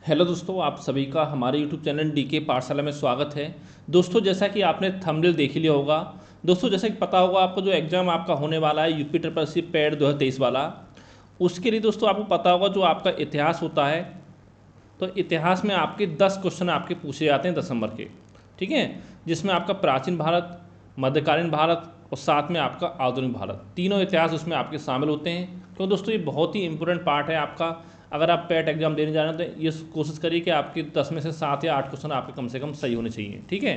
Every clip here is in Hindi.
हेलो दोस्तों, आप सभी का हमारे यूट्यूब चैनल डीके पाठशाला में स्वागत है। दोस्तों, जैसा कि आपने थंबनेल देख ही लिया होगा। दोस्तों, जैसा कि पता होगा आपको, जो एग्ज़ाम आपका होने वाला है यूपी ट्रिपल सी पैड 2023 वाला, उसके लिए दोस्तों आपको पता होगा जो आपका इतिहास होता है। तो इतिहास में आपके 10 क्वेश्चन आपके पूछे जाते हैं 10 नंबर के, ठीक है। जिसमें आपका प्राचीन भारत, मध्यकालीन भारत और साथ में आपका आधुनिक भारत, तीनों इतिहास उसमें आपके शामिल होते हैं। क्यों दोस्तों, ये बहुत ही इंपॉर्टेंट पार्ट है आपका। अगर आप पैट एग्जाम देने जा रहे हैं तो ये कोशिश करिए कि आपके 10 में से 7 या 8 क्वेश्चन आपके कम से कम सही होने चाहिए, ठीक है।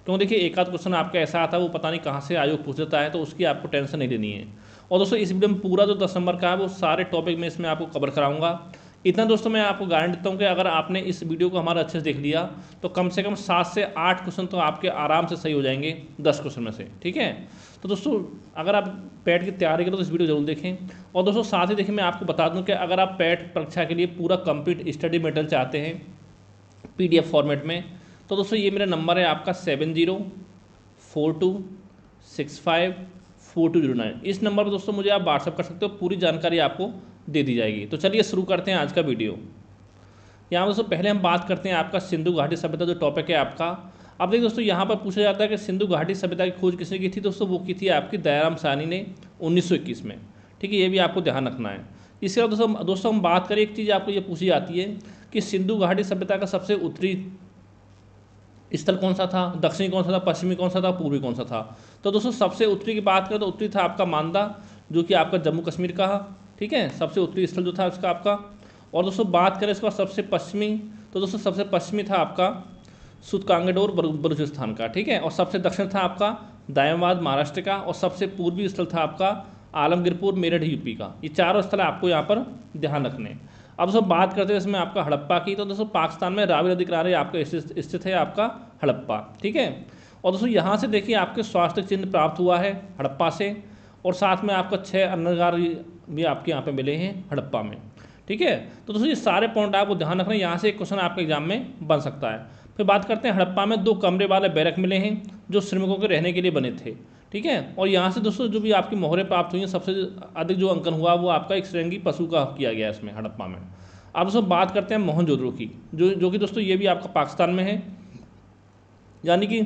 क्यों देखिए, एक आध क्वेश्चन आपका ऐसा आता है वो पता नहीं कहाँ से आयोग पूछ लेता है, तो उसकी आपको टेंशन नहीं लेनी है। और दोस्तों, इस वीडियो में पूरा जो 10 नंबर का है वो सारे टॉपिक में इसमें आपको कवर कराऊंगा। इतना दोस्तों मैं आपको गारंटी देता हूँ कि अगर आपने इस वीडियो को हमारा अच्छे से देख लिया तो कम से कम 7 से 8 क्वेश्चन तो आपके आराम से सही हो जाएंगे 10 क्वेश्चन में से, ठीक है। तो दोस्तों, अगर आप पैट की तैयारी करें तो इस वीडियो जरूर देखें। और दोस्तों साथ ही देखिए, मैं आपको बता दूं कि अगर आप पैट परीक्षा के लिए पूरा कंप्लीट स्टडी मटेरियल चाहते हैं PDF फॉर्मेट में, तो दोस्तों ये मेरा नंबर है आपका 7042654209। इस नंबर पर दोस्तों मुझे आप व्हाट्सअप कर सकते हो, पूरी जानकारी आपको दे दी जाएगी। तो चलिए शुरू करते हैं आज का वीडियो। यहाँ दोस्तों पहले हम बात करते हैं आपका सिंधु घाटी सभ्यता जो टॉपिक है आपका। अब देखिए दोस्तों, यहाँ पर पूछा जाता है कि सिंधु घाटी सभ्यता की खोज किसने की थी। दोस्तों वो की थी आपकी दयाराम साहनी ने 1921 में, ठीक है। ये भी आपको ध्यान रखना है। इसके अलावा दोस्तों हम बात करें, एक चीज़ आपको ये पूछी जाती है कि सिंधु घाटी सभ्यता का सबसे उत्तरी स्थल कौन सा था, दक्षिणी कौन सा था, पश्चिमी कौन सा था, पूर्वी कौन सा था। तो दोस्तों सबसे उत्तरी की बात करें तो उत्तरी था आपका मांदा, जो कि आपका जम्मू कश्मीर का, ठीक है, सबसे उत्तरी स्थल जो था उसका आपका। और दोस्तों बात करें इसका सबसे पश्चिमी, तो दोस्तों सबसे पश्चिमी था आपका सूतकांगडोर बलूचिस्तान का, ठीक है। और सबसे दक्षिण था आपका दायमाबाद महाराष्ट्र का। और सबसे पूर्वी स्थल था आपका आलमगीरपुर मेरठ यूपी का। ये चारों स्थल आपको यहाँ पर ध्यान रखने। अब दोस्तों बात करते हैं इसमें आपका हड़प्पा की, तो दोस्तों पाकिस्तान में रावी नदी किनारे आपका स्थित है आपका हड़प्पा, ठीक है। और दोस्तों यहाँ से देखिए आपके स्वास्थ्य चिन्ह प्राप्त हुआ है हड़प्पा से, और साथ में आपका 6 अन्नगार भी आपके यहाँ पे मिले हैं हड़प्पा में, ठीक है। तो दोस्तों ये सारे पॉइंट आपको ध्यान रखना, यहाँ से एक क्वेश्चन आपके एग्जाम में बन सकता है। फिर बात करते हैं हड़प्पा में 2 कमरे वाले बैरक मिले हैं जो श्रमिकों के रहने के लिए बने थे, ठीक है। और यहाँ से दोस्तों जो भी आपकी मोहरें प्राप्त हुई हैं, सबसे अधिक जो अंकन हुआ वो आपका एक श्रृंगी पशु का किया गया है इसमें हड़प्पा में। अब दोस्तों बात करते हैं मोहनजोदड़ो की, जो कि दोस्तों ये भी आपका पाकिस्तान में है। यानी कि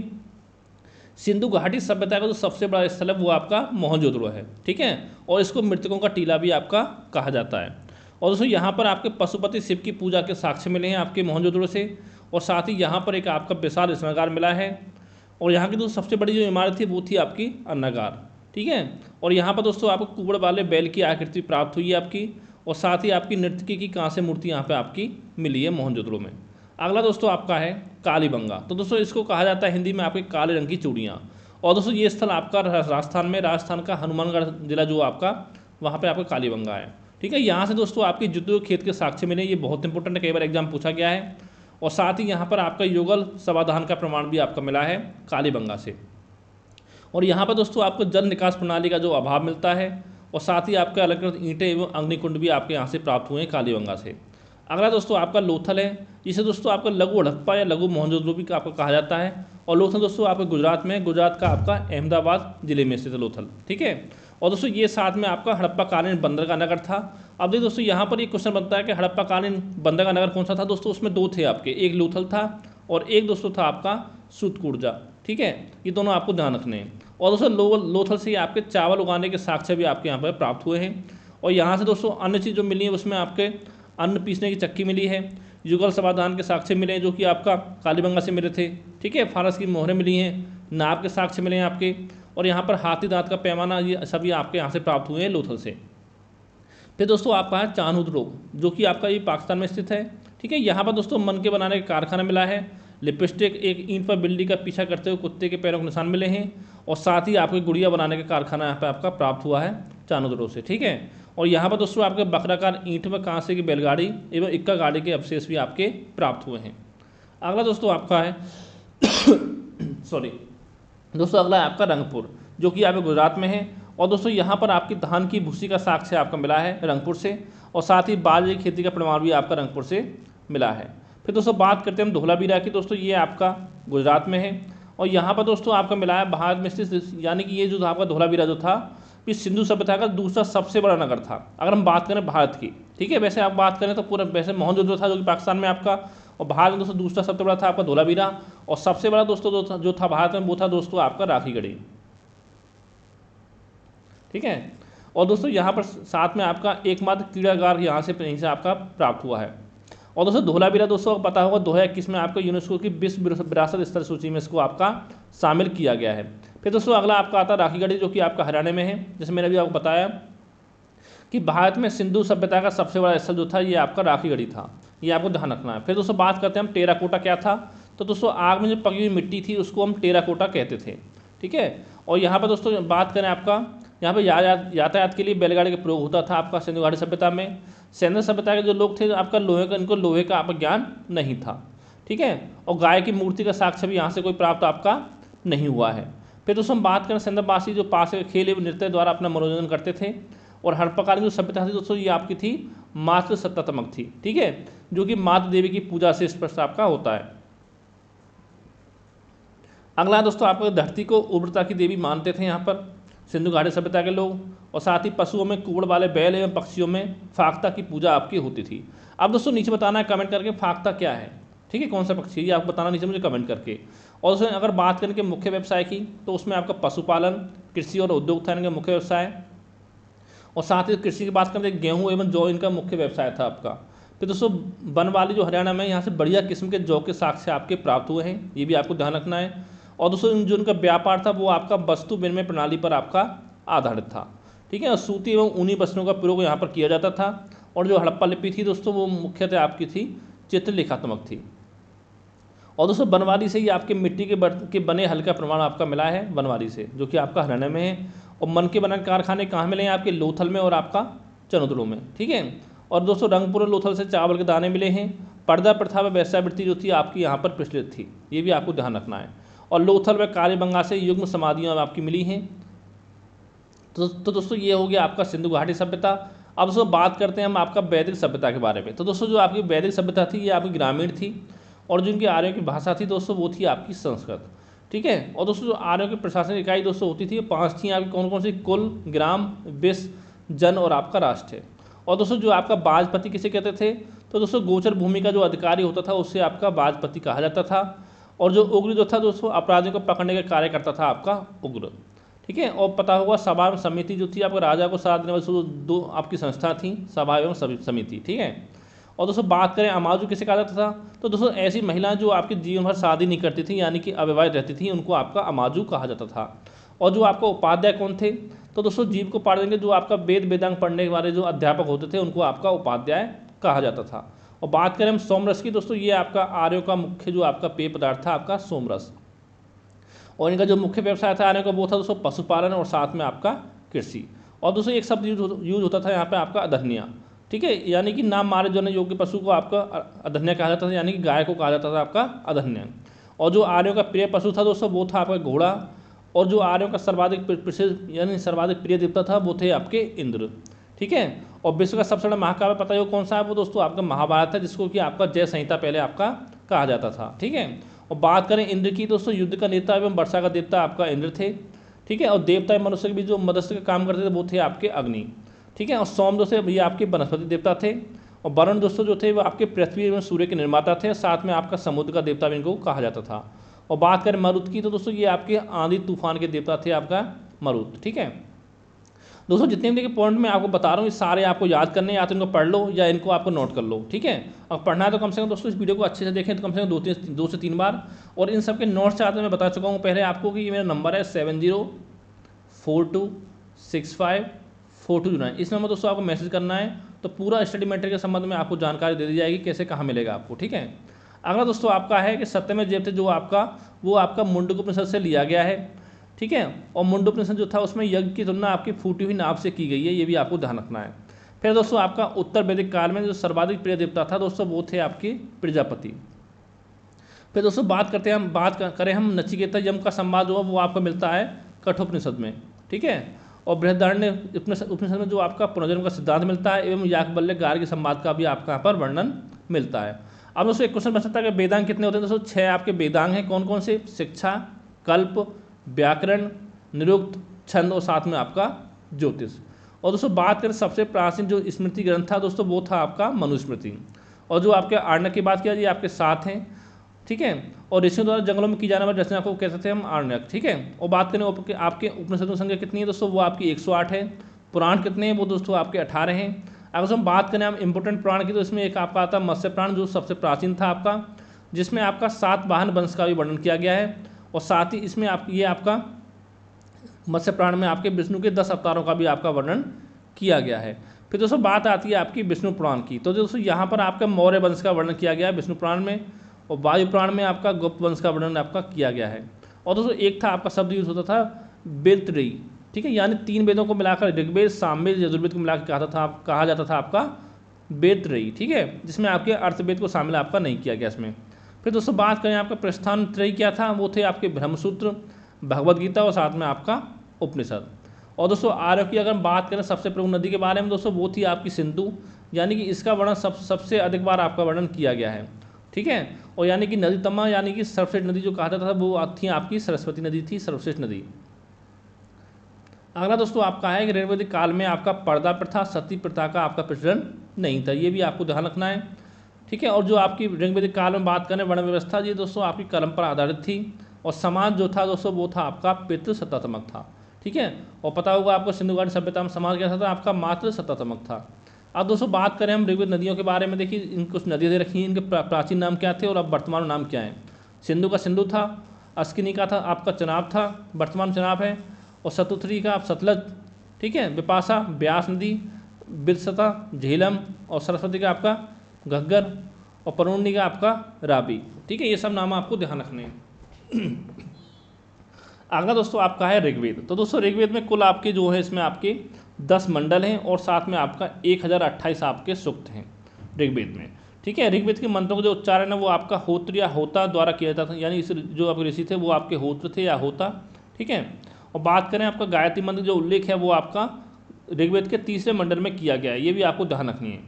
सिंधु घाटी सभ्यता का जो सबसे बड़ा स्थल है वो आपका मोहनजोदड़ो है, ठीक है। और इसको मृतकों का टीला भी आपका कहा जाता है। और दोस्तों यहाँ पर आपके पशुपति शिव की पूजा के साक्ष्य मिले हैं आपके मोहनजोदड़ो से। और साथ ही यहाँ पर एक आपका विशाल स्नागार मिला है। और यहाँ की जो सबसे बड़ी जो इमारत थी वो थी आपकी अन्नागार, ठीक है। और यहाँ पर दोस्तों आपको कुबड़ वाले बैल की आकृति प्राप्त हुई है आपकी। और साथ ही आपकी नर्तकी की कांस्य मूर्ति यहाँ पे आपकी मिली है मोहनजोदड़ो में। अगला दोस्तों आपका है कालीबंगा। तो दोस्तों इसको कहा जाता है हिंदी में आपके काले रंग की चूड़ियाँ। और दोस्तों ये स्थल आपका राजस्थान में, राजस्थान का हनुमानगढ़ जिला जो आपका, वहाँ पे आपका कालीबंगा है, ठीक है। यहाँ से दोस्तों आपकी जुद्ध खेत के साक्ष्य मिले, ये बहुत इंपॉर्टेंट है, कई बार एग्जाम पूछा गया है। और साथ ही यहाँ पर आपका युगल समाधान का प्रमाण भी आपका मिला है कालीबंगा से। और यहाँ पर दोस्तों आपको जल निकास प्रणाली का जो अभाव मिलता है। और साथ ही आपके अलंकृत ईंटें एवं अग्निकुंड भी आपके यहाँ से प्राप्त हुए हैं कालीबंगा से। अगला दोस्तों आपका लोथल है, जिसे दोस्तों आपका लघु हड़प्पा या लघु मोहनजोदड़ो भी आपको कहा जाता है। और लोथल दोस्तों आपके गुजरात में, गुजरात का आपका अहमदाबाद जिले में स्थित है लोथल, ठीक है। और दोस्तों ये साथ में आपका हड़प्पा कालीन बंदरगाह नगर था। अब देखिए दोस्तों यहाँ पर ये क्वेश्चन बनता है कि हड़प्पा कालीन बंदरगाह नगर कौन सा था। दोस्तों उसमें 2 थे आपके, एक लोथल था और एक दोस्तों था आपका सूतकुर्जा, ठीक है। ये दोनों आपको ध्यान रखने हैं। और दोस्तों लोथल से आपके चावल उगाने के साक्ष्य भी आपके यहाँ पर प्राप्त हुए हैं। और यहाँ से दोस्तों अन्य चीज़ जो मिली है उसमें आपके अन्न पीसने की चक्की मिली है, युगल समाधान के साक्ष्य मिले हैं जो कि आपका कालीबंगा से मिले थे, ठीक है। फारस की मोहरें मिली हैं, नाव के साक्ष्य मिले हैं आपके। और यहाँ पर हाथी दांत का पैमाना, ये सभी आपके यहाँ से प्राप्त हुए हैं लोथल से। फिर दोस्तों आपका है चानूदरो, जो कि आपका ये पाकिस्तान में स्थित है, ठीक है। यहाँ पर दोस्तों मन के बनाने का कारखाना मिला है। लिपस्टिक, एक ईंट पर बिल्ली का पीछा करते हुए कुत्ते के पैरों के निशान मिले हैं। और साथ ही आपके गुड़िया बनाने का कारखाना यहाँ पर आपका प्राप्त हुआ है चानूदरो से, ठीक है। और यहाँ पर दोस्तों आपके बकराकार ईंट में कांसे की बैलगाड़ी एवं इक्का गाड़ी के अवशेष भी आपके प्राप्त हुए हैं। अगला दोस्तों आपका है सॉरी दोस्तों अगला है आपका रंगपुर, जो कि आपके गुजरात में है। और दोस्तों यहाँ पर आपकी धान की भूसी का साक्ष्य आपका मिला है रंगपुर से। और साथ ही बाजरे की खेती का प्रमाण भी आपका रंगपुर से मिला है। फिर दोस्तों बात करते हैं हम धोलावीरा की। दोस्तों ये आपका गुजरात में है। और यहाँ पर दोस्तों आपका मिला है भारत में स्थित, यानी कि ये जो आपका धोलावीरा जो था कि सिंधु सभ्यता का दूसरा सबसे बड़ा नगर था अगर हम बात करें भारत की। ठीक है, वैसे आप बात करें तो पूरा वैसे मोहनजोदड़ो था जो कि पाकिस्तान में आपका, और भारत में दोस्तों दूसरा सबसे बड़ा था आपका धोलावीरा, और सबसे बड़ा दोस्तों जो था भारत में वो था दोस्तों आपका राखीगढ़ी। ठीक है, और दोस्तों यहाँ पर साथ में आपका एकमात्र क्रीड़ागार यहाँ से आपका प्राप्त हुआ है। और दोस्तों धोलावीरा दोस्तों पता होगा 2021 में आपको यूनेस्को की विश्व विरासत स्थल सूची में इसको आपका शामिल किया गया है। फिर दोस्तों अगला आपका आता है राखीगढ़ी जो कि आपका हरियाणा में है, जैसे मैंने अभी आपको बताया कि भारत में सिंधु सभ्यता का सबसे बड़ा स्थल जो था ये आपका राखीगढ़ी था, ये आपको ध्यान रखना है। फिर दोस्तों बात करते हैं हम टेराकोटा क्या था, तो दोस्तों आग में जो पकी हुई मिट्टी थी उसको हम टेराकोटा कहते थे। ठीक है, और यहाँ पर दोस्तों बात करें आपका यहाँ पर यातायात के लिए बैलगाड़ी का प्रयोग होता था आपका सिंधु घाटी सभ्यता में। सिंधु सभ्यता के जो लोग थे आपका इनको लोहे का आपका ज्ञान नहीं था। ठीक है, और गाय की मूर्ति का साक्ष्य भी यहाँ से कोई प्राप्त आपका नहीं हुआ है। फिर दोस्तों हम बात करें सिंधवासी जो पास के खेल एवं नृत्य द्वारा अपना मनोरंजन करते थे। और हड़प्पा जो सभ्यता थी दोस्तों ये आपकी थी मातृ सत्तात्मक थी। ठीक है, जो कि मातृ देवी की पूजा से स्पष्ट आपका होता है। अगला दोस्तों आपको धरती को उर्वरता की देवी मानते थे यहाँ पर सिंधु घाटी सभ्यता के लोग, और साथ ही पशुओं में कुबड़ वाले बैल एवं पक्षियों में फाख्ता की पूजा आपकी होती थी। अब दोस्तों नीचे बताना है कमेंट करके फाख्ता क्या है। ठीक है, कौन सा पक्षी है ये आपको बताना नीचे मुझे कमेंट करके। और उसमें अगर बात करें कि मुख्य व्यवसाय की तो उसमें आपका पशुपालन, कृषि और उद्योग था इनका मुख्य व्यवसाय, और साथ ही कृषि की बात करें तो गेहूँ एवं जौ इनका मुख्य व्यवसाय था आपका। फिर दोस्तों बनवाली जो हरियाणा में यहाँ से बढ़िया किस्म के जौ के साक्ष्य आपके प्राप्त हुए हैं, ये भी आपको ध्यान रखना है। और दोस्तों जो उनका व्यापार था वो आपका वस्तु विनिमय प्रणाली पर आपका आधारित था। ठीक है, और सूती एवं ऊनी वस्त्रों का प्रयोग यहाँ पर किया जाता था। और जो हड़प्पा लिपि थी दोस्तों वो मुख्यतः आपकी थी चित्रलेखात्मक थी। और दोस्तों बनवाली से ही आपके मिट्टी के बने हल का प्रमाण आपका मिला है बनवाली से, जो कि आपका हरियाणा में है। और मन के बनाने कारखाने कहाँ मिले हैं आपके लोथल में और आपका चनोदड़ो में। ठीक है, और दोस्तों रंगपुर और लोथल से चावल के दाने मिले हैं। पर्दा प्रथा व वैश्यावृत्ति जो थी आपकी यहाँ पर प्रचलित थी, ये भी आपको ध्यान रखना है। और लोथल व कालीबंगा से युग्म समाधियाँ आपकी मिली हैं। तो दोस्तों ये हो गया आपका सिंधु घाटी सभ्यता। अब दोस्तों बात करते हैं हम आपका वैदिक सभ्यता के बारे में। तो दोस्तों जो आपकी वैदिक सभ्यता थी ये आपकी ग्रामीण थी, और जो इनकी आर्यों की भाषा थी दोस्तों वो थी आपकी संस्कृत। ठीक है, और दोस्तों जो आर्यों की प्रशासनिक इकाई दोस्तों होती थी 5 थी आपकी, कौन कौन सी? कुल, ग्राम, विश्व, जन और आपका राष्ट्र है। और दोस्तों जो आपका बाजपति किसे कहते थे? तो दोस्तों गोचर भूमि का जो अधिकारी होता था उससे आपका बाजपति कहा जाता था। और जो उग्र जो था दोस्तों अपराधियों को पकड़ने का कार्य करता था आपका उग्र। ठीक है, और पता होगा सभा एवं समिति जो थी आपको राजा को सलाह देने वाली दो आपकी संस्था थी, सभा एवं समिति। ठीक है, और दोस्तों बात करें अमाजू किसे कहा जाता था? तो दोस्तों ऐसी महिलाएं जो आपके जीवन भर शादी नहीं करती थी यानी कि अविवाहित रहती थी उनको आपका अमाजू कहा जाता था। और जो आपका उपाध्याय कौन थे? तो दोस्तों जीव को पाठ देंगे जो आपका वेद वेदांग पढ़ने वाले जो अध्यापक होते थे उनको आपका उपाध्याय कहा जाता था। और बात करें हम सोमरस की दोस्तों, ये आपका आर्यों का मुख्य जो आपका पेय पदार्थ था आपका सोमरस। और इनका जो मुख्य व्यवसाय था आर्यों का वो था दोस्तों पशुपालन और साथ में आपका कृषि। और दोस्तों एक शब्द यूज होता था यहाँ पे आपका अधन्या। ठीक है, यानी कि नाम मारे जाने योग्य पशु को आपका अधन्या कहा जाता था, यानी कि गाय को कहा जाता था आपका अधन्या। और जो आर्यों का प्रिय पशु था दोस्तों वो था आपका घोड़ा। और जो आर्यों का सर्वाधिक प्रसिद्ध यानी सर्वाधिक प्रिय देवता था वो थे आपके इंद्र। ठीक है, और विश्व का सबसे बड़ा महाकाव्य पता है वो कौन सा है? वो दोस्तों आपका महाभारत है, जिसको कि आपका जय संहिता पहले आपका कहा जाता था। ठीक है, और बात करें इंद्र की दोस्तों, युद्ध का नेता एवं वर्षा का देवता आपका इंद्र थे। ठीक है, और देवता एवं मनुष्य के बीच जो मध्यस्थ का काम करते थे वो थे आपके अग्नि। ठीक है, और सोम दोस्तों ये आपके वनस्पति देवता थे। और वरुण दोस्तों जो थे वो आपके पृथ्वी एवं सूर्य के निर्माता थे, साथ में आपका समुद्र का देवता भी इनको कहा जाता था। और बात करें मरुत की तो दोस्तों ये आपके आंधी तूफान के देवता थे आपका मरुत। ठीक है दोस्तों, जितने भी पॉइंट मैं आपको बता रहा हूँ ये सारे आपको याद करने, या तो इनको पढ़ लो या इनको आपको नोट कर लो। ठीक है, और पढ़ना है तो कम से कम दोस्तों इस वीडियो को अच्छे से देखें, तो कम से कम 2 से 3 बार। और इन सब के नोट्स चाहते मैं बता चुका हूँ पहले आपको कि ये मेरा नंबर है 7042654209। इस नंबर दोस्तों आपको मैसेज करना है, तो पूरा स्टडी मटेरियल के संबंध में आपको जानकारी दे दी जाएगी कैसे कहाँ मिलेगा आपको। ठीक है, अगला दोस्तों आपका है कि सत्यमेव जयते जो आपका वो आपका मुंडकोपनिषद से लिया गया है। ठीक है, और मुंडकोपनिषद जो था उसमें यज्ञ की तुलना आपकी फूटी हुई नाव से की गई है, ये भी आपको ध्यान रखना है। फिर दोस्तों आपका उत्तर वैदिक काल में जो सर्वाधिक प्रिय देवता था दोस्तों वो थे आपके प्रजापति। फिर दोस्तों बात करें हम नचिकेता यम का संवाद जो वो आपको मिलता है कठोपनिषद में। ठीक है, और बृहदारण्य उपनिषद में जो आपका पुनर्जन्म का सिद्धांत मिलता है, एवं याज्ञवल्क्य गार्गी संवाद का भी आपका यहाँ पर वर्णन मिलता है। अब दोस्तों एक क्वेश्चन बन सकता है कि वेदांग कितने होते हैं? दोस्तों 6 आपके वेदांग हैं, कौन कौन से? शिक्षा, कल्प, व्याकरण, निरुक्त, छंद और साथ में आपका ज्योतिष। और दोस्तों बात करें सबसे प्राचीन जो स्मृति ग्रंथ था दोस्तों, वो था आपका मनुस्मृति। और जो आपके आरण्यक की बात किया जाए, आपके 7 हैं, ठीक है। और ऋषियों द्वारा जंगलों में की जाने वाली रचना को कह सकते हैं हम आरण्यक, ठीक है। और बात करें आपके उपनिषदों की संख्या कितनी है दोस्तों, वो आपकी 108 है। पुराण कितने हैं, वो दोस्तों आपके 18 हैं। अगर हम बात करें हम इंपोर्टेंट पुराण की, तो इसमें एक आपका आता है मत्स्य पुराण, जो सबसे प्राचीन था आपका, जिसमें आपका 7 वाहन वंश का भी वर्णन किया गया है। और साथ ही इसमें ये आपका मत्स्य पुराण में आपके विष्णु के 10 अवतारों का भी आपका वर्णन किया गया है। फिर दोस्तों बात आती है आपकी विष्णु पुराण की। तो दोस्तों यहाँ पर आपका मौर्य वंश का वर्णन किया गया है विष्णु पुराण में, और वायु पुराण में आपका गुप्त वंश का वर्णन आपका किया गया है। और दोस्तों एक था आपका शब्द यूज होता था वेदत्रयी, ठीक है, यानी 3 वेदों को मिलाकर ऋग्वेद, सामवेद, यजुर्वेद को मिलाकर कहा जाता था आपका वेदत्रयी, ठीक है, जिसमें आपके अर्थवेद को शामिल आपका नहीं किया गया इसमें। फिर दोस्तों बात करें आपका प्रस्थान त्रयी क्या था, वो थे आपके ब्रह्मसूत्र, भगवद गीता और साथ में आपका उपनिषद। और दोस्तों आर्य की अगर बात करें सबसे प्रमुख नदी के बारे में दोस्तों, वो थी आपकी सिंधु, यानी कि इसका वर्णन सबसे अधिक बार आपका वर्णन किया गया है, ठीक है। और यानी कि नदी तमा, यानी कि सर्वश्रेष्ठ नदी जो कहा जाता था, वो थी आपकी सरस्वती नदी थी सर्वश्रेष्ठ नदी। अगला दोस्तों आपका है कि ऋग्वैदिक काल में आपका पर्दा प्रथा, सती प्रथा का आपका प्रचलन नहीं था, ये भी आपको ध्यान रखना है, ठीक है। और जो आपकी ऋग्वैदिक काल में बात करें वर्ण व्यवस्था, ये दोस्तों आपकी कर्म पर आधारित थी। और समाज जो था दोस्तों, वो था आपका पितृसत्तात्मक था, ठीक है। और पता होगा आपको सिंधु घाटी सभ्यता में समाज क्या था, आपका मातृ सत्तात्मक था। अब दोस्तों बात करें हम ऋग्वेद नदियों के बारे में, देखिए इन कुछ नदियाँ दे रखी हैं, इनके प्राचीन नाम क्या थे और अब वर्तमान नाम क्या है। सिंधु का सिंधु था, अस्किनी का था आपका चनाब था, वर्तमान चनाब है। और सतुथरी का आप सतलज, ठीक है, विपाशा ब्यास नदी, बिरसता झेलम, और सरस्वती का आपका घग्गर, और परुणी का आपका राबी, ठीक है। ये सब नाम आपको ध्यान रखने हैं। अगला दोस्तों आपका है ऋग्वेद। तो दोस्तों ऋग्वेद में कुल आपके जो है इसमें आपके 10 मंडल हैं और साथ में आपका 1028 आपके सूक्त हैं ऋग्वेद में, ठीक है। ऋग्वेद के मंत्रों का जो उच्चारण है वो आपका होत्र या होता द्वारा किया जाता था, यानी इस जो आपके ऋषि थे वो आपके होत्र थे या होता, ठीक है। और बात करें आपका गायत्री मंत्र जो उल्लेख है वो आपका ऋग्वेद के 3रे मंडल में किया गया है, ये भी आपको ध्यान रखनी है।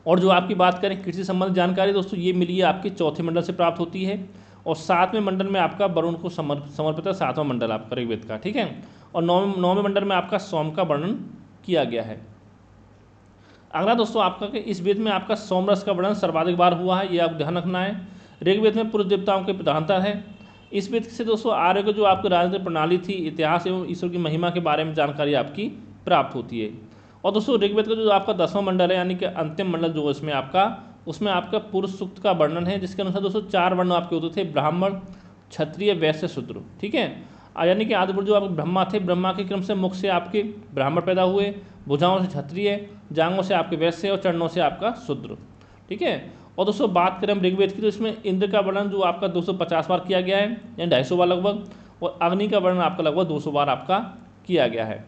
और जो आपकी बात करें कृषि संबंधित जानकारी दोस्तों, ये मिली है आपके 4थे मंडल से प्राप्त होती है। और 7वें मंडल में आपका वरुण को समर्पित है 7वां मंडल आपका ऋग्वेद का, ठीक है। और 9वें मंडल में आपका सोम का वर्णन किया गया है। अगला दोस्तों आपका कि इस वेद में आपका सोमरस का वर्णन सर्वाधिक बार हुआ है, ये आप ध्यान रखना है। ऋग्वेद में पुरुष देवताओं की प्रधानता है। इस वेद से दोस्तों आर्य को जो आपकी राजनीतिक प्रणाली थी, इतिहास एवं ईश्वर की महिमा के बारे में जानकारी आपकी प्राप्त होती है। और दोस्तों ऋग्वेद का जो आपका 10वां मंडल है, यानी कि अंतिम मंडल जो इसमें आपका, उसमें आपका पुरुष सूक्त का वर्णन है, जिसके अनुसार दोस्तों 4 वर्ण आपके होते थे, ब्राह्मण, क्षत्रिय, वैश्य, शूद्र, ठीक है। यानी कि आदिपुरुष जो आपके ब्रह्मा थे, ब्रह्मा के क्रम से मुख से आपके ब्राह्मण पैदा हुए, भुजाओं से क्षत्रिय, जांघों से आपके वैश्य और चरणों से आपका शूद्र, ठीक है। और दोस्तों बात करें हम ऋग्वेद की, तो इसमें इंद्र का वर्णन जो आपका 250 बार किया गया है, यानी 250 बार लगभग, और अग्नि का वर्णन आपका लगभग 200 बार आपका किया गया है।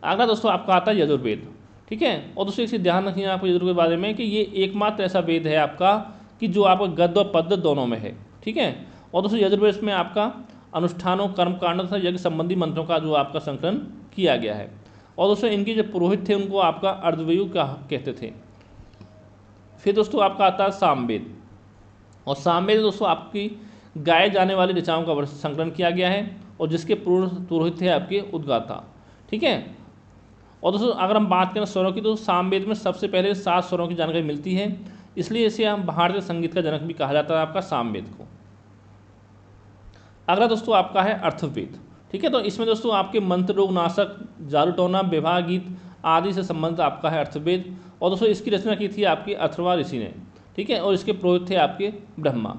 अगला दोस्तों आपका आता है यजुर्वेद, ठीक है। और दोस्तों इसे ध्यान रखिए आपको यजुर्वेद के बारे में कि ये एकमात्र ऐसा वेद है आपका कि जो आपका गद्य और पद्य दोनों में है, ठीक है। और दोस्तों यजुर्वेद में आपका अनुष्ठानों, कर्मकांड तथा यज्ञ संबंधी मंत्रों का जो आपका संकलन किया गया है। और दोस्तों इनके जो पुरोहित थे उनको आपका अर्धवेयु कहते थे। फिर दोस्तों आपका आता है सामवेद। और सामवेद दोस्तों आपकी गाए जाने वाली ऋचाओं का संकलन किया गया है, और जिसके पुरोहित थे आपके उद्गाता, ठीक है। और दोस्तों अगर हम बात करें स्वरों की, तो सामवेद में सबसे पहले 7 स्वरों की जानकारी मिलती है, इसलिए इसे हम भारतीय संगीत का जनक भी कहा जाता है आपका सामवेद को। अगला दोस्तों आपका है अर्थवेद, ठीक है। तो इसमें दोस्तों आपके मंत्र, रोग नाशक, जादूटोना, विवाह गीत आदि से संबंधित आपका है अर्थवेद। और दोस्तों इसकी रचना की थी आपकी अथर्वा ऋषि ने, ठीक है। और इसके पुरोहित थे आपके ब्रह्मा।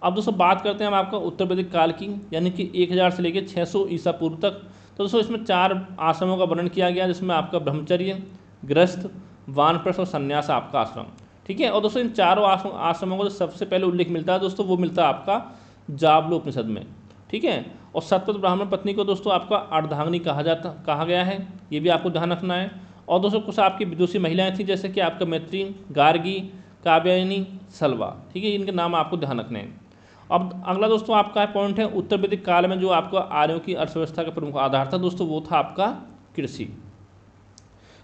अब दोस्तों बात करते हैं हम आपका उत्तर वैदिक काल की, यानी कि 1000 से लेकर 600 ईसा पूर्व तक। तो दोस्तों इसमें 4 आश्रमों का वर्णन किया गया, जिसमें आपका ब्रह्मचर्य, गृहस्थ, वानप्रस्थ और संन्यास आपका आश्रम, ठीक है। और दोस्तों इन चारों आश्रमों को जो सबसे पहले उल्लेख मिलता है दोस्तों, वो मिलता है आपका जाबलोपनिषद में, ठीक है। और सतपथ ब्राह्मण पत्नी को दोस्तों आपका अर्धांगिनी कहा गया है, ये भी आपको ध्यान रखना है। और दोस्तों कुछ आपकी विदुषी महिलाएं थी, जैसे कि आपका मैत्री, गार्गी, काव्यायनी, सलवा, ठीक है। इनके नाम आपको ध्यान रखने हैं। अब अगला दोस्तों आपका पॉइंट है उत्तर वैदिक काल में जो आपका आर्यों की अर्थव्यवस्था का प्रमुख आधार था दोस्तों, वो था आपका कृषि।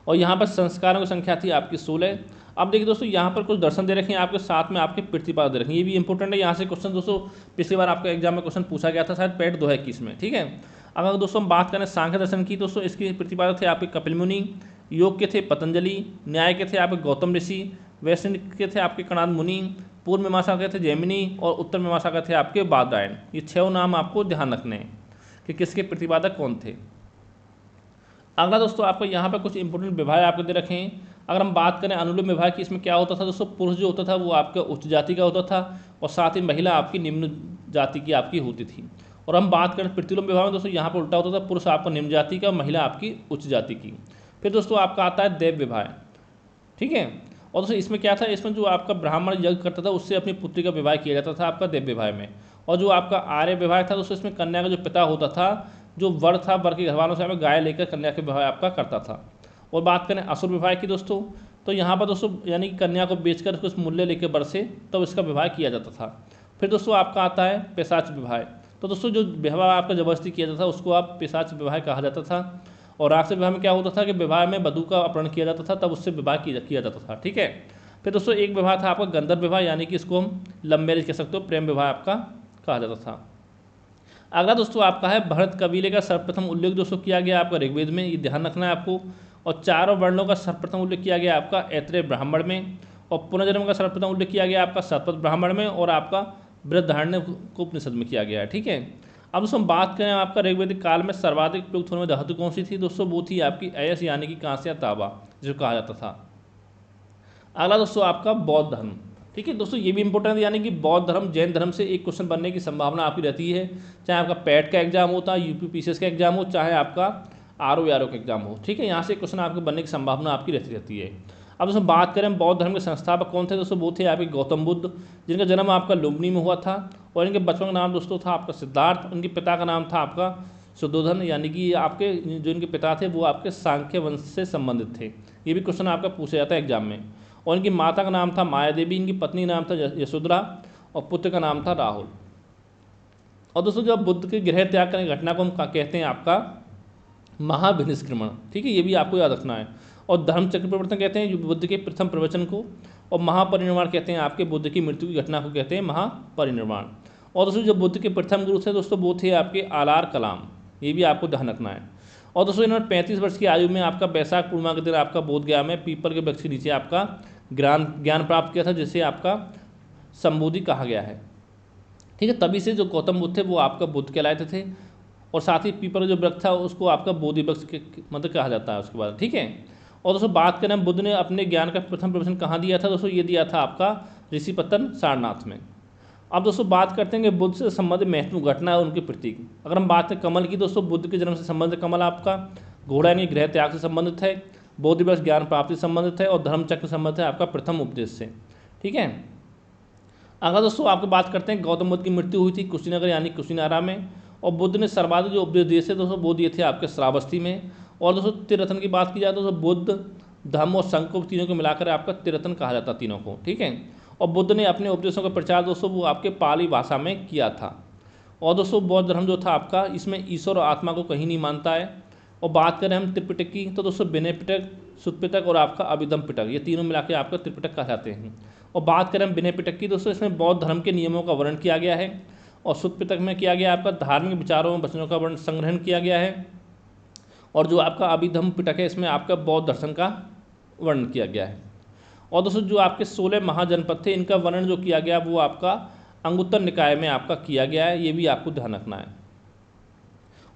और यहाँ पर संस्कारों की संख्या थी आपकी 16। अब देखिए दोस्तों यहाँ पर कुछ दर्शन दे रखे हैं आपके, साथ में आपके प्रतिपाद दे रखे हैं, ये भी इंपॉर्टेंट है। यहाँ से क्वेश्चन दोस्तों पिछली बार आपका एग्जाम में क्वेश्चन पूछा गया था शायद पेट 2021 में, ठीक है। अगर दोस्तों हम बात करें सांख्य दर्शन की, दोस्तों इसके प्रतिपादक थे आपके कपिल मुनि, योग के थे पतंजलि, न्याय के थे आपके गौतम ऋषि, वैष्णव के थे आपके कणाद मुनि, पूर्व मीमांसा के थे जैमिनी और उत्तर मीमांसा के थे आपके बादरायण। ये 6 नाम आपको ध्यान रखने हैं कि किसके प्रतिपादक कौन थे। अगला दोस्तों आपको यहाँ पर कुछ इंपोर्टेंट विभाग आपको दे रखे हैं। अगर हम बात करें अनुलोम विभाग की, इसमें क्या होता था दोस्तों, पुरुष जो होता था वो आपका उच्च जाति का होता था और साथ ही महिला आपकी निम्न जाति की आपकी होती थी। और हम बात करें प्रतिलोम विभाग में दोस्तों, यहाँ पर उल्टा होता था, पुरुष आपका निम्न जाति का, महिला आपकी उच्च जाति की। फिर दोस्तों आपका आता है देव विभाग, ठीक है। और दोस्तों इसमें क्या था, इसमें जो आपका ब्राह्मण यज्ञ करता था उससे अपनी पुत्री का विवाह किया जाता था आपका देव विवाह में। और जो आपका आर्य विवाह था दोस्तों, इसमें कन्या का जो पिता होता था, जो वर था, वर के घर वालों से हमें गाय लेकर कन्या के विवाह आपका करता था। और बात करें असुर विवाह की दोस्तों, तो यहाँ पर दोस्तों यानी कि कन्या को बेचकर कुछ मूल्य लेकर वर से तब इसका विवाह किया जाता था। फिर दोस्तों आपका आता है पिशाच विवाह। तो दोस्तों जो विवाह आपका जबरदस्ती किया जाता था उसको आप पिशाच विवाह कहा जाता था। और राक्षस विवाह में क्या होता था कि विवाह में वधू का अपहरण किया जाता था, तब उससे विवाह किया जाता था, ठीक है। फिर दोस्तों एक विवाह था आपका गंधर्व विवाह, यानी कि इसको हम लव मैरिज कह सकते हो, प्रेम विवाह आपका कहा जाता था। अगला दोस्तों आपका है भरत कबीले का सर्वप्रथम उल्लेख दोस्तों किया गया आपका ऋग्वेद में, ये ध्यान रखना है आपको। और 4 वर्णों का सर्वप्रथम उल्लेख किया गया आपका ऐत्रेय ब्राह्मण में। और पुनर्जन्म का सर्वप्रथम उल्लेख किया गया आपका शतपथ ब्राह्मण में और आपका बृहदारण्यक उपनिषद में किया गया है, ठीक है। अब दोस्तों हम बात करें आपका ऋग्वेदिक काल में सर्वाधिक प्रयुक्त होने में धातु कौन सी थी दोस्तों, वो थी आपकी अयस यानी कि कांस्य या तांबा जिसको कहा जाता था। अगला दोस्तों आपका बौद्ध धर्म, ठीक है दोस्तों, ये भी इंपॉर्टेंट है, यानी कि बौद्ध धर्म जैन धर्म से एक क्वेश्चन बनने की संभावना आपकी रहती है, चाहे आपका पैट का एग्जाम होता है, यूपीपीसीएस का एग्जाम हो, चाहे आपका आरओ का एग्जाम हो, ठीक है। यहाँ से क्वेश्चन आपके बनने की संभावना आपकी रहती है। अब दोस्तों बात करें बौद्ध धर्म के संस्थापक कौन थे दोस्तों, वो थे आपके गौतम बुद्ध, जिनका जन्म आपका लुम्बिनी में हुआ था। और इनके बचपन का नाम दोस्तों था आपका सिद्धार्थ, उनके पिता का नाम था आपका शुद्धोधन, यानी कि आपके जो इनके पिता थे वो आपके सांख्य वंश से संबंधित थे। ये भी क्वेश्चन आपका पूछा जाता है एग्जाम में। और इनकी माता का नाम था माया देवी, इनकी पत्नी का नाम था यशोधरा और पुत्र का नाम था राहुल। और दोस्तों जब बुद्ध के गृह त्याग करने की घटना को हम कहते हैं आपका महाभिनिष्क्रमण, ठीक है, ये भी आपको याद रखना है। और धर्म चक्र परिवर्तन कहते हैं जो बुद्ध के प्रथम प्रवचन को, और महापरिनिर्वाण कहते हैं आपके बुद्ध की मृत्यु की घटना को कहते हैं महापरिनिर्वाण। और दोस्तों जो बुद्ध के प्रथम गुरु थे दोस्तों वो थे आपके आलार कलाम, ये भी आपको ध्यान रखना है। और दोस्तों इन्होंने 35 वर्ष की आयु में आपका बैसाख पूर्णिमा के दिन आपका बोधगया में पीपल के वृक्ष के नीचे आपका ज्ञान प्राप्त किया था, जिसे आपका संबोधि कहा गया है, ठीक है। तभी से जो गौतम बुद्ध थे वो आपका बुद्ध कहलाते थे। और साथ ही पीपल जो वृक्ष था उसको आपका बोधि वृक्ष मतलब कहा जाता है उसके बाद, ठीक है। और दोस्तों बात करें बुद्ध ने अपने ज्ञान का प्रथम प्रवचन कहाँ दिया था दोस्तों, ये दिया था आपका ऋषिपतन सारनाथ में। अब दोस्तों बात करते हैं कि बुद्ध से संबंधित महत्वपूर्ण घटना और उनके प्रतीक। अगर हम बात करें कमल की दोस्तों, बुद्ध के जन्म से संबंधित कमल आपका, घोड़ा यानी गृह त्याग से संबंधित है, बोधि वृक्ष ज्ञान प्राप्ति से संबंधित है और धर्म चक्र से संबंधित है आपका प्रथम उपदेश से, ठीक है। अगर दोस्तों आपकी बात करते हैं गौतम बुद्ध की मृत्यु हुई थी कुशीनगर यानी कुशीनारा में। और बुद्ध ने सर्वाधिक जो उपदेश दिए थे दोस्तों वो दिए थे आपके श्रावस्ती में। और दोस्तों त्रिरत्न की बात की जाए तो बुद्ध धम्म और संघ को तीनों को मिलाकर आपका त्रिरत्न कहा जाता तीनों को, ठीक है। और बुद्ध ने अपने उपदेशों का प्रचार दोस्तों वो आपके पाली भाषा में किया था। और दोस्तों बौद्ध धर्म जो था आपका इसमें ईश्वर और आत्मा को कहीं नहीं मानता है। और बात करें हम त्रिपिटक की तो दोस्तों विनय पिटक, सुत्त पिटक और आपका अभिधम पिटक, ये तीनों मिला के आपका त्रिपिटक कहलाते हैं। और बात करें हम विनय पिटक की दोस्तों, इसमें बौद्ध धर्म के नियमों का वर्णन किया गया है। और सुत्त पिटक में किया गया आपका धार्मिक विचारों और वचनों का वर्ण संग्रहण किया गया है। और जो आपका अभिधम पिटक है इसमें आपका बौद्ध दर्शन का वर्णन किया गया है। और दोस्तों जो आपके 16 महाजनपद थे इनका वर्णन जो किया गया वो आपका अंगुत्तर निकाय में आपका किया गया है, ये भी आपको ध्यान रखना है।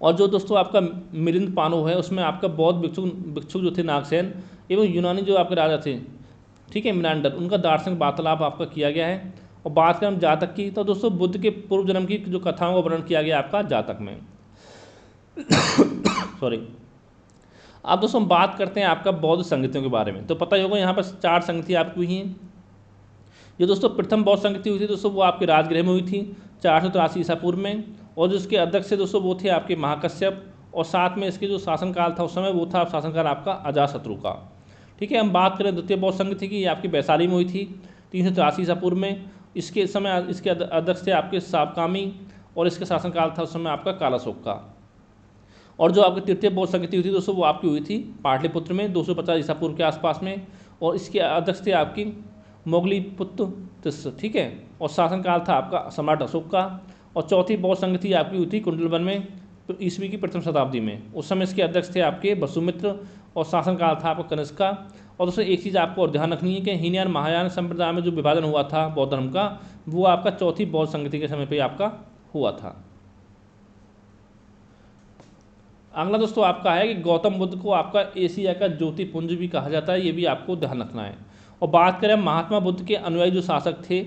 और जो दोस्तों आपका मिलिंद पानो है उसमें आपका बौद्ध भिक्षुक जो थे नागसेन एवं यूनानी जो आपके राजा थे, ठीक है, मिनांडर, उनका दार्शनिक वार्तालाप आपका किया गया है। और बात करें हम जातक की तो दोस्तों बुद्ध के पूर्व जन्म की जो कथाओं का वर्णन किया गया आपका जातक में सॉरी। अब दोस्तों हम बात करते हैं आपका बौद्ध संगतियों के बारे में। तो पता ही होगा यहाँ पर 4 संगति आपकी हुई हैं। जो दोस्तों प्रथम बौद्ध संगति हुई थी दोस्तों वो आपके राजगृह में हुई थी 483 ईसा पूर्व में। और जो इसके अध्यक्ष थे दोस्तों वो थे आपके महाकश्यप। और साथ में इसके जो शासनकाल था उस समय वो था शासनकाल आपका अजातशत्रु का, ठीक है। हम बात करें द्वितीय बौद्ध संगति की, ये आपकी वैशाली में हुई थी 383 ईसा पूर्व में। इसके समय इसके अध्यक्ष थे आपके सावकामी और इसका शासनकाल था उस समय आपका कालाशोक का। और जो आपकी तृतीय बौद्ध संगति हुई थी दोस्तों वो आपकी हुई थी पाटलिपुत्र में 250 ईसा पूर्व के आसपास में। और इसके अध्यक्ष थे आपकी मोगलीपुत्र तिस्स, ठीक है। और शासनकाल था आपका सम्राट अशोक का। और चौथी बौद्ध संगति आपकी हुई थी कुंडलवन में ईस्वी की प्रथम शताब्दी में। उस समय इसके अध्यक्ष थे आपके वसुमित्र और शासनकाल था आपका कनिष्क का। और दोस्तों एक चीज़ आपको और ध्यान रखनी है कि हीनयान महायान संप्रदाय में जो विभाजन हुआ था बौद्ध धर्म का, वो आपका चौथी बौद्ध संगति के समय पे आपका हुआ था। अगला दोस्तों आपका है कि गौतम बुद्ध को आपका एशिया का ज्योतिपुंज भी कहा जाता है, ये भी आपको ध्यान रखना है। और बात करें महात्मा बुद्ध के अनुयायी जो शासक थे,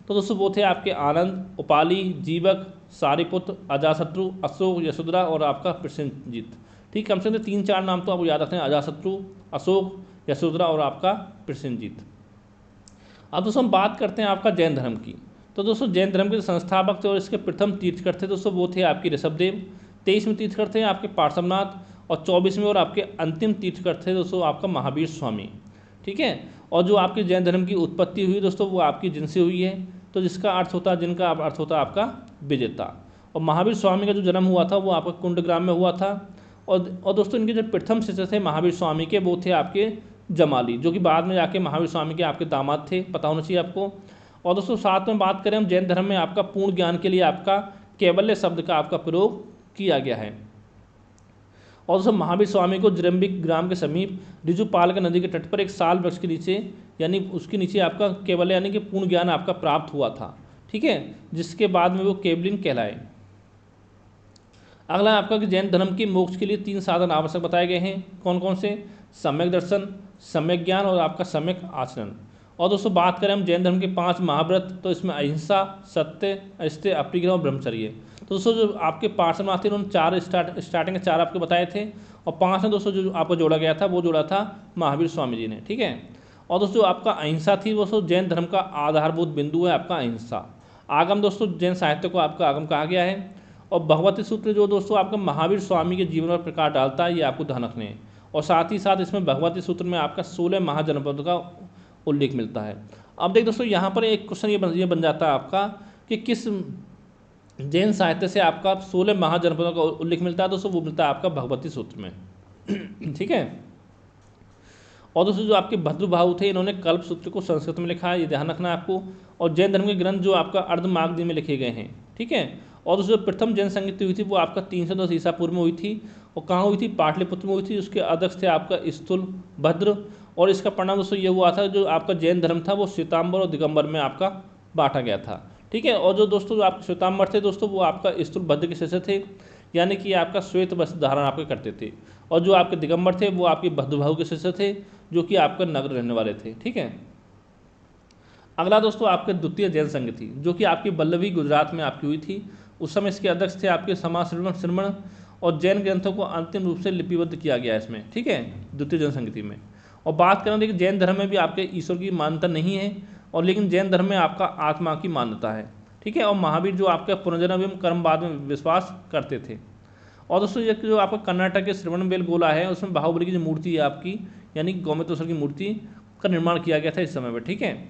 तो दोस्तों वो थे आपके आनंद, उपाली, जीवक, सारिपुत्र, अजातशत्रु, अशोक, यशोधरा और आपका प्रसेनजीत। ठीक, कम से कम 3-4 नाम तो आपको याद रखना है, अजातशत्रु, अशोक, यशोधरा और आपका प्रसेनजीत। अब दोस्तों हम बात करते हैं आपका जैन धर्म की। तो दोस्तों जैन धर्म के संस्थापक थे और इसके प्रथम तीर्थकर थे दोस्तों वो थे आपके ऋषभदेव। 23वें तीर्थकर थे आपके पार्श्वनाथ और 24वें और आपके अंतिम तीर्थकर थे दोस्तों आपका महावीर स्वामी। ठीक है, और जो आपके जैन धर्म की उत्पत्ति हुई दोस्तों वो आपकी जिनसे हुई है, तो जिसका अर्थ होता है, जिनका अर्थ होता है आपका विजेता। और महावीर स्वामी का जो जन्म हुआ था वो आपका कुंडग्राम में हुआ था। और दोस्तों इनके जो प्रथम शिष्य थे महावीर स्वामी के, वो थे आपके जमाली, जो कि बाद में जाके महावीर स्वामी के आपके दामाद थे, पता होना चाहिए आपको। और दोस्तों साथ में बात करें हम जैन धर्म में आपका पूर्ण ज्ञान के लिए आपका कैवल्य शब्द का आपका प्रयोग किया गया है। और दोस्तों महावीर स्वामी को जरम्बिक ग्राम के समीप ऋजुपालका नदी के तट पर एक साल वृक्ष के नीचे, यानी उसके नीचे आपका कैवल्य यानी कि पूर्ण ज्ञान आपका प्राप्त हुआ था। ठीक है, जिसके बाद में वो केवलिन कहलाए। अगला आपका कि जैन धर्म के मोक्ष के लिए 3 साधन आवश्यक बताए गए हैं। कौन कौन से? सम्यक दर्शन, सम्यक ज्ञान और आपका सम्यक आचरण। और दोस्तों बात करें हम जैन धर्म के 5 महाव्रत, तो इसमें अहिंसा, सत्य, अस्तेय, अपरिग्रह और ब्रह्मचर्य। तो दोस्तों जो आपके पार्श्वनाथ थे उन्होंने 4 स्टार्टिंग के 4 आपको बताए थे, और 5 में दोस्तों जो आपको जोड़ा गया था वो जोड़ा था महावीर स्वामी जी ने। ठीक है, और दोस्तों आपका अहिंसा थी दोस्तों जैन धर्म का आधारभूत बिंदु है आपका अहिंसा। आगम दोस्तों जैन साहित्य को आपका आगम कहा गया है। और भगवती सूत्र जो दोस्तों आपका महावीर स्वामी के जीवन पर प्रकाश डालता है, ये आपको ध्यान रखने हैं। और साथ ही साथ इसमें भगवती सूत्र में आपका 16 महाजनपदों का उल्लेख मिलता है। अब देख दोस्तों यहाँ पर एक क्वेश्चन ये बन जाता है आपका कि किस जैन साहित्य से आपका 16 महाजनपदों का उल्लेख मिलता है। दोस्तों वो मिलता है आपका भगवती सूत्र में। ठीक है, और दोस्तों जो आपके भद्रभाव थे इन्होंने कल्प सूत्र को संस्कृत में लिखा है, ये ध्यान रखना है आपको। और जैन धर्म के ग्रंथ जो आपका अर्धमागधी में लिखे गए हैं। ठीक है, और दोस्तों जो प्रथम जैन संगीति हुई थी वो आपका 310 ईसा पूर्व में हुई थी। और कहाँ हुई थी? पाटलिपुत्र में हुई थी। उसके अध्यक्ष थे आपका स्थूल भद्र। और इसका परिणाम दोस्तों ये हुआ था जो आपका जैन धर्म था वो श्वेतांबर और दिगंबर में आपका बांटा गया था। ठीक है, और जो दोस्तों जो आपके श्वेतांबर थे दोस्तों वो आपका स्थूल भद्र के शिष्य थे, यानी कि आपका श्वेत वस्त्र धारण आपके करते थे। और जो आपके दिगंबर थे वो आपके भद्रभाव के शिष्य थे, जो कि आपका नगर रहने वाले थे। ठीक है, अगला दोस्तों आपके द्वितीय जैन संघ थी, जो कि आपकी बल्लभी गुजरात में आपकी हुई थी। उस समय इसके अध्यक्ष थे आपके समाज श्रवण, और जैन ग्रंथों को अंतिम रूप से लिपिबद्ध किया गया है इसमें। ठीक है, द्वितीय जैन संगति में। और बात करें देखिए जैन धर्म में भी आपके ईश्वर की मान्यता नहीं है, और लेकिन जैन धर्म में आपका आत्मा की मान्यता है। ठीक है, और महावीर जो आपका पुनर्जन्म एवं कर्मवाद में विश्वास करते थे। और दोस्तों ये जो आपका कर्नाटक के श्रवणबेल गोला है उसमें बाहुबली की जो मूर्ति है आपकी, यानी गौमतेश्वर की मूर्ति का निर्माण किया गया था इस समय में। ठीक है,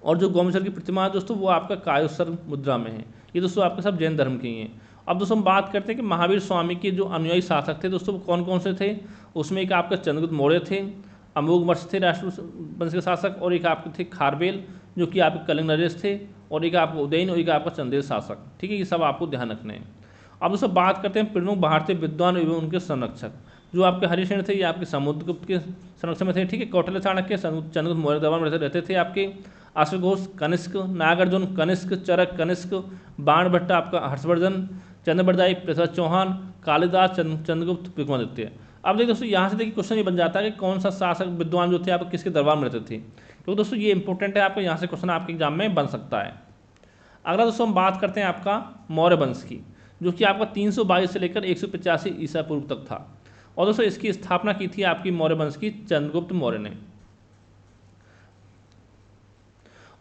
और जो गौमतेश्वर की प्रतिमा है दोस्तों वो आपका कायोत्सर्ग मुद्रा में है। ये दोस्तों आपके सब जैन धर्म के ही हैं। अब दोस्तों हम बात करते हैं कि महावीर स्वामी के जो अनुयायी शासक थे दोस्तों कौन कौन से थे। उसमें एक आपका चंद्रगुप्त मौर्य थे, अमोघवर्ष थे राष्ट्रवंश के शासक, और एक आपके थे खारबेल जो कि आपके कलिंग नरेश थे, और एक आपका उदयन और एक आपका चंदेल शासक। ठीक है, ये सब आपको ध्यान रखने हैं। अब दोस्तों बात करते हैं प्रमुख भारतीय विद्वान एवं उनके संरक्षक। जो आपके हरिशेन थे ये आपके समुद्रगुप्त के संरक्षण में थे। ठीक है, कौटिल्य चाणक्य चंद्रगुप्त मौर्य दरबार में रहते थे आपके। अश्वघोष कनिष्क, नागार्जुन कनिष्क, चरक कनिष्क, बाणभट्ट आपका हर्षवर्धन, चंद्रबरदाई पृथ्वी चौहान, कालिदास चंद्रगुप्त विक्रमादित्य। अब देखिए दोस्तों यहाँ से देखिए क्वेश्चन ये बन जाता है कि कौन सा शासक विद्वान जो थे आप किसके दरबार में रहते थे। तो दोस्तों ये इंपॉर्टेंट है, आपको यहाँ से क्वेश्चन आपके एग्जाम में बन सकता है। अगला दोस्तों हम बात करते हैं आपका मौर्य वंश की, जो कि आपका 322 से लेकर 185 ईसा पूर्व तक था। और दोस्तों इसकी स्थापना की थी आपकी मौर्य वंश की चंद्रगुप्त मौर्य ने।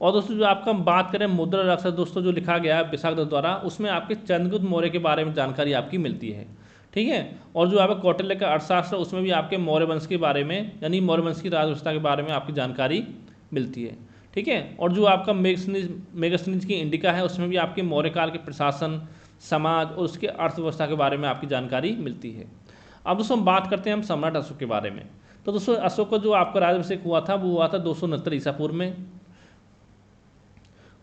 और दोस्तों जो आपका बात करें मुद्रा राक्षस दोस्तों जो लिखा गया है विशाखदत्त द्वारा, उसमें आपके चंद्रगुप्त मौर्य के बारे में जानकारी आपकी मिलती है। ठीक है, और जो आपका कौटिल्य का अर्थशास्त्र उसमें भी आपके मौर्य वंश के बारे में, यानी मौर्य वंश की राजव्यवस्था के बारे में आपकी जानकारी मिलती है। ठीक है, और जो आपका मेगास्थनीज की इंडिका है उसमें भी आपके मौर्य काल के प्रशासन, समाज और उसके अर्थव्यवस्था के बारे में आपकी जानकारी मिलती है। अब दोस्तों हम बात करते हैं हम सम्राट अशोक के बारे में। तो दोस्तों अशोक का जो आपका राज्याभिषेक हुआ था वो हुआ था 269 ईसा पूर्व में।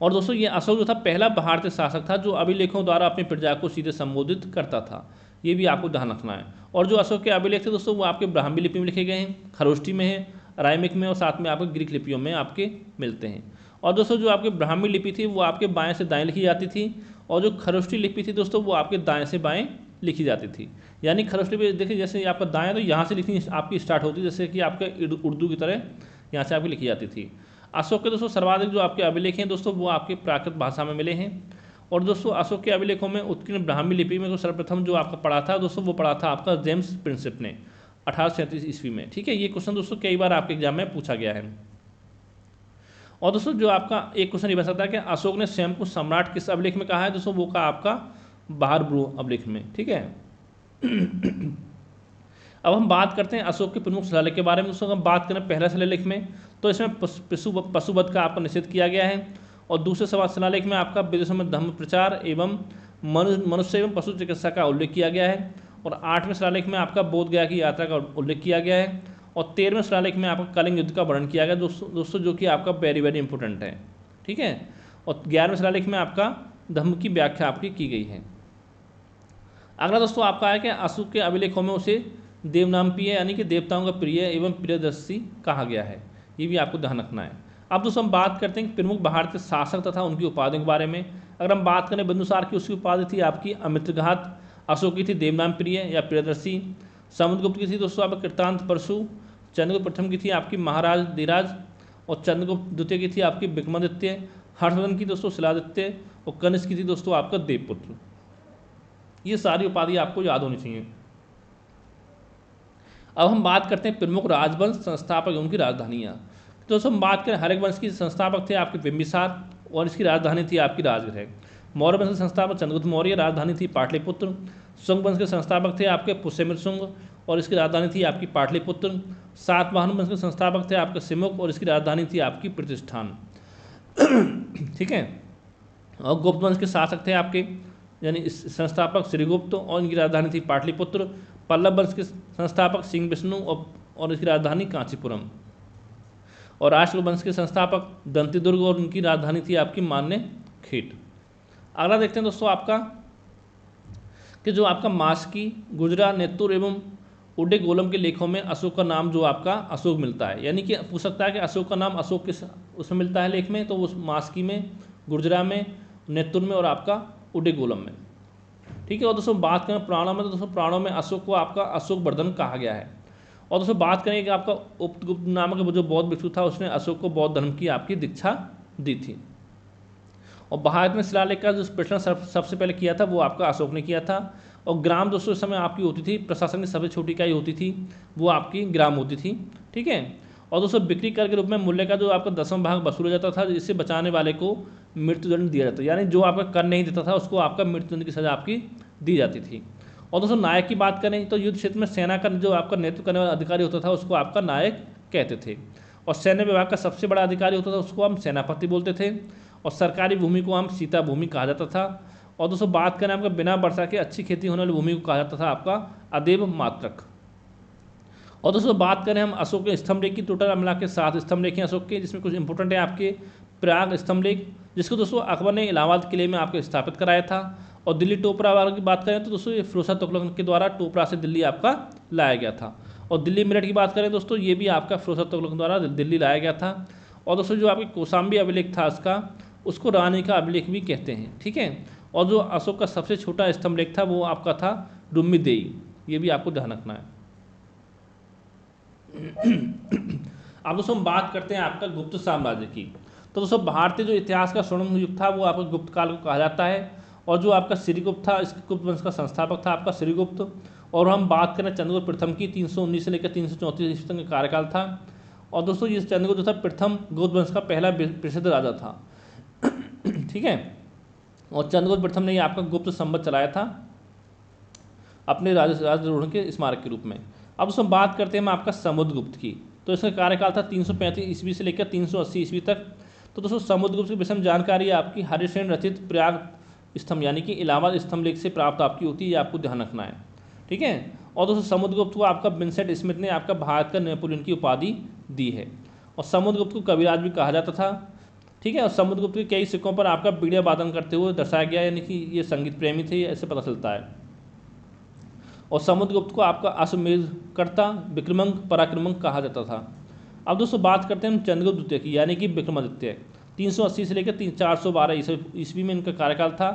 और दोस्तों ये अशोक जो था पहला भारतीय शासक था जो अभिलेखों द्वारा अपनी प्रजा को सीधे संबोधित करता था, ये भी आपको ध्यान रखना है। और जो अशोक के अभिलेख थे दोस्तों वो आपके ब्राह्मी लिपि में लिखे गए हैं, खरोष्ठी में है, अरामिक में और साथ में आपको ग्रीक लिपियों में आपके मिलते हैं। और दोस्तों जो आपके ब्राह्मी लिपि थी वो आपके बाएं से दाएं लिखी जाती थी, और जो खरोष्ठी लिपि थी दोस्तों वो आपके दाएं से बाएं लिखी जाती थी। यानी खरोष्ठी लिपि देखिए जैसे आपका दाएं तो यहाँ से लिखनी आपकी स्टार्ट होती, जैसे कि आपके उर्दू की तरह यहाँ से आपकी लिखी जाती थी। अशोक के दोस्तों सर्वाधिक जो आपके अभिलेख हैं दोस्तों वो आपके प्राकृत भाषा में मिले हैं। और दोस्तों अशोक के अभिलेखों में उत्कीर्ण ब्राह्मी लिपि में तो सर्वप्रथम जो आपका पढ़ा था दोस्तों वो पढ़ा था आपका जेम्स प्रिंसिप ने 1837 ईस्वी में। ठीक है, ये क्वेश्चन दोस्तों कई बार आपके एग्जाम में पूछा गया है। और दोस्तों जो आपका एक क्वेश्चन ये बन सकता है कि अशोक ने स्वयं को सम्राट किस अभिलेख में कहा है, दोस्तों वो कहा आपका बहारब्रू अभिलेख में। ठीक है। अब हम बात करते हैं अशोक के प्रमुख शिलालेख के बारे में। दोस्तों हम बात करें पहला शिलालेख में तो इसमें पशुवध का आपका निषेध किया गया है, और दूसरे शिलालेख में आपका विदेशों में धर्म प्रचार एवं मनुष्य एवं पशु चिकित्सा का उल्लेख किया गया है, और 8वें शिलालेख में आपका बोध गया की यात्रा का उल्लेख किया गया है, और 13वें शिलालेख में आपका कलिंग युद्ध का वर्णन किया गया दोस्तों जो कि आपका वेरी वेरी इंपॉर्टेंट है। ठीक है। और 11वें शिलालेख में आपका धर्म की व्याख्या आपकी की गई है। अगला दोस्तों आपका है कि अशोक के अभिलेखों में उसे देवनामप्रिय यानी कि देवताओं का प्रिय एवं प्रियदर्शी कहा गया है, ये भी आपको ध्यान रखना है। अब दोस्तों हम बात करते हैं प्रमुख भारतीय शासक तथा उनकी उपाधियों के बारे में। अगर हम बात करें बिंदुसार की, उसकी उपाधि थी आपकी अमित्रघात, अशोक की थी देवनामप्रिय या प्रियदर्शी, समुद्रगुप्त की थी दोस्तों आपका कृतांत परशु, चंद्रगुप्त प्रथम की थी आपकी महाराज धीराज, और चंद्रगुप्त द्वितीय की थी आपकी विक्रमादित्य, हर्षवर्धन की दोस्तों शिलादित्य, और कनिष्क की थी दोस्तों आपका देवपुत्र। ये सारी उपाधि आपको याद होनी चाहिए। अब हम बात करते हैं प्रमुख राजवंश संस्थापक उनकी राजधानियाँ। तो दोस्तों हम बात करें हर्यक वंश की संस्थापक थे आपके बिंबिसार, और इसकी राजधानी थी आपकी राजगृह। मौर्य वंश के संस्थापक चंद्रगुप्त मौर्य, राजधानी थी पाटलिपुत्र। शुंग वंश के संस्थापक थे आपके पुष्यमित्र शुंग, और इसकी राजधानी थी आपकी पाटलिपुत्र। सातवाहन वंश के संस्थापक थे आपके सिमुक, और इसकी राजधानी थी आपकी प्रतिष्ठान। ठीक है। और गुप्त वंश के शासक थे आपके यानी संस्थापक श्रीगुप्त, और इनकी राजधानी थी पाटलिपुत्र। पल्लव वंश के संस्थापक सिंह विष्णु, और इसकी राजधानी कांचीपुरम। और राष्ट्रकूट वंश के संस्थापक दंतिदुर्ग, और उनकी राजधानी थी आपकी मान्य खेट। अगला देखते हैं दोस्तों आपका कि जो आपका मास्की, गुजरा, नेत्तुर एवं उड्डेगोलम के लेखों में अशोक का नाम जो आपका अशोक मिलता है, यानी कि पूछ सकता है कि अशोक का नाम अशोक किस उसमें मिलता है लेख में, तो उस मास्की में, गुर्जरा में, नेत्तुर में और आपका उड्डेगोलम में। ठीक है। और दोस्तों बात करें पुराणों में तो दोस्तों पुराणों में अशोक को आपका अशोक वर्धन कहा गया है। और दोस्तों बात करें कि आपका उपगुप्त नामक जो बौद्ध भिक्षु था उसने अशोक को बौद्ध धर्म की आपकी दीक्षा दी थी। और भारत में शिलालेख का जो प्रचलन सबसे पहले किया था वो आपका अशोक ने किया था। और ग्राम दोस्तों इस समय आपकी होती थी, प्रशासन की सबसे छोटी इकाई होती थी वो आपकी ग्राम होती थी। ठीक है। और दोस्तों बिक्री कर के रूप में मूल्य का जो आपका 10वां भाग वसूला जाता था, जिससे बचाने वाले को मृत्युदंड दिया जाता, यानी जो आपका कर नहीं देता था उसको आपका मृत्युदंड की सजा आपकी दी जाती थी। और दोस्तों नायक की बात करें तो युद्ध क्षेत्र में सेना का जो आपका नेतृत्व करने वाला अधिकारी होता था उसको आपका नायक कहते थे। और सैन्य विभाग का सबसे बड़ा अधिकारी होता था उसको हम सेनापति बोलते थे। और सरकारी भूमि को हम सीता भूमि कहा जाता था। और दोस्तों बात करें आपका बिना वर्षा के अच्छी खेती होने वाली भूमि को कहा जाता था आपका अदेव मात्रक। और दोस्तों बात करें हम अशोक के स्तंभलेख की, टोटल मिला के 7 स्तंभलेख हैं अशोक के, जिसमें कुछ इंपॉर्टेंट है आपके प्रयाग स्तंभलेख, जिसको दोस्तों अकबर ने इलाहाबाद किले में आपको स्थापित कराया था। और दिल्ली टोपरा वाले की बात करें तो दोस्तों ये फिरोज शाह तुगलक के द्वारा टोपरा से दिल्ली आपका लाया गया था। और दिल्ली मेरठ की बात करें दोस्तों ये भी आपका फिरोज शाह तुगलक द्वारा दिल्ली लाया गया था। और दोस्तों जो आपके कौशाम्बी अभिलेख था उसका, उसको रानी का अभिलेख भी कहते हैं। ठीक है। और जो अशोक का सबसे छोटा स्तंभलेख था वो आपका था रुम्मीदेई, ये भी आपको ध्यान रखना है। अब दोस्तों हम बात करते हैं आपका गुप्त साम्राज्य की। तो दोस्तों भारतीय जो इतिहास का स्वर्णिम युग था वो आपका गुप्त काल को कहा जाता है। और जो आपका श्रीगुप्त था, इस गुप्त वंश का संस्थापक था आपका श्रीगुप्त। और हम बात करें चंद्रगुप्त प्रथम की, 319 से लेकर 334 ईस्वी तक का कार्यकाल था। और दोस्तों ये चंद्रगुप्त जो था प्रथम गुप्त वंश का पहला प्रसिद्ध राजा था। ठीक है। और चंद्रगुप्त प्रथम ने ये आपका गुप्त संवत चलाया था अपने राजद्रोह के स्मारक के रूप में। अब दोस्तों बात करते हैं हम आपका समुद्रगुप्त की। तो इसका कार्यकाल था 335 ईस्वी से लेकर 380 ईस्वी तक। तो दोस्तों समुद्रगुप्त की विषम जानकारी आपकी हरिसेन रचित प्रयाग स्तंभ यानी कि इलाहाबाद स्तंभलेख से प्राप्त आपकी होती है, ये आपको ध्यान रखना है। ठीक है। और दोस्तों समुद्रगुप्त को आपका विंसेंट स्मिथ ने आपका भारत का नेपोलियन की उपाधि दी है। और समुद्रगुप्त को कविराज भी कहा जाता था। ठीक है। और समुद्रगुप्त के कई सिक्कों पर आपका बीड़ा वादन करते हुए दर्शाया गया, यानी कि ये संगीत प्रेमी थे, ऐसे पता चलता है। और समुद्रगुप्त को आपका अश्वमेधकर्ता, विक्रमंक, पराक्रमंक कहा जाता था। अब दोस्तों बात करते हैं हम चंद्रगुप्त द्वितीय की, यानी कि विक्रमादित्य। 380 से लेकर 412 ईस्वी में इनका कार्यकाल था।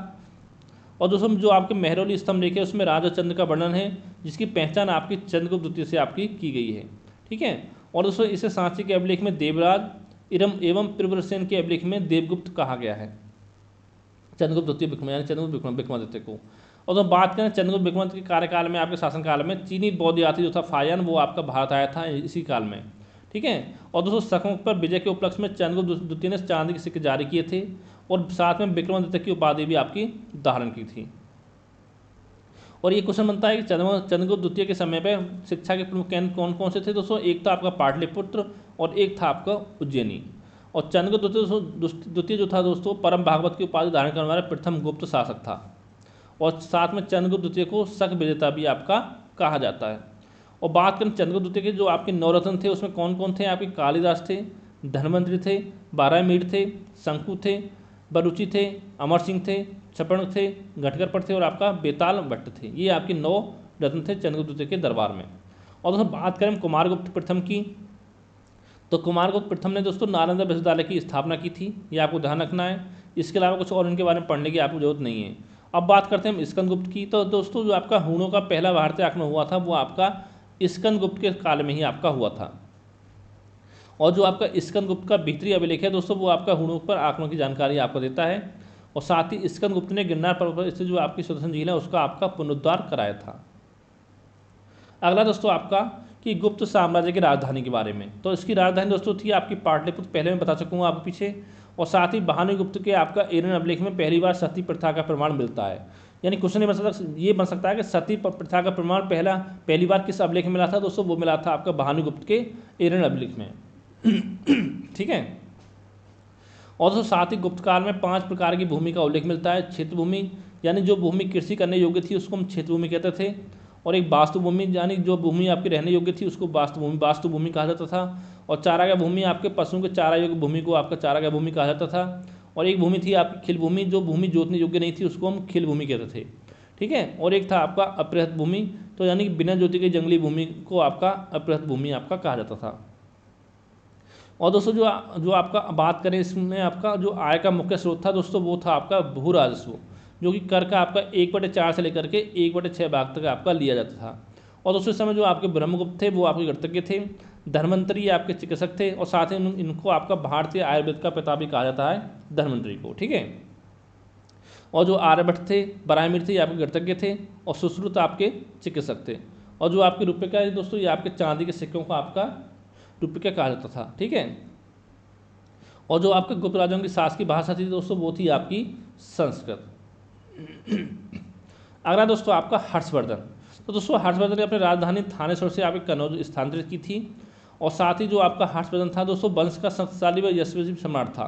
और दोस्तों जो आपके मेहरौली स्तंभ लिखे उसमें राजा चंद्र का वर्णन है, जिसकी पहचान आपकी चंद्रगुप्त द्वितीय से आपकी की गई है। ठीक है। और दोस्तों इसे सांची के अभिलेख में देवराज एवं प्रियव्रतसेन के अभिलेख में देवगुप्त कहा गया है, चंद्रगुप्त द्वितीय विक्रम यानी चंद्रगुप्त विक्रमादित्य को। और तो बात करें चंद्रगुप्त विक्रमादित्य के कार्यकाल में, आपके शासनकाल में चीनी बौद्ध यात्री जो था फायन, वो आपका भारत आया था इसी काल में। ठीक है। और दोस्तों शकों पर विजय के उपलक्ष्य में चंद्रगुप्त द्वितीय ने चांदी के सिक्के जारी किए थे और साथ में विक्रमादित्य की उपाधि भी आपकी धारण की थी। और ये क्वेश्चन बनता है कि चंद्रगुप्त द्वितीय के समय पर शिक्षा के प्रमुख केंद्र कौन कौन से थे दोस्तों? एक था आपका पाटलिपुत्र और एक था आपका उज्जैनी। और चंद्रगुप्त द्वितीय जो था दोस्तों परम भागवत की उपाधि धारण करने वाला प्रथम गुप्त शासक था। और साथ में चंद्रगुप्त द्वितीय को शक विजेता भी आपका कहा जाता है। और बात करें चंद्रगुप्त द्वितीय के जो आपके नवरत्न थे उसमें कौन कौन थे? आपके कालिदास थे, धन्वंतरि थे, बारामीर थे, शंकु थे, बरुचि थे, अमर सिंह थे, छपण थे, घटकरपट थे और आपका बेताल भट्ट थे। ये आपके 9 रत्न थे चंद्रगुप्त द्वितीय के दरबार में। और दोस्तों बात करें कुमारगुप्त प्रथम की, तो कुमारगुप्त प्रथम ने दोस्तों नालंदा विश्वविद्यालय की स्थापना की थी, ये आपको ध्यान रखना है। इसके अलावा कुछ और इनके बारे में पढ़ने की आपको जरूरत नहीं है। अब बात करते हैं हम स्कंदगुप्त की, तो दोस्तों जो आपका हूणों का पहला भारतीय आक्रमण हुआ था वो आपका स्कंदगुप्त के काल में ही आपका हुआ था। और जो आपका स्कंदगुप्त का भीतरी अभिलेख है दोस्तों वो आपका हूणों पर आक्रमण की जानकारी आपको देता है। और साथ ही स्कंदगुप्त ने गिरनार पर्वत पर स्थित जो आपकी सुदर्शन झील है उसका आपका पुनरुद्धार कराया था। अगला दोस्तों आपका कि गुप्त साम्राज्य की राजधानी के बारे में, तो इसकी राजधानी दोस्तों थी आपकी पाटलिपुत्र, पहले मैं बता चुका हूँ आपके पीछे। और साथ ही भानुगुप्त के आपका एरन अभिलेख में पहली बार सती प्रथा का प्रमाण मिलता है। यानी क्वेश्चन ये बन सकता है कि सती प्रथा का प्रमाण पहली बार किस अभिलेख में मिला था दोस्तों? वो मिला था आपका भानुगुप्त के एरन अभिलेख में। ठीक है। और दोस्तों साथ ही गुप्त काल में 5 प्रकार की भूमि का उल्लेख मिलता है। क्षेत्र भूमि, यानी जो भूमि कृषि करने योग्य थी उसको हम क्षेत्र भूमि कहते थे। और एक वास्तु भूमि, यानी जो भूमि आपकी रहने योग्य थी उसको वास्तु भूमि कहा जाता था। और चारागाह भूमि, आपके पशुओं के चारा योग्य भूमि को आपका चारागाह भूमि कहा जाता था। और एक भूमि थी आपकी खिल भूमि, जो भूमि जोतने योग्य नहीं थी उसको हम खिल भूमि कहते थे। ठीक है। और एक था आपका अपृहत भूमि, तो यानी बिना जोती की जंगली भूमि को आपका अपृहत भूमि आपका कहा जाता था। और दोस्तों जो आपका बात करें इसमें आपका जो आय का मुख्य स्रोत था दोस्तों वो था आपका भू राजस्व, जो कि कर का आपका 1/4 से लेकर के 1/6 भाग तक आपका लिया जाता था। और दोस्तों इस समय जो आपके ब्रह्मगुप्त थे वो आपके गणतज्ञ थे, धन्वंतरि आपके चिकित्सक थे। और साथ ही इनको आपका भारतीय आयुर्वेद का पिता भी कहा जाता है, धन्वंतरि को। ठीक है। और जो आर्यभट्ट थे, बरामीर थे, ये आपके गणतज्ञ थे। और सुश्रुत आपके चिकित्सक थे। और जो आपके रुपये का दोस्तों ये आपके चांदी के सिक्कों को आपका रुपये कहा जाता था। ठीक है। और जो आपके गुप्त राजाओं की शासकीय भाषा थी दोस्तों वो थी आपकी संस्कृत। अगला दोस्तों आपका हर्षवर्धन, तो दोस्तों हर्षवर्धन ने अपनी राजधानी थानेश्वर से आपके कन्नौज स्थानांतरित की थी। और साथ ही जो आपका हर्षवर्धन था दोस्तों वंश का शक्तिशाली व यशस्वी सम्राट था।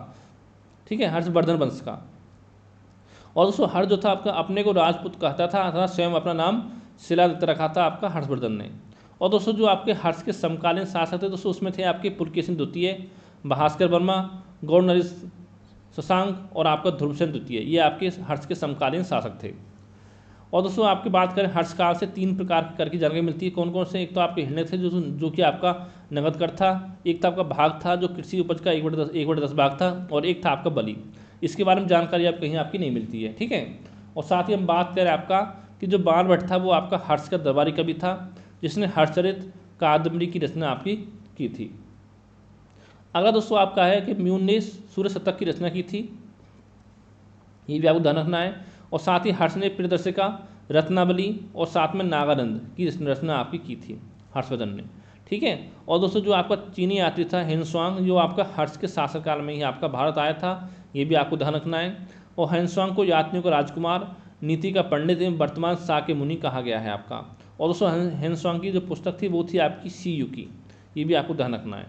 ठीक है, हर्षवर्धन वंश का। और दोस्तों हर्ष जो था आपका अपने को राजपूत कहता था अथवा स्वयं अपना नाम शिलादित्य रखा था आपका हर्षवर्धन ने। और दोस्तों जो आपके हर्ष के समकालीन शासक थे दोस्तों उसमें थे आपके पुलकेशिन द्वितीय, भास्कर वर्मा, गौड़ नरेश शशांक और आपका ध्रुवसेन द्वितीय, ये आपके हर्ष के समकालीन शासक थे। और दोस्तों आपकी बात करें हर्ष काल से 3 प्रकार की कर की जानकारी मिलती है। कौन कौन से? एक तो आपके हिरण्य थे जो कि आपका नगद कर था, एक था आपका भाग था जो कृषि उपज का 1/10 भाग था, और एक था आपका बलि। इसके बारे में जानकारी आप कहीं आपकी नहीं मिलती है। ठीक है। और साथ ही हम बात करें आपका कि जो बाणभट्ट था वो आपका हर्ष का दरबारी कवि था, जिसने हर्षचरित कादम्बरी की रचना आपकी की थी। अगला दोस्तों आपका है कि म्यून ने सूर्य शतक की रचना की थी, ये भी आपको ध्यान रखना है। और साथ ही हर्ष ने प्रियदर्शिका, रत्नावली और साथ में नागानंद की रचना आपकी की थी हर्षवर्धन ने। ठीक है। और दोस्तों जो आपका चीनी यात्री था हेनसुआंग, जो आपका हर्ष के शासनकाल में ही आपका भारत आया था, ये भी आपको ध्यान रखना है। और हेनसुआंग को यात्रियों का राजकुमार, नीति का पंडित एवं वर्तमान शाक्य मुनि कहा गया है आपका। और दोस्तों हेनसुआंग की जो पुस्तक थी वो थी आपकी सीयू की, ये भी आपको ध्यान रखना है।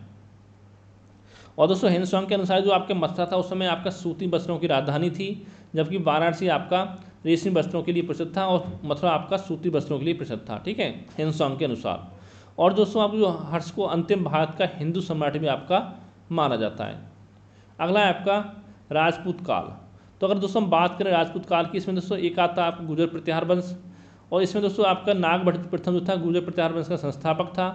और दोस्तों हेनसुआंग के अनुसार जो आपके मथुरा था उस समय आपका सूती वस्त्रों की राजधानी थी, जबकि वाराणसी आपका रेशमी वस्त्रों के लिए प्रसिद्ध था और मथुरा आपका सूती वस्त्रों के लिए प्रसिद्ध था। ठीक है, हेनसुआंग के अनुसार। और दोस्तों आप जो हर्ष को अंतिम भारत का हिंदू सम्राट भी आपका माना जाता है। अगला है आपका राजपूत काल। तो अगर दोस्तों हम बात करें राजपूत काल की, इसमें दोस्तों एक आता है आपका गुर्जर प्रतिहार वंश, और इसमें दोस्तों आपका नागभट्ट प्रथम जो था गुर्जर प्रतिहार वंश का संस्थापक था,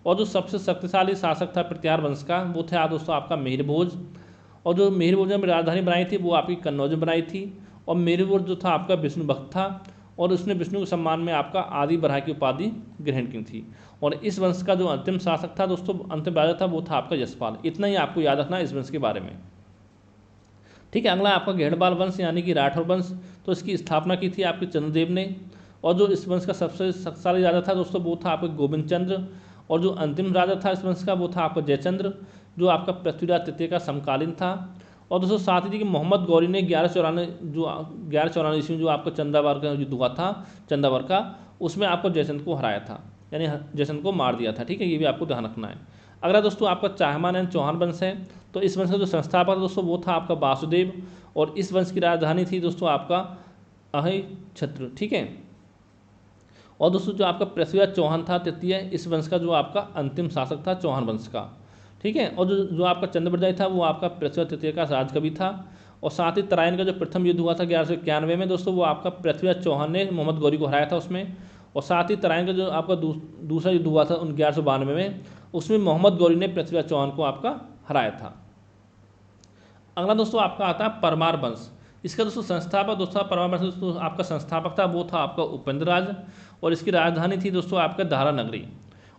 और जो सबसे शक्तिशाली शासक था प्रतिहार वंश का वो था दोस्तों आपका मिहिर भोज। और जो मिहिर भोज ने राजधानी बनाई थी वो आपकी कन्नौज में बनाई थी, और मिहिर भोज जो था आपका विष्णु भक्त था, और उसने विष्णु के सम्मान में आपका आदि बराह की उपाधि ग्रहण की थी। और इस वंश का जो अंतिम शासक था दोस्तों, अंतिम राजा था, वो था आपका यशपाल। इतना ही आपको याद रखना है इस वंश के बारे में, ठीक है। अगला आपका घेड़बाल वंश यानी कि राठौर वंश। तो इसकी स्थापना की थी आपके चंद्रदेव ने, और जो इस वंश का सबसे शक्तिशाली राजा था दोस्तों वो था आपका गोविंद चंद्र, और जो अंतिम राजा था इस वंश का वो था आपका जयचंद्र, जो आपका पृथ्वीराज तृतीय का समकालीन था। और दोस्तों साथ ही कि मोहम्मद गौरी ने 1194 ईस्वी में जो आपका चंदावर का युद्ध हुआ था, चंदावर का, उसमें आपको जयचंद्र को हराया था, यानी जयचंद्र को मार दिया था, ठीक है। ये भी आपको ध्यान रखना है। अगला दोस्तों आपका चाहमान एंड चौहान वंश है। तो इस वंश का जो संस्थापक था दोस्तों वो था आपका वासुदेव, और इस वंश की राजधानी थी दोस्तों आपका अहि छत्र, ठीक है। और दोस्तों जो आपका पृथ्वीराज चौहान था तृतीय, इस वंश का जो आपका अंतिम शासक था चौहान वंश का, ठीक है। और जो आपका चंद्रबरदाई था वो आपका पृथ्वीराज तृतीय का राजकवि था। और साथ ही तराइन का जो प्रथम युद्ध हुआ था 1191 में दोस्तों, वो आपका पृथ्वीराज चौहान ने मोहम्मद गौरी को हराया था उसमें। और साथ ही तराइन का जो आपका दूसरा युद्ध हुआ था 1192 में, उसमें मोहम्मद गौरी ने पृथ्वीराज चौहान को आपका हराया था। अगला दोस्तों आपका आता है परमार वंश। इसका दोस्तों संस्थापक दोस्तों परमार वंश दोस्तों आपका संस्थापक था वो था आपका उपेंद्र राज, और इसकी राजधानी थी दोस्तों आपका धारा नगरी।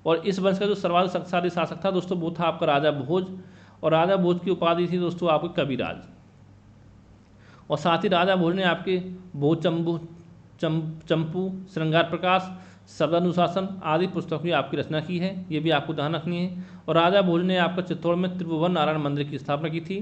और इस वंश का जो सर्वाधिक शक्तिशाली शासक था दोस्तों वो था आपका राजा भोज, और राजा भोज की उपाधि थी दोस्तों आपके कविराज। और साथ ही राजा भोज ने आपके भोज चंपू, श्रृंगार प्रकाश, शब्दानुशासन आदि पुस्तकों की आपकी रचना की है, ये भी आपको ध्यान रखनी है। और राजा भोज ने आपका चित्तौड़ में त्रिभुवन नारायण मंदिर की स्थापना की थी,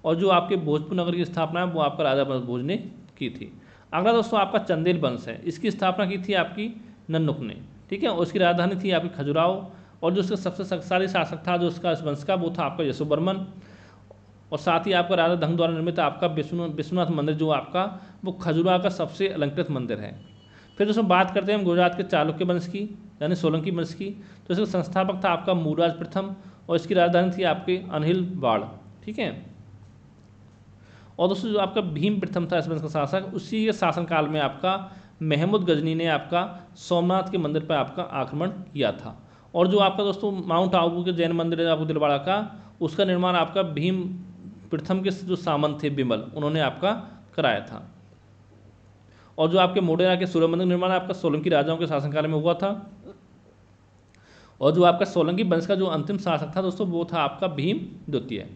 और जो आपके भोजपुर नगर की स्थापना है वो आपका राजा भोज ने की थी। अगला दोस्तों आपका चंदेल वंश है। इसकी स्थापना की थी आपकी नन्नुक ने, ठीक है। और उसकी राजधानी थी आपकी खजुराहो, और जो उसका सबसे शक्तिशाली शासक था जो उसका इस वंश का वो था आपका यशोवर्मन। और साथ ही आपका राजा धंग द्वारा निर्मित आपका विश्वनाथ मंदिर जो आपका वो खजुराहो का सबसे अलंकृत मंदिर है। फिर दोस्तों बात करते हैं हम गुजरात के चालुक्य वंश की, यानी सोलंकी वंश की। तो इसका संस्थापक था आपका मूलराज प्रथम, और इसकी राजधानी थी आपके अनहिलवाड़, ठीक है। और दोस्तों जो आपका भीम प्रथम था इस वंश का शासक, उसी के शासनकाल में आपका महमूद गजनी ने आपका सोमनाथ के मंदिर पर आपका आक्रमण किया था। और जो आपका दोस्तों माउंट आबू के जैन मंदिर है आपको दिलवाड़ा का, उसका निर्माण आपका भीम प्रथम के जो सामंत थे बिमल, उन्होंने आपका कराया था। और जो आपके मोढेरा के सूर्य मंदिर निर्माण आपका सोलंकी राजाओं के शासनकाल में हुआ था। और जो आपका सोलंकी वंश का जो अंतिम शासक था दोस्तों वो था आपका भीम द्वितीय।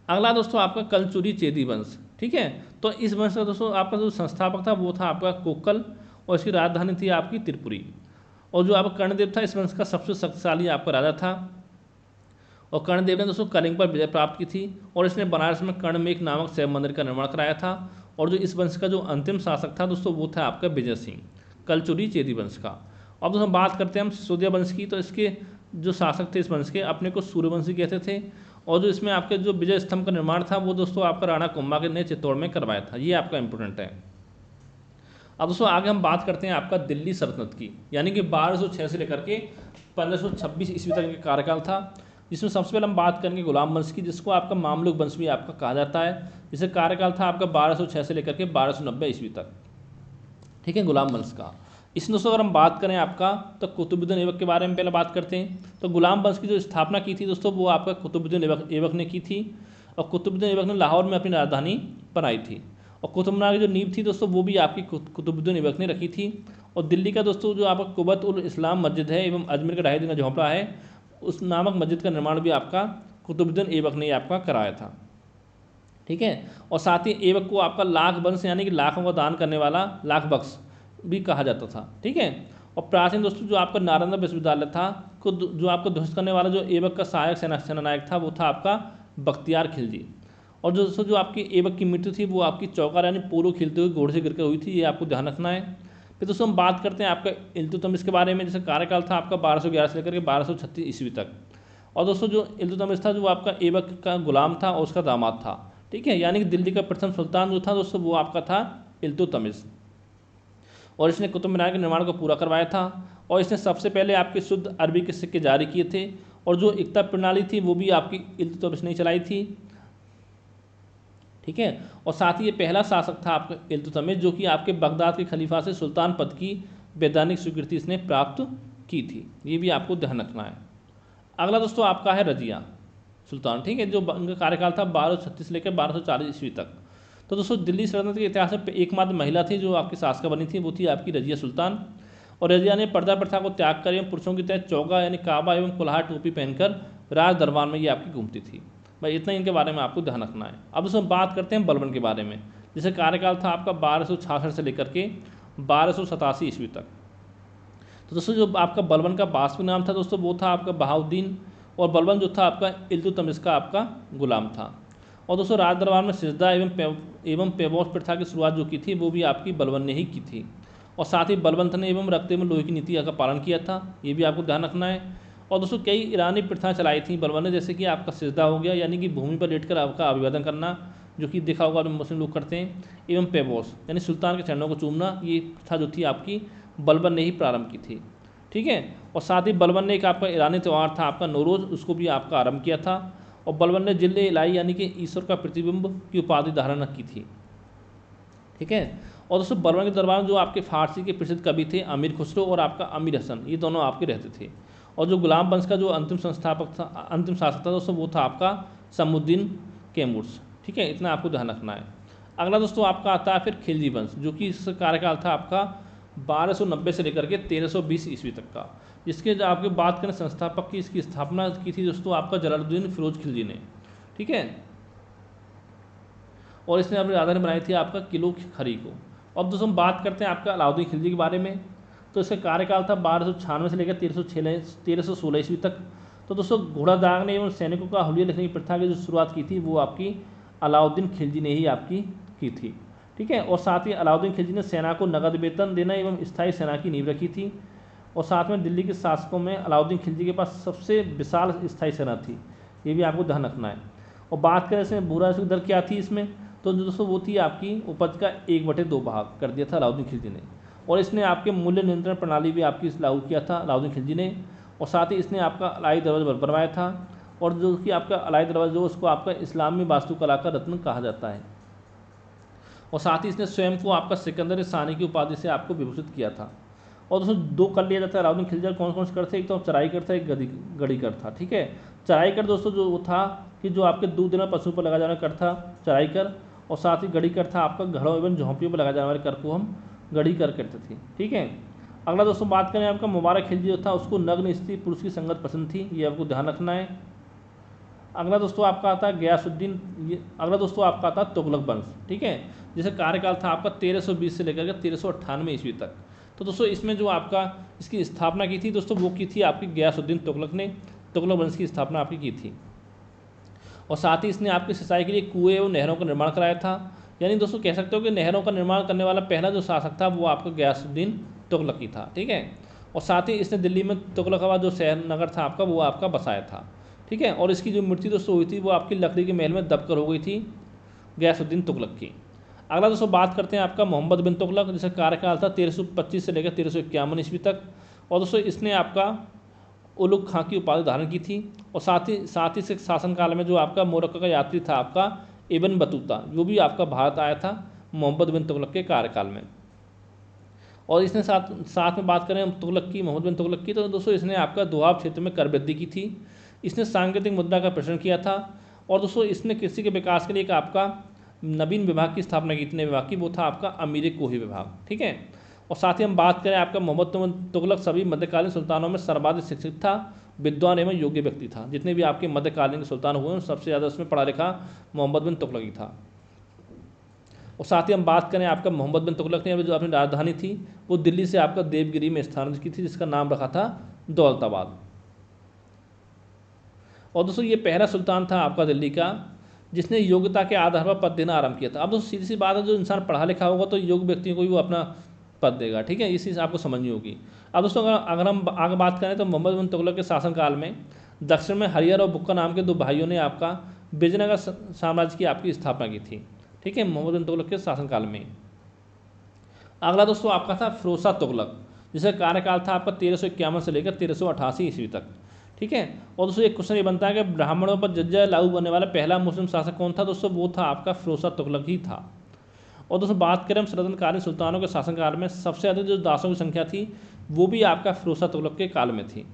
अगला दोस्तों आपका कलचुरी चेदी वंश, ठीक है। तो इस वंश का दोस्तों आपका जो संस्थापक था वो था आपका कोकल, और इसकी राजधानी थी आपकी त्रिपुरी। और जो आपका कर्णदेव था इस वंश का सबसे शक्तिशाली आपका राजा था। और कर्णदेव ने दोस्तों कलिंग पर विजय प्राप्त की थी, और इसने बनारस में कर्णमेघ नामक शैव मंदिर का निर्माण कराया था। और जो इस वंश का जो अंतिम शासक था दोस्तों वो था आपका विजय सिंह, कलचुरी चेदी वंश का। अब दोस्तों बात करते हैं हम सिसोदिया वंश की। तो इसके जो शासक थे इस वंश के, अपने को सूर्यवंशी कहते थे। और जो इसमें आपके जो विजय स्तंभ का निर्माण था वो दोस्तों आपका राणा कुंभा के ने चित्तौड़ में करवाया था, ये आपका इंपॉर्टेंट है। अब दोस्तों आगे हम बात करते हैं आपका दिल्ली सल्तनत की, यानी कि 1206 से लेकर के 1526 ईस्वी तक इनका कार्यकाल था। जिसमें सबसे पहले हम बात करेंगे गुलाम वंश की, जिसको आपका मामलुक वंश भी आपका कहा जाता है। जिसका कार्यकाल था आपका 1206 से लेकर के 1290 ईस्वी तक, ठीक है, गुलाम वंश का। इसमें दोस्तों अगर हम बात करें आपका तो कुतुबुद्दीन ऐबक के बारे में पहले बात करते हैं। तो गुलाम वंश की जो स्थापना की थी दोस्तों वो आपका कुतुबुद्दीन ऐबक ने की थी। और कुतुबुद्दीन ऐबक ने लाहौर में अपनी राजधानी बनाई थी। और कुतुब मीनार की जो नींव थी दोस्तों वो भी आपकी कुतुबुद्दीन ऐबक ने रखी थी। और दिल्ली का दोस्तों जो आपका कुबत उल इस्लाम मस्जिद है एवं अजमेर का 2.5 दिन का झोंपड़ा है, उस नामक मस्जिद का निर्माण भी आपका कुतुबुद्दीन ऐबक ने आपका कराया था, ठीक है। और साथ ही ऐबक को आपका लाख वंश यानी कि लाखों का दान करने वाला लाख बख्श भी कहा जाता था, ठीक है। और प्राचीन दोस्तों जो आपका नालंदा विश्वविद्यालय था को जो आपको ध्वस्त करने वाला जो ऐबक का सहायक सेनानायक था वो था आपका बख्तियार खिलजी। और जो दोस्तों जो आपकी ऐबक की मृत्यु थी वो आपकी चौकार यानी पोलो खेलते हुए घोड़े से गिरकर हुई थी, ये आपको ध्यान रखना है। फिर दोस्तों हम बात करते हैं आपका इल्तुतमिश के बारे में, जैसे कार्यकाल था आपका 1211 से लेकर के 1236 ईस्वी तक। और दोस्तों जो इल्तुतमिश था जो आपका ऐबक का गुलाम था और उसका दामाद था, ठीक है, यानी कि दिल्ली का प्रथम सुल्तान जो था दोस्तों वो आपका था इल्तुतमिश। और इसने कुतुब मीनार के निर्माण को पूरा करवाया था। और इसने सबसे पहले आपके शुद्ध अरबी के सिक्के जारी किए थे। और जो एकता प्रणाली थी वो भी आपकी इल्तुतमिश ने चलाई थी। ठीक है। और साथ ही ये पहला शासक था आपका इल्तुतमिश, जो कि आपके बगदाद के खलीफा से सुल्तान पद की वैधानिक स्वीकृति इसने प्राप्त की थी। ये भी आपको ध्यान रखना है। अगला दोस्तों आपका है रजिया सुल्तान, ठीक है, जो इनका कार्यकाल था 1236 से लेकर 1240 ईस्वी तक। तो दोस्तों दिल्ली सल्तनत के इतिहास में एकमात्र महिला थी जो आपकी शासका बनी थी, वो थी आपकी रजिया सुल्तान। और रजिया ने पर्दा प्रथा को त्याग कर एवं पुरुषों की तरह चौगा यानी काबा एवं कुल्हाड़ टोपी पहनकर राज दरबार में ये आपकी घूमती थी। भाई इतना इनके बारे में आपको ध्यान रखना है। अब दोस्तों बात करते हैं बलबन के बारे में, जिसे कार्यकाल था आपका 1266 से लेकर के 1287 ईस्वी तक। तो दोस्तों जो आपका बलबन का वास्तविक नाम था दोस्तों वो था आपका बहाउद्दीन, और बलबन जो था आपका इल्तुतमिश का आपका गुलाम था। और दोस्तों राज दरबार में सिजदा एवं पेबोस प्रथा की शुरुआत जो की थी वो भी आपकी बलबन ने ही की थी। और साथ ही बलबन ने एवं रक्त एवं लोहे की नीति का पालन किया था, ये भी आपको ध्यान रखना है। और दोस्तों कई ईरानी प्रथाएं चलाई थी बलबन ने, जैसे कि आपका सिजदा हो गया यानी कि भूमि पर लेटकर आपका अभिवादन करना, जो कि देखा होगा मुस्लिम लोग करते हैं, एवं पेबोस यानी सुल्तान के चरणों को चूमना, ये प्रथा जो थी आपकी बलबन ने ही प्रारंभ की थी, ठीक है। और साथ ही बलबन ने एक आपका ईरानी त्यौहार था आपका नौरोज़, उसको भी आपका आरंभ किया था। और बलबन ने जिल्ले इलाही यानी कि ईश्वर का प्रतिबिंब की उपाधि धारण की थी, ठीक है। और दोस्तों बलबन के दरबार में जो आपके फारसी के प्रसिद्ध कवि थे अमीर खुसरो और आपका अमीर हसन, ये दोनों आपके रहते थे। और जो गुलाम वंश का जो अंतिम संस्थापक था, अंतिम शासक था दोस्तों, वो था आपका समुद्दीन कैमूर्स, ठीक है। इतना आपको ध्यान रखना है। अगला दोस्तों आपका आता है फिर खिलजी वंश, जो कि इस कार्यकाल था आपका 1290 से लेकर के 1320 ईस्वी तक का, जिसके जो आपके बात करें संस्थापक की, इसकी स्थापना की थी दोस्तों आपका जलालुद्दीन फिरोज खिलजी ने, ठीक है। और इसने अपनी राजधानी बनाई थी आपका किलो खरी को। अब दोस्तों हम बात करते हैं आपका अलाउद्दीन खिलजी के बारे में। तो इसका कार्यकाल था 1296 से लेकर 1316 ईस्वी तक। तो दोस्तों घोड़ा दागने एवं सैनिकों का हुलिया लिखने की प्रथा की जो शुरुआत की थी वो आपकी अलाउद्दीन खिलजी ने ही आपकी की थी, ठीक है। और साथ ही अलाउद्दीन खिलजी ने सेना को नगद वेतन देना एवं स्थायी सेना की नींव रखी थी। और साथ में दिल्ली के शासकों में अलाउद्दीन खिलजी के पास सबसे विशाल स्थायी सेना थी, ये भी आपको ध्यान रखना है। और बात करें इसमें भू राजस्व दर क्या थी इसमें, तो दोस्तों वो थी आपकी उपज का 1/2 भाग कर दिया था अलाउद्दीन खिलजी ने। और इसने आपके मूल्य नियंत्रण प्रणाली भी आपकी लागू किया था अलाउद्दीन खिलजी ने। और साथ ही इसने आपका अलाई दरवाजा बनवाया था, और जो कि आपका अलाई दरवाजा जो उसको आपका इस्लामी वास्तुकला का रत्न कहा जाता है। और साथ ही इसने स्वयं को आपका सिकंदर सानी की उपाधि से आपको विभूषित किया था। और दोस्तों 2 कर लिया जाता है अलाउद्दीन खिलजी, कौन कौन से कर थे, एक तो चराई कर था, एक गड़ी कर था, ठीक है। चराई कर दोस्तों जो वो था कि जो आपके दूध देना पशु पर लगाया जाने वाला कर था चराई कर, और साथ ही गड़ी कर था आपका घरों एवं झोंपड़ियों पर लगाए जाने वाले कर को हम गड़ी कर करते थे, ठीक है। अगला दोस्तों बात करें आपका मुबारक खिलजी जो था, उसको नग्न स्त्री पुरुष की संगत पसंद थी, ये आपको ध्यान रखना है। अगला दोस्तों आपका आता है गयासुद्दीन, अगला दोस्तों आपका आता है तुगलक वंश, ठीक है, जिसे कार्यकाल था आपका 1320 से लेकर के 1398 ईस्वी तक। तो दोस्तों इसमें जो आपका इसकी स्थापना की थी दोस्तों वो की थी आपकी गयासुद्दीन तुगलक ने, तुगलक वंश की स्थापना आपकी की थी। और साथ ही इसने आपकी सिंचाई के लिए कुएं और नहरों का निर्माण कराया था। यानी दोस्तों कह सकते हो कि नहरों का निर्माण करने वाला पहला जो शासक था वो आपका गयासुद्दीन तुगलकी था, ठीक है। और साथ ही इसने दिल्ली में तुगलकाबाद जो शहर नगर था आपका वो आपका बसाया था, ठीक है। और इसकी जो मृत्यु दोस्तों हुई थी वो आपकी लकड़ी के महल में दबकर हो गई थी गयासुद्दीन तुगलक की। अगला दोस्तों बात करते हैं आपका मोहम्मद बिन तुगलक, जिसका कार्यकाल था 1325 से लेकर 1351 ईस्वी तक। और दोस्तों इसने आपका उलुग खां की उपाधि धारण की थी। और साथ ही इसके शासनकाल में जो आपका मोरक्को का यात्री था आपका इब्न बतूता, जो भी आपका भारत आया था मोहम्मद बिन तुगलक के कार्यकाल में। और इसने साथ में बात करें तुगलक की, मोहम्मद बिन तुगलक की, तो दोस्तों इसने आपका दोआब क्षेत्र में कर वृद्धि की थी। इसने सांकेतिक मुद्रा का प्रचलन किया था। और दोस्तों इसने कृषि के विकास के लिए एक आपका नवीन विभाग की स्थापना की थी, नए विभाग की, वो था आपका अमीर कोही विभाग, ठीक है। और साथ ही हम बात करें आपका मोहम्मद तुगलक सभी मध्यकालीन सुल्तानों में सर्वाधिक शिक्षित था, विद्वान एवं योग्य व्यक्ति था। जितने भी आपके मध्यकालीन सुल्तान हुए सबसे ज़्यादा उसमें पढ़ा लिखा मोहम्मद बिन तुगलक ही था। और साथ ही हम बात करें आपका मोहम्मद बिन तुगलक ने जो अपनी राजधानी थी वो दिल्ली से आपका देवगिरी में स्थानांतरित की थी, जिसका नाम रखा था दौलताबाद। और दोस्तों ये पहला सुल्तान था आपका दिल्ली का जिसने योग्यता के आधार पर पद देना आरंभ किया था। अब दोस्तों सीधी सी बात है, जो इंसान पढ़ा लिखा होगा तो योग्य व्यक्ति को ही वो अपना पद देगा, ठीक है। इस चीज़ आपको समझनी होगी। अब दोस्तों अगर हम आगे बात करें तो मोहम्मद बिन तुगलक के शासनकाल में दक्षिण में हरियर और बुक्का नाम के 2 भाइयों ने आपका विजयनगर साम्राज्य की आपकी स्थापना की थी, ठीक है, मोहम्मद बिन तुगलक के शासनकाल में। अगला दोस्तों आपका था फिरोज शाह तुगलक, जिसका कार्यकाल था आपका 1351 से लेकर 1388 ईस्वी तक, ठीक है। और दोस्तों एक क्वेश्चन ये बनता है कि ब्राह्मणों पर जजिया लागू करने वाला पहला मुस्लिम शासक कौन था? दोस्तों वो था आपका फिरोज शाह तुगलक ही था। और दोस्तों बात करें हम सल्तनतकालीन सुल्तानों के शासनकाल में सबसे अधिक जो दासों की संख्या थी वो भी आपका फिरोज शाह तुगलक के काल में थी।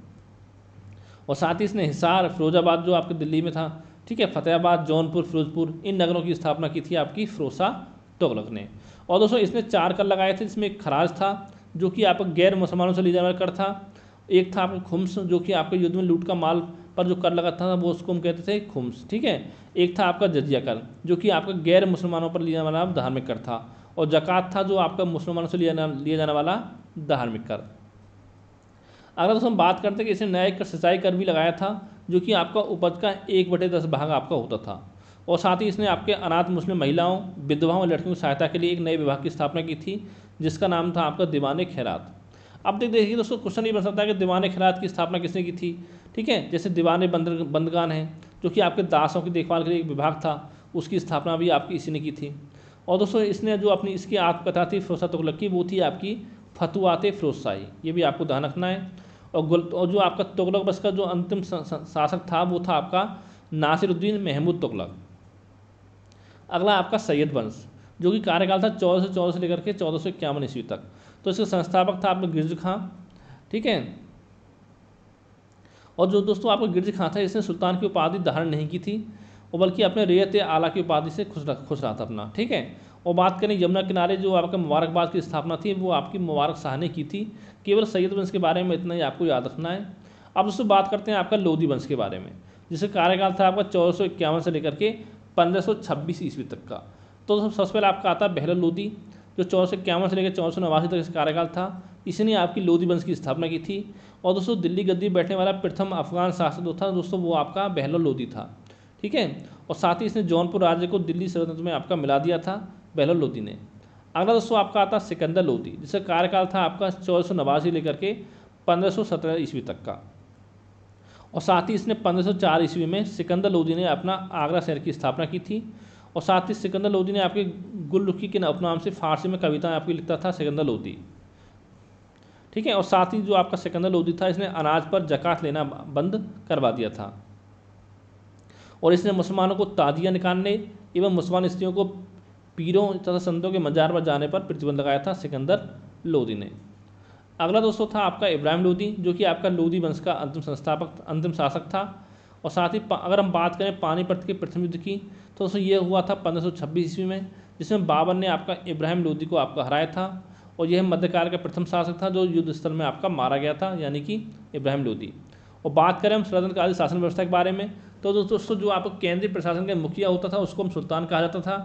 और साथ ही इसने हिसार, फिरोजाबाद जो आपके दिल्ली में था, ठीक है, फतेहाबाद, जौनपुर, फिरोजपुर, इन नगरों की स्थापना की थी आपकी फिरोज शाह तुगलक ने। और दोस्तों इसने 4 कर लगाए थे, जिसमें एक खराज था जो कि आपका गैर मुसलमानों से लिया जाने वाला कर था, एक था आपका खुम्स जो कि आपके युद्ध में लूट का माल पर जो कर लगाता था वो उसको हम कहते थे खुम्स, ठीक है। एक था आपका जजिया कर जो कि आपका गैर मुसलमानों पर लिया जाने वाला धार्मिक कर था, और जक़ात था जो आपका मुसलमानों से लिया जाने वाला धार्मिक कर। अगर दोस्तों हम बात करते हैं कि इसने न्याय कर, सिंचाई कर भी लगाया था जो कि आपका उपज का 1/10 भाग आपका होता था। और साथ ही इसने आपके अनाथ मुस्लिम महिलाओं, विधवाओं और लड़कियों की सहायता के लिए एक नए विभाग की स्थापना की थी जिसका नाम था आपका दीवान खैरात। अब देखिए दोस्तों क्वेश्चन ये बन सकता है कि दीवान खैरात की स्थापना किसने की थी, ठीक है। जैसे दीवान बंदगान है जो कि आपके दासों की देखभाल के लिए एक विभाग था, उसकी स्थापना भी आपकी इसी ने की थी। और दोस्तों इसने जो अपनी इसकी आत्मकथा थी फिरोज शाह तुगलक की, वो थी आपकी फतुआत फिरोज शाही, ये भी आपको ध्यान रखना है। और जो आपका तुगलक वंश का जो अंतिम शासक था वो था आपका नासिरुद्दीन महमूद तुगलक। अगला आपका सैयद वंश जो कि कार्यकाल था 1414 से लेकर के 1451 ईस्वी तक। तो इसका संस्थापक था आपका गिरज खां, ठीक है। और जो दोस्तों आपका गिरज खां था इसने सुल्तान की उपाधि धारण नहीं की थी और बल्कि अपने रेयत आला की उपाधि से खुश रहा था अपना, ठीक है। और बात करें यमुना किनारे जो आपका मुबारकबाद की स्थापना थी वो आपकी मुबारक शाह ने की थी। केवल सैयद वंश के बारे में इतना ही आपको याद रखना है। अब दोस्तों बात करते हैं आपका लोधी वंश के बारे में, जिसका कार्यकाल था आपका 1451 से लेकर के 1526 ईस्वी तक का। तो सबसे पहले आपका आता है बहलोल लोधी जो 1451 से लेकर 1489 तक इसका कार्यकाल था। इसने आपकी लोधी वंश की स्थापना की थी। और दोस्तों दिल्ली गद्दी बैठने वाला प्रथम अफगान शासक जो था दोस्तों वो आपका बहलोल लोधी था, ठीक है। और साथ ही इसने जौनपुर राज्य को दिल्ली सल्तनत में आपका मिला दिया था बहलोल लोधी ने। अगला दोस्तों आपका आता सिकंदर लोधी जिसका कार्यकाल था आपका 1489 लेकर के 1517 ईस्वी तक का। और साथ ही इसने 1504 ईस्वी में सिकंदर लोधी ने अपना आगरा शहर की स्थापना की थी। और साथ ही सिकंदर लोधी ने आपके गुलरुखी के उपनाम से फारसी में कविताएं आपकी लिखता था सिकंदर लोधी, ठीक है। और साथ ही जो आपका सिकंदर लोधी था इसने अनाज पर जकात लेना बंद करवा दिया था। और इसने मुसलमानों को ताजिया निकालने एवं मुसलमान स्त्रियों को पीरों तथा संतों के मजार पर जाने पर प्रतिबंध लगाया था सिकंदर लोधी ने। अगला दोस्तों था आपका इब्राहिम लोधी जो कि आपका लोधी वंश का अंतिम शासक था। और साथ ही अगर हम बात करें पानीपत के प्रथम युद्ध की तो दोस्तों ये हुआ था 1526 ईस्वी में, जिसमें बाबर ने आपका इब्राहिम लोधी को आपका हराया था। और यह मध्यकाल का प्रथम शासक था जो युद्ध स्थल में आपका मारा गया था, यानी कि इब्राहिम लोधी। और बात करें हम सल्तनतकालीन शासन व्यवस्था के बारे में तो दोस्तों जो आपको केंद्रीय प्रशासन का मुखिया होता था उसको हम सुल्तान कहा जाता था।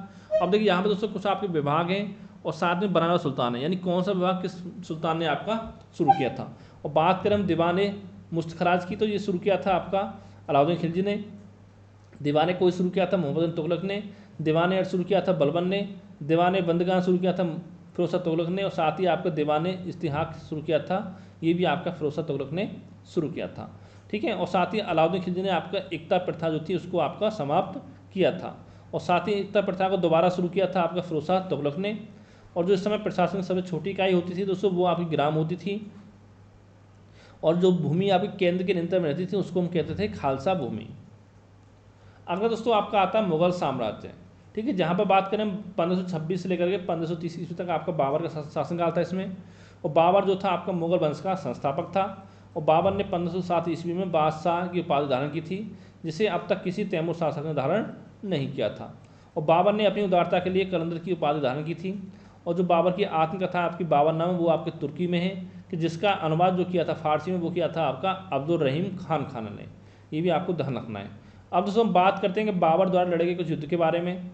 अब देखिए यहाँ पे दोस्तों कुछ आपके विभाग हैं और साथ में बनाना सुल्तान है, यानी कौन सा विभाग किस सुल्तान ने आपका शुरू किया था। और बात करें हम दीवान मुस्तखराज की तो ये शुरू किया था आपका अलाउद्दीन खिलजी ने। दीवान कोई शुरू किया था मोहम्मद बिन तुगलक ने। दीवान अर्ज शुरू किया था बलबन ने। दीवान बंदगान शुरू किया था फिरोज शाह तुगलक ने। और साथ ही आपका दीवान इस्तिहाक शुरू किया था, ये भी आपका फिरोज शाह तुगलक ने शुरू किया था, ठीक है। और साथ ही अलाउद्दीन खिलजी ने आपका एकता प्रथा जो थी उसको आपका समाप्त किया था। और साथ ही एकता प्रथा को दोबारा शुरू किया था आपका फिरोज शाह तुगलक ने। और जो इस समय प्रशासन की सबसे छोटी इकाई होती थी दोस्तों वो आपकी ग्राम होती थी। और जो भूमि आपकी केंद्र के नियंत्रण में रहती थी उसको हम कहते थे खालसा भूमि। अगला दोस्तों आपका आता है मुगल साम्राज्य, ठीक है, जहाँ पर बात करें 1526 से लेकर के 1530 ईस्वी तक आपका बाबर का शासनकाल था इसमें। और बाबर जो था आपका मुगल वंश का संस्थापक था। और बाबर ने 1507 ईस्वी में बादशाह की उपाधि धारण की थी, जिसे अब तक किसी तैमूर शासक ने धारण नहीं किया था। और बाबर ने अपनी उदारता के लिए कलंदर की उपाधि धारण की थी। और जो बाबर की आत्मकथा आपकी बाबर नाम वो आपके तुर्की में है, कि जिसका अनुवाद जो किया था फारसी में वो किया था आपका अब्दुल रहीम खान ने, ये भी आपको ध्यान रखना है। अब दोस्तों हम बात करते हैं कि बाबर द्वारा लड़े गए कुछ युद्ध के बारे में।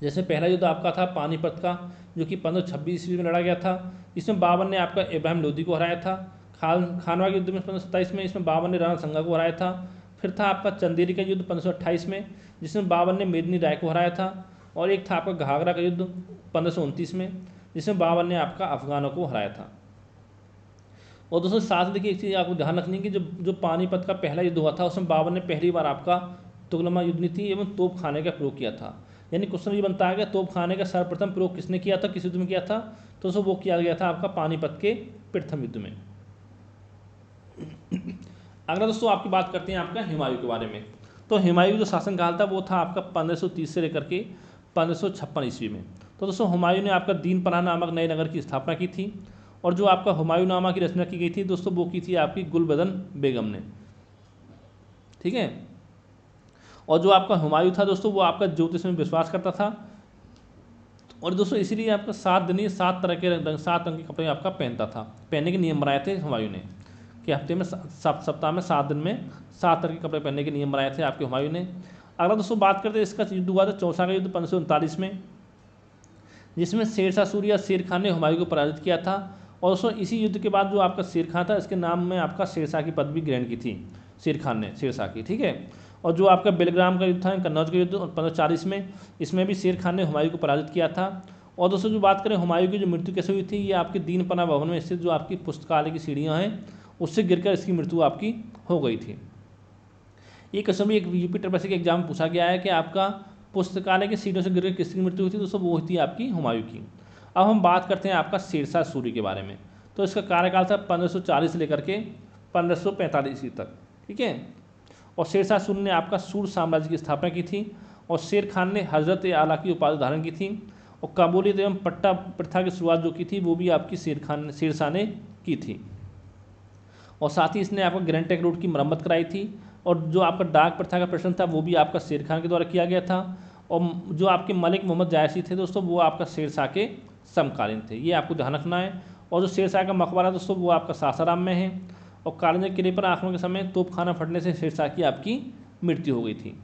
जैसे पहला युद्ध आपका था पानीपत का जो कि 1526 ईस्वी में लड़ा गया था। इसमें बाबर ने आपका इब्राहिम लोधी को हराया था। खानवा के युद्ध में 1527 में इसमें बाबर ने राणा संगा को हराया था। फिर था आपका चंदेरी का युद्ध 1528 में जिसमें बाबर ने मेदिनी राय को हराया था। और एक था आपका घाघरा का युद्ध 1529 में जिसमें बाबर ने आपका अफगानों को हराया था। और दोस्तों साथ देखिए एक चीज़ आपको ध्यान रखनी है कि जो पानीपत का पहला युद्ध हुआ था उसमें बाबर ने पहली बार आपका तुगलमा युद्ध नीति एवं तोप खाने का प्रयोग किया था। यानी क्वेश्चन ये बनता है कि तोप खाने का सर्वप्रथम प्रयोग किसने किया था, किस युद्ध में किया था, तो वो किया गया था आपका पानीपत के प्रथम युद्ध में। अगला दोस्तों आपकी बात करते हैं आपका हुमायूं के बारे में। तो हुमायूं जो शासनकाल था वो था आपका 1530 से लेकर के 1556 ईस्वी में। तो दोस्तों हुमायूं ने आपका दीन पनाह नामक नए नगर की स्थापना की थी, और जो आपका हुमायूंनामा की रचना की गई थी दोस्तों वो की थी आपकी गुलबदन बेगम ने, ठीक है। और जो आपका हुमायूं था दोस्तों वो आपका ज्योतिष में विश्वास करता था, और दोस्तों इसीलिए आपका 7 दिन 7 तरह के रंग 7 रंग के कपड़े आपका पहनता था। पहनने के नियम बनाए थे हुमायूं ने कि हफ्ते में सप्ताह में 7 दिन में 7 तरह के कपड़े पहनने के नियम बनाए थे आपके हुमायूं ने। अगला दोस्तों बात करते हैं इसका युद्ध हुआ था चौसा का युद्ध 1539 में, जिसमें शेरशाह सूरी या शेर खान ने हुमायूं को पराजित किया था। और दोस्तों इसी युद्ध के बाद जो आपका शेर खान था इसके नाम में आपका शेरशाह की पदवी ग्रहण की थी शेर खान ने, शेरशाह की, ठीक है। और जो आपका बेलग्राम का युद्ध था, कन्नौज का युद्ध 1540 में, इसमें भी शेर खान ने हुमायूं को पराजित किया था। और दोस्तों जो बात करें हुमायूं की जो मृत्यु कैसे हुई थी, ये आपके दीन पनाह भवन में स्थित जो आपकी पुस्तकालय की सीढ़ियाँ हैं उससे गिरकर इसकी मृत्यु आपकी हो गई थी। ये क्वेश्चन भी एक यूपी ट्रिपल के एग्जाम में पूछा गया है कि आपका पुस्तकालय की सीढ़ियों से गिरकर किसकी मृत्यु हुई थी दोस्तों, वो हुई थी आपकी हुमायूं की। अब हम बात करते हैं आपका शेरशाह सूरी के बारे में। तो इसका कार्यकाल था 1540 से लेकर के 1545 ईस्वी तक, ठीक है। और शेरशाह सूरी ने आपका सूर साम्राज्य की स्थापना की थी, और शेर खान ने हजरत आला की उपाधि धारण की थी, और काबूलियत एवं पट्टा प्रथा की शुरुआत जो की थी वो भी आपकी शेरशाह ने की थी। और साथ ही इसने आपका ग्रैंड ट्रंक रोड की मरम्मत कराई थी, और जो आपका डाक प्रथा का प्रश्न था वो भी आपका शेर खान के द्वारा किया गया था। और जो आपके मलिक मोहम्मद जायसी थे दोस्तों वो आपका शेरशाह के समकालीन थे, ये आपको ध्यान रखना है। और जो शेरशाह का मकबरा दोस्तों वो आपका सासाराम में है, और कालिंदी किले पर आक्रमण के समय तोपखाना फटने से शेरशाह की आपकी मृत्यु हो गई थी।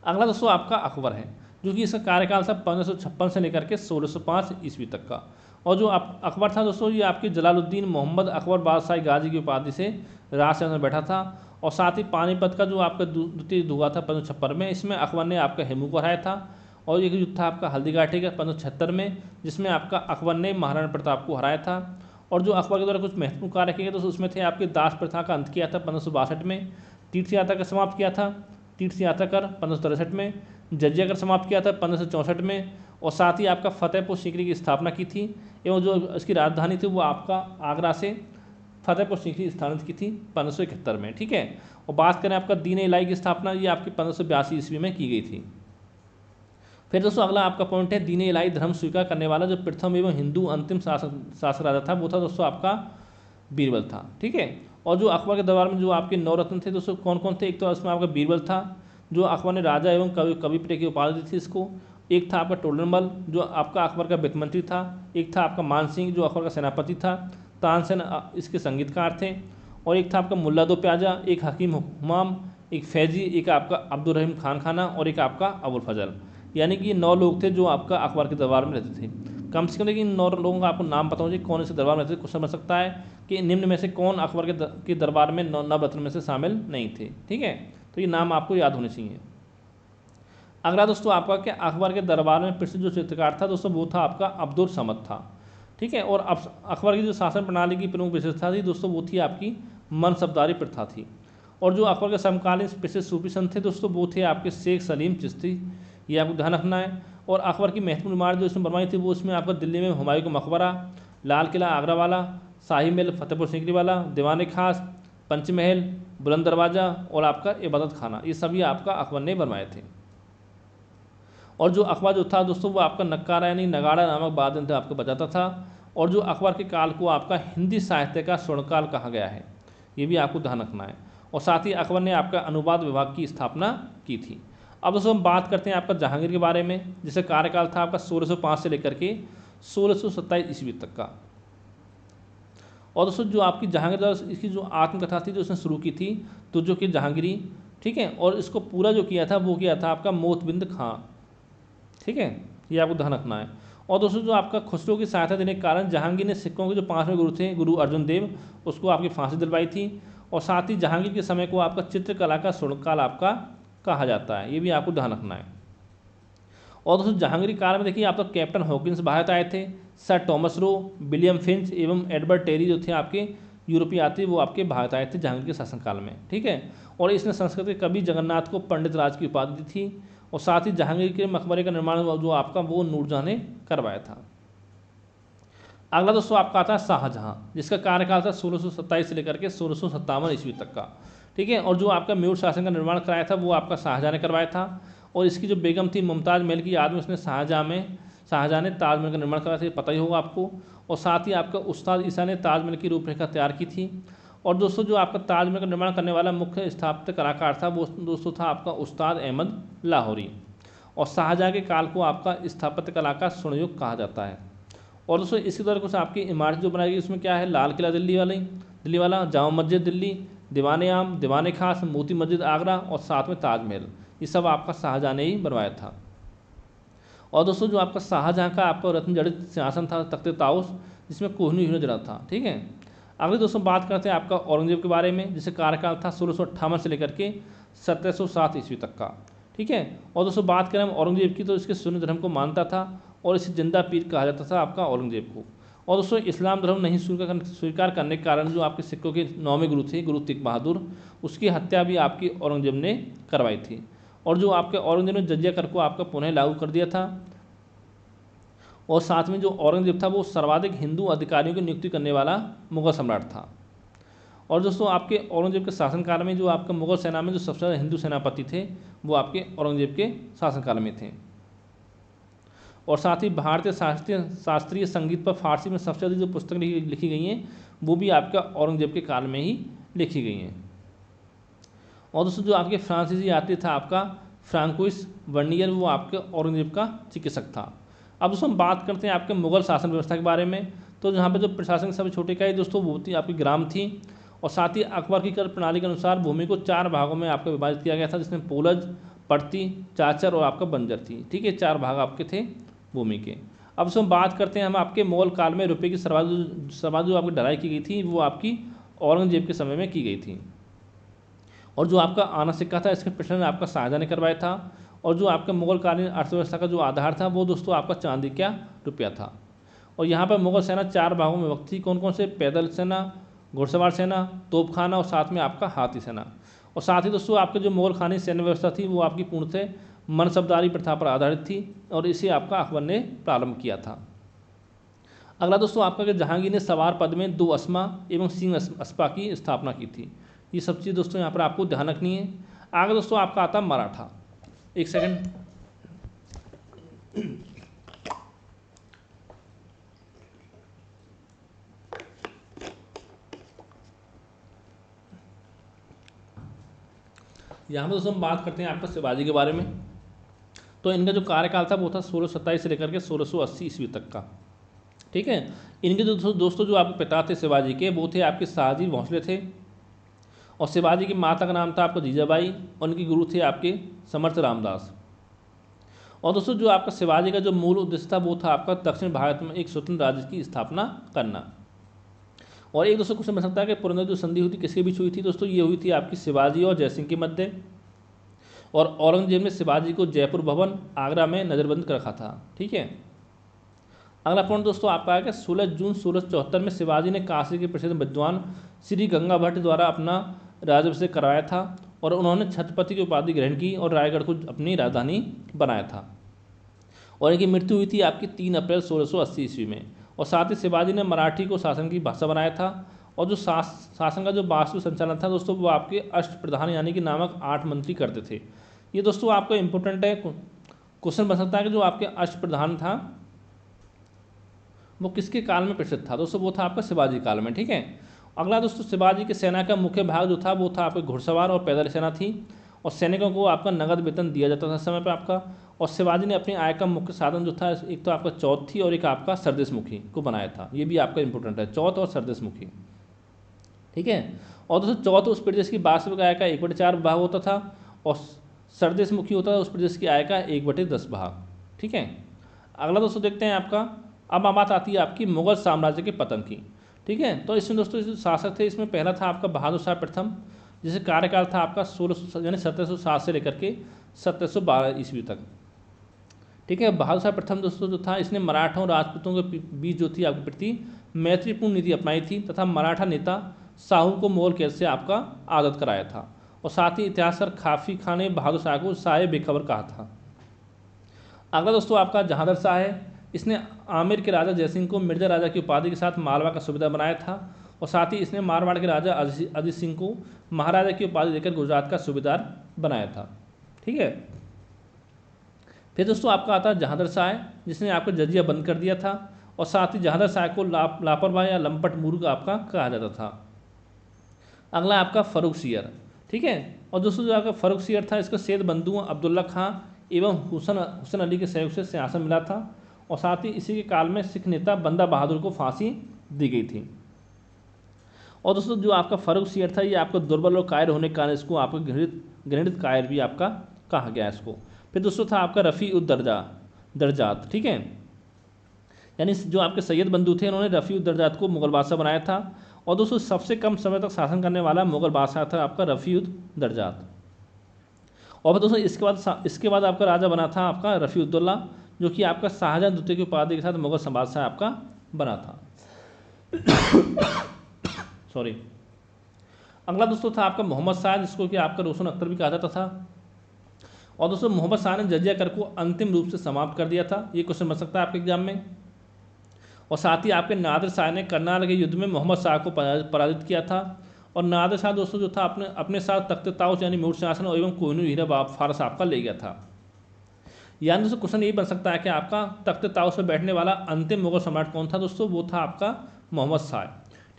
अगला दोस्तों आपका अकबर है, जो कि इसका कार्यकाल था 1556 से लेकर के 1605 ईस्वी तक का। और जो अकबर था दोस्तों ये आपके जलालुद्दीन मोहम्मद अकबर बादशाह गाजी की उपाधि से राज में बैठा था। और साथ ही पानीपत का जो आपका द्वितीय युद्ध हुआ था 1556 में, इसमें अकबर ने आपका हेमू को हराया था। और एक युद्ध था आपका हल्दीघाटी का 1576 में, जिसमें आपका अकबर ने महाराणा प्रताप को हराया था। और जो अकबर के द्वारा कुछ महत्वपूर्ण कार्य किए गए तो उसमें थे आपके दास प्रथा का अंत किया था 1562 में, तीर्थ यात्रा का समाप्त किया था तीर्थ यात्रा कर 1563 में, जजिया कर समाप्त किया था 1564 में, और साथ ही आपका फतेहपुर सीकरी की स्थापना की थी, एवं जो इसकी राजधानी थी वो आपका आगरा से फतेहपुर सीकरी स्थापित की थी 1571 में, ठीक है। और बात करें आपका दीन इलाही की स्थापना, ये आपकी 1582 ईस्वी में की गई थी। फिर दोस्तों अगला आपका पॉइंट है दीन इलाही धर्म स्वीकार करने वाला जो प्रथम एवं हिंदू अंतिम शासक राजा था वो था दोस्तों आपका बीरबल था, ठीक है। और जो अकबर के दरबार में जो आपके 9 रत्न थे दोस्तों कौन कौन थे, एक तो इसमें आपका बीरबल था जो अकबर ने राजा एवं कवि प्रिय की उपाधि दी थी इसको, एक था आपका टोडरमल जो आपका अकबर का वित्त मंत्री था, एक था आपका मान सिंह जो अकबर का सेनापति था, तानसेन इसके संगीतकार थे, और एक था आपका मुल्ला दो प्याजा, एक हकीम हुमाम, एक फैजी, एक आपका अब्दुल रहीम खान खाना, और एक आपका अबुल फजल। यानी कि ये 9 लोग थे जो आपका अकबर के दरबार में रहते थे। कम से कम लेकिन 9 लोगों का आपको नाम पता होना चाहिए कौन इसके दरबार में रहते थे। क्वेश्चन बन सकता है कि निम्न में से कौन अकबर के दरबार में नवरत्न में से शामिल नहीं थे, ठीक है। तो ये नाम आपको याद होने चाहिए। अगला दोस्तों आपका क्या अकबर के दरबार में प्रसिद्ध जो चित्रकार था दोस्तों वो था आपका अब्दुल समद था, ठीक है। और अकबर की जो शासन प्रणाली की प्रमुख विशेषता थी दोस्तों वो थी आपकी मनसबदारी प्रथा थी। और जो अकबर के समकालीन प्रसिद्ध सूफी संत थे दोस्तों वो थे आपके शेख सलीम चिश्ती, ये आपको ध्यान रखना है। और अकबर की महत्वपूर्ण इमारत जो इसमें बनवाई थी वो इसमें आपका दिल्ली में हुमायूं का मकबरा, लाल किला आगरा वाला, शाही महल फतेहपुर सीकरी वाला, दीवान खास, पंचमहल, बुलंद दरवाज़ा और आपका इबादत खाना, ये सभी आपका अकबर ने बनवाए थे। और जो अकबर जो था दोस्तों वो आपका नक्कारा यानी नगाड़ा नामक वाद्य यंत्र आपको बजाता था। और जो अकबर के काल को आपका हिंदी साहित्य का स्वर्णकाल कहा गया है, ये भी आपको ध्यान रखना है। और साथ ही अकबर ने आपका अनुवाद विभाग की स्थापना की थी। अब दोस्तों हम बात करते हैं आपका जहांगीर के बारे में, जिसका कार्यकाल था आपका 1605 से लेकर के 1627 ईस्वी तक का। और दोस्तों जो आपकी जहांगीर द्वारा इसकी जो आत्मकथा थी जो उसने शुरू की थी तो जो कि जहांगीरी, ठीक है। और इसको पूरा जो किया था वो किया था आपका मोतबिंद खां, ठीक है, ये आपको ध्यान रखना है। और दोस्तों जो आपका खुसरो की सहायता देने के कारण जहांगीर ने सिखों के जो 5वें गुरु थे गुरु अर्जुन देव उसको आपकी फांसी दिलवाई थी। और साथ ही जहांगीर के समय को आपका चित्रकला का स्वर्णकाल आपका कहा जाता है, ये भी आपको ध्यान रखना है। और दोस्तों जहांगीरी काल में देखिए आपका कैप्टन हॉकिंस भारत आए थे, sir Thomas Roe, William Finch एवं एडवर्ड टेरी जो थे आपके यूरोपीय यात्री वो आपके भारत आए थे जहांगीर के शासनकाल में, ठीक है। और इसने संस्कृत के कवि जगन्नाथ को पंडित राज की उपाधि दी थी। और साथ ही जहांगीर के मकबरे का निर्माण जो आपका वो नूरजहां ने करवाया था। अगला दोस्तों आपका आता है शाहजहाँ, जिसका कार्यकाल था 1627 से लेकर के 1657 ईस्वी तक का। ठीक है, और जो आपका म्यूट शासन का निर्माण कराया था वो आपका शाहजहाँ ने करवाया था। और इसकी जो बेगम थी मुमताज़ महल की याद में उसने शाहजहाँ ने ताजमहल का निर्माण कराया था, ये पता ही होगा आपको। और साथ ही आपका उस्ताद ईसा ने ताजमहल की रूपरेखा तैयार की थी। और दोस्तों जो आपका ताजमहल का निर्माण करने वाला मुख्य स्थापत्य कलाकार था वो दोस्तों था आपका उस्ताद अहमद लाहौरी। और शाहजहाँ के काल को आपका स्थापत्य कला का स्वर्णयुग कहा जाता है। और दोस्तों इसी तरह कुछ आपकी इमारत जो बनाई गई उसमें क्या है, लाल किला दिल्ली वाला, जामा मस्जिद दिल्ली, दीवान आम, दीवान खास, मोती मस्जिद आगरा और साथ में ताजमहल, ये सब आपका शाहजहाँ ने ही बनवाया था। और दोस्तों जो आपका शाहजहाँ का आपका रत्न जड़ित सिंहासन था तख्ते ताउस, जिसमें कोहिनूर हीरा जड़ा था। ठीक है, अगले दोस्तों बात करते हैं आपका औरंगजेब के बारे में, जिसे कार्यकाल था 1658 से लेकर के 1707 ईस्वी तक का। ठीक है, और दोस्तों बात करें हम औरंगजेब की तो इसके सुन्नी धर्म को मानता था और इसे जिंदा पीर कहा जाता था आपका औरंगजेब को। और दोस्तों इस्लाम धर्म नहीं स्वीकार करने के कारण जो आपके सिखों के 9वें गुरु थे गुरु तेग बहादुर, उसकी हत्या भी आपकी औरंगजेब ने करवाई थी। और जो आपके औरंगजेब ने जजिया कर को आपका पुनः लागू कर दिया था। और साथ में जो औरंगजेब था वो सर्वाधिक हिंदू अधिकारियों की नियुक्ति करने वाला मुगल सम्राट था। और दोस्तों आपके औरंगजेब के शासनकाल में जो आपका मुगल सेना में जो सबसे ज़्यादा हिंदू सेनापति थे वो आपके औरंगजेब के शासनकाल में थे। और साथ ही भारतीय शास्त्रीय संगीत पर फारसी में सबसे ज़्यादा जो पुस्तक लिखी गई हैं वो भी आपका औरंगजेब के काल में ही लिखी गई हैं। और दोस्तों जो आपके फ्रांसीसी यात्री था आपका फ्रांकोइस वर्नियर, वो आपके औरंगजेब का चिकित्सक था। अब दोस्तों हम बात करते हैं आपके मुगल शासन व्यवस्था के बारे में। तो यहाँ पे जो प्रशासनिक सबसे छोटे इकाई दोस्तों वो थी आपकी ग्राम थी। और साथ ही अकबर की कर प्रणाली के अनुसार भूमि को 4 भागों में आपका विभाजित किया गया था, जिसमें पोलज, पड़ती, चाचर और आपका बंजर थी। ठीक है, 4 भाग आपके थे भूमि के। अब दोस्तों बात करते हैं हम आपके मुगल काल में रुपये की सर्वाधिक जो आपकी ढलाई की गई थी वो आपकी औरंगजेब के समय में की गई थी। और जो आपका आना सिक्का था इसके प्रचलन आपका शाहजहाँ ने करवाया था। और जो आपका मुगल कालीन अर्थव्यवस्था का जो आधार था वो दोस्तों आपका चांदी का रुपया था। और यहाँ पर मुगल सेना 4 भागों में विभक्त थी, कौन कौन से, पैदल सेना, घुड़सवार सेना, तोपखाना और साथ में आपका हाथी सेना। और साथ ही दोस्तों आपके जो मुगल खानी सैन्य व्यवस्था थी वो आपकी पूर्णतः मनसबदारी प्रथा पर आधारित थी और इसे आपका अकबर ने प्रारंभ किया था। अगला दोस्तों आपका कि जहांगीर ने सवार पद में 2 अस्मा एवं सिंह अस्पा की स्थापना की थी। ये सब चीज़ दोस्तों यहाँ पर आपको ध्यान रखनी है। आगे दोस्तों आपका आता मराठा। एक सेकंड, यहाँ पर दोस्तों हम बात करते हैं आपका शिवाजी के बारे में। तो इनका जो कार्यकाल था वो था 1627 से लेकर के 1680 ईस्वी तक का। ठीक है, इनके जो दोस्तों जो आपके पिता थे शिवाजी के वो थे आपके शाहजी भोंसले थे। और शिवाजी की माता का नाम था आपका जीजाबाई और उनके गुरु थे आपके समर्थ रामदास। और दोस्तों जो आपका शिवाजी का जो मूल उद्देश्य था वो था आपका दक्षिण भारत में एक स्वतंत्र राज्य की स्थापना करना। और एक दोस्तों क्वेश्चन बन सकता है कि पुरंदर जो संधि हुई थी किसके बीच हुई थी, दोस्तों ये हुई थी आपकी शिवाजी और जयसिंह के मध्य। और औरंगजेब ने शिवाजी को जयपुर भवन आगरा में नज़रबंद कर रखा था। ठीक है, अगला पॉइंट दोस्तों आपका है कि 16 जून 1674 में शिवाजी ने काशी के प्रसिद्ध विद्वान श्री गंगा भट्ट द्वारा अपना राज्याभिषेक करवाया था और उन्होंने छत्रपति की उपाधि ग्रहण की और रायगढ़ को अपनी राजधानी बनाया था। और इनकी मृत्यु हुई थी आपकी 3 अप्रैल 1680 ईस्वी में। और साथ ही शिवाजी ने मराठी को शासन की भाषा बनाया था। और जो शासन का जो वास्तु संचालन था दोस्तों वो आपके अष्टप्रधान यानी कि नामक 8 मंत्री करते थे। ये दोस्तों आपका इंपॉर्टेंट है, क्वेश्चन बन सकता है कि जो आपके अष्टप्रधान था वो किसके काल में प्रसिद्ध था, दोस्तों वो था आपका शिवाजी काल में। ठीक है, अगला दोस्तों शिवाजी की सेना का मुख्य भाग जो था वो था आपके घुड़सवार और पैदल सेना थी। और सैनिकों को आपका नगद वेतन दिया जाता था समय पर आपका। और शिवाजी ने अपनी आय का मुख्य साधन जो था एक तो आपका चौथ थी और एक आपका सरदेशमुखी को बनाया था। ये भी आपका इंपॉर्टेंट है, चौथ और सरदेशमुखी। ठीक है, और दोस्तों चौथ उस प्रदेश की वार्षिक आय का 1/4 भाग होता था और सरदेशमुखी होता था उस प्रदेश की आय का 1/10 भाग। ठीक है, अगला दोस्तों देखते हैं आपका, अब बात आती है आपकी मुगल साम्राज्य के पतन की। ठीक है, तो इसमें दोस्तों जो शासक थे इसमें पहला था आपका बहादुर शाह प्रथम, जिसे कार्यकाल था आपका 1707 से लेकर के 1712 ईस्वी तक। ठीक है, बहादुर शाह प्रथम दोस्तों जो था इसने मराठों और राजपूतों के बीच जो थी आपके प्रति मैत्रीपूर्ण नीति अपनाई थी तथा मराठा नेता साहू को मुगल कैद से आपका आज़ाद कराया था। और साथ ही इतिहासकार खाफी खान ने बहादुर शाह को शाह बेखबर कहा था। अगला दोस्तों आपका जहांगीर शाह है, इसने आमेर के राजा जयसिंह को मिर्जा राजा की उपाधि के साथ मालवा का सूबेदार बनाया था और साथ ही इसने मारवाड़ के राजा अजीत सिंह को महाराजा की उपाधि देकर गुजरात का सूबेदार बनाया था। ठीक है। फिर दोस्तों आपका आता है जहांदर शाह, जिसने आपका जजिया बंद कर दिया था और साथ ही जहांदर शाह को लापरवाह या लंपट मूर्ख आपका कहा जाता था। अगला आपका फ़ारूक सियर। ठीक है। और दोस्तों जो आपका फ़ारूक सियर था, इसको सैयद बंधु अब्दुल्ला खां एवं हुसैन अली के सहयोग से सिंहासन मिला था और साथ ही इसी के काल में सिख नेता बंदा बहादुर को फांसी दी गई थी। और दोस्तों जो आपका फ़ारूक सियर था, ये आपका दुर्बल और कायर होने के कारण इसको आपका घृणित कायर भी आपका कहा गया इसको। फिर दोस्तों था आपका रफ़ी उद दर्जात। ठीक है। यानी जो आपके सैयद बंधु थे, इन्होंने रफ़ी उद दर्जात को मुगल बादशाह बनाया था और दोस्तों सबसे कम समय तक शासन करने वाला मुगल बादशाह था आपका रफ़ी उद दर्जात। और दोस्तों इसके बाद आपका राजा बना था आपका रफ़ीउद्दौला, जो कि आपका शाहजहां द्वितीय की उपाधि के साथ मुगल बादशाह आपका बना था। सॉरी। अगला दोस्तों था आपका मोहम्मद शाह, जिसको कि आपका रोशन अख्तर भी कहा जाता था। और दोस्तों मोहम्मद शाह ने जजिया कर को अंतिम रूप से समाप्त कर दिया था। ये क्वेश्चन बन सकता है आपके एग्जाम में। और साथ ही आपके नादिर शाह ने करनाल के युद्ध में मोहम्मद शाह को पराजित किया था और नादिर शाह दोस्तों जो था अपने साथ तख्त ताउस यानी मूर सिंहासन एवं कोहिनूर हीरा फारस आपका ले गया था। यानी दोस्तों क्वेश्चन यही बन सकता है कि आपका तख्त ताउस पर बैठने वाला अंतिम मुगल सम्राट कौन था दोस्तों, वो था आपका मोहम्मद शाह।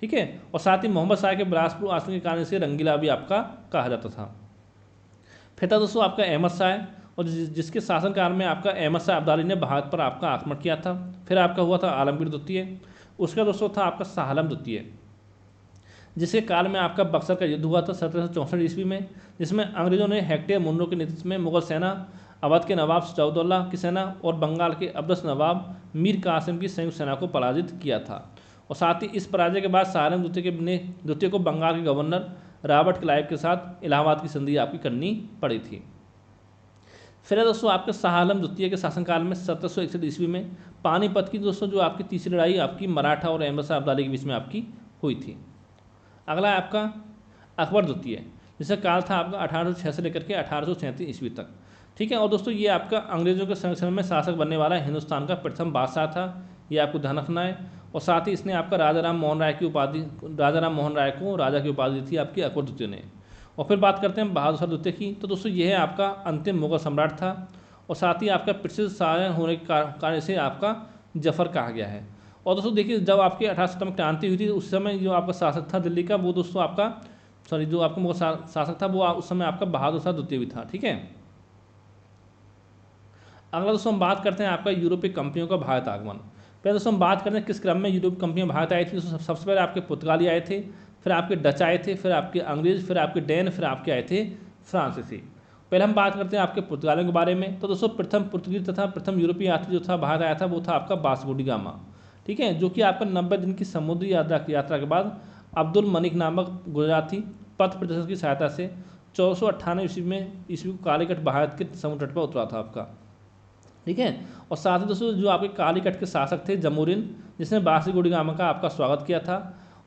ठीक है। और साथ ही मोहम्मद शाह के बिलासपुर आसन के कारण से रंगीला भी आपका कहा जाता था। फिर था दोस्तों आपका अहमद शाह, और जिसके शासनकाल में आपका अहमद शाह अब्दाली ने भारत पर आपका आक्रमण किया था। फिर आपका हुआ था आलमगीर द्वितीय। उसका दोस्तों था आपका शाह आलम द्वितीय, जिसके काल में आपका बक्सर का युद्ध हुआ था 1764 ईस्वी में, जिसमें अंग्रेजों ने हेक्टर मुनरो के नेतृत्व में मुगल सेना, अवध के नवाब सजाउद्दौला की सेना और बंगाल के अब्दस नवाब मीर कासिम की संयुक्त सेना को पराजित किया था। और साथ ही इस पराजय के बाद शाह आलम द्वितीय को बंगाल के गवर्नर रॉबर्ट क्लाइव के साथ इलाहाबाद की संधि आपकी करनी पड़ी थी। फिर दोस्तों आपके शाह आलम द्वितीय के शासनकाल में 1761 ईस्वी में पानीपत की दोस्तों जो आपकी तीसरी लड़ाई आपकी मराठा और अहमद शाह अब्दाली के बीच में आपकी हुई थी। अगला है आपका अकबर द्वितीय, जिसका काल था आपका 1806 से लेकर के 1837 ईस्वी तक। ठीक है। और दोस्तों ये आपका अंग्रेजों के संरक्षण में शासक बनने वाला हिंदुस्तान का प्रथम बादशाह था, ये आपको ध्यान रखना है। और साथ ही इसने आपका राजा राम मोहन राय को राजा की उपाधि दी थी आपकी अकबर द्वितीय ने। और फिर बात करते हैं बहादुर शाह द्वितीय की। तो दोस्तों यह आपका अंतिम मुगल सम्राट था और साथ ही आपका प्रसिद्ध शाह होने के कारण से आपका जफर कहा गया है। और दोस्तों देखिए जब आपकी 18 सितंबर में क्रांति हुई थी उस समय जो आपका शासक था दिल्ली का, वो दोस्तों आपका जो आपका मुगल शासक था वो उस समय आपका बहादुर शाह द्वितीय भी था। ठीक है। अगला दोस्तों हम बात करते हैं आपका यूरोपीय कंपनियों का भारत आगमन। पहले दोस्तों हम बात करते हैं किस क्रम में यूरोपीय कंपनियां भारत आई थी। सबसे पहले आपके पुर्तगाली आए थे, फिर आपके डच आए थे, फिर आपके अंग्रेज, फिर आपके डैन, फिर आपके आए थे फ्रांसीसी। पहले हम बात करते हैं आपके पुर्तगालियों के बारे में। तो दोस्तों प्रथम पुर्तगीज तथा प्रथम यूरोपीय यात्री जो था भारत आया था वो था आपका वास्को डी गामा। ठीक है। जो कि आपका 90 दिन की समुद्री यात्रा के बाद अब्दुल मलिक नामक गुजराती पथ प्रदर्शक की सहायता से 1498 ईस्वी को कालीकट भारत के समुद्र तट पर उतरा था आपका। ठीक है। और साथ ही दोस्तों जो आपके कालीकट के शासक थे जमोरिन, जिसने वास्को डी गामा का आपका स्वागत किया था।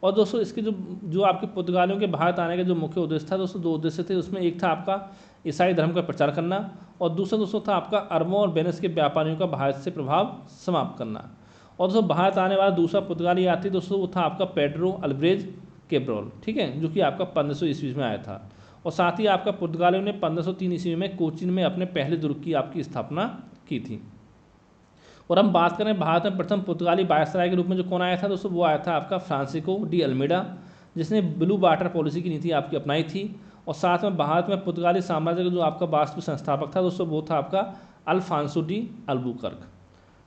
और दोस्तों इसके जो आपके पुर्तगालियों के भारत आने का जो मुख्य उद्देश्य था दोस्तों, 2 उद्देश्य थे। उसमें एक था आपका ईसाई धर्म का प्रचार करना और दूसरा दोस्तों था आपका अरबों और वेनिस के व्यापारियों का भारत से प्रभाव समाप्त करना। और दोस्तों भारत आने वाला दूसरा पुर्तगाली यात्री दोस्तों वो था आपका पेड्रो अल्ब्रेज कैब्रोल। ठीक है। जो कि आपका 1500 ईस्वी में आया था। और साथ ही आपका पुर्तगालियों ने 1503 ईस्वी में कोचीन में अपने पहले दुर्ग की आपकी स्थापना की थी। और हम बात करें भारत में प्रथम पुर्तगाली वायसराय के रूप में जो कौन आया था दोस्तों, वो आया था आपका फ्रांसिस्को डी अल्मेडा, जिसने ब्लू वाटर पॉलिसी की नीति आपकी अपनाई थी। और साथ में भारत में पुर्तगाली साम्राज्य का जो आपका वास्तविक संस्थापक था दोस्तों वो था आपका अल्फांसो डी अल्बुकर्क।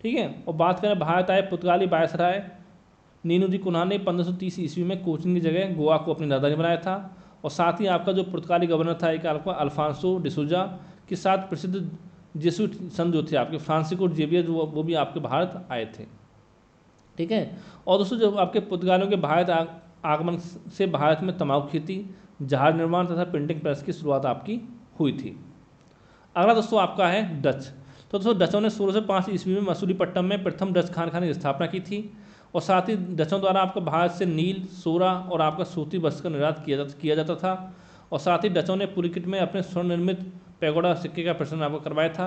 ठीक है। और बात करें भारत आए पुर्तगाली वायसराय नीनू दी कुन्हा ने 1530 ईस्वी में कोचीन की जगह गोवा को अपनी राजधानी बनाया था। और साथ ही आपका जो पुर्तगाली गवर्नर था एक आपका अल्फांसो डिसूजा के साथ प्रसिद्ध जेसुइट संत जो थे आपके फ्रांसिस्को जेवियर वो भी आपके भारत आए थे। ठीक है। और दोस्तों जब आपके पुर्तगालियों के भारत आगमन से भारत में तंबाकू खेती, जहाज निर्माण तथा प्रिंटिंग प्रेस की शुरुआत आपकी हुई थी। अगला दोस्तों आपका है डच। तो दोस्तों डचों ने 1605 ईस्वी में मसूलीपट्टनम में प्रथम डच खानखाने की स्थापना की थी। और साथ ही डचों द्वारा आपका भारत से नील, सोरा और आपका सूती वस्त्र का निर्यात किया जाता था। और साथ ही डचों ने पुलिकिट में अपने स्वर्ण निर्मित पैगोडा सिक्के का प्रदर्शन आपको करवाया था।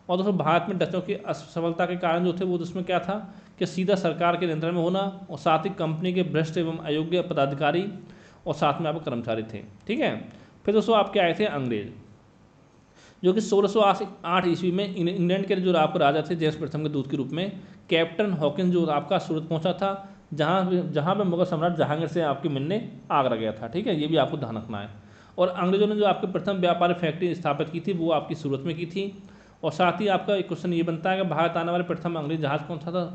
और दोस्तों भारत में डचों की असफलता के कारण जो थे वो उसमें क्या था कि सीधा सरकार के नियंत्रण में होना और साथ ही कंपनी के भ्रष्ट एवं अयोग्य पदाधिकारी और साथ में आपके कर्मचारी थे। ठीक है, फिर दोस्तों आपके आए थे अंग्रेज, जो कि 1608 ईस्वी में इंग्लैंड के जो आपके राजा थे जेम्स प्रथम के दूत के रूप में कैप्टन हॉकिंस जो आपका सूरत पहुंचा था, जहाँ पे मुगल सम्राट जहांगीर से आपके मिलने आगरा गया था। ठीक है, ये भी आपको ध्यान रखना है। और अंग्रेजों ने जो आपके प्रथम व्यापारी फैक्ट्री स्थापित की थी वो आपकी सूरत में की थी। और साथ ही आपका एक क्वेश्चन ये बनता है कि भारत आने वाले प्रथम अंग्रेज जहाज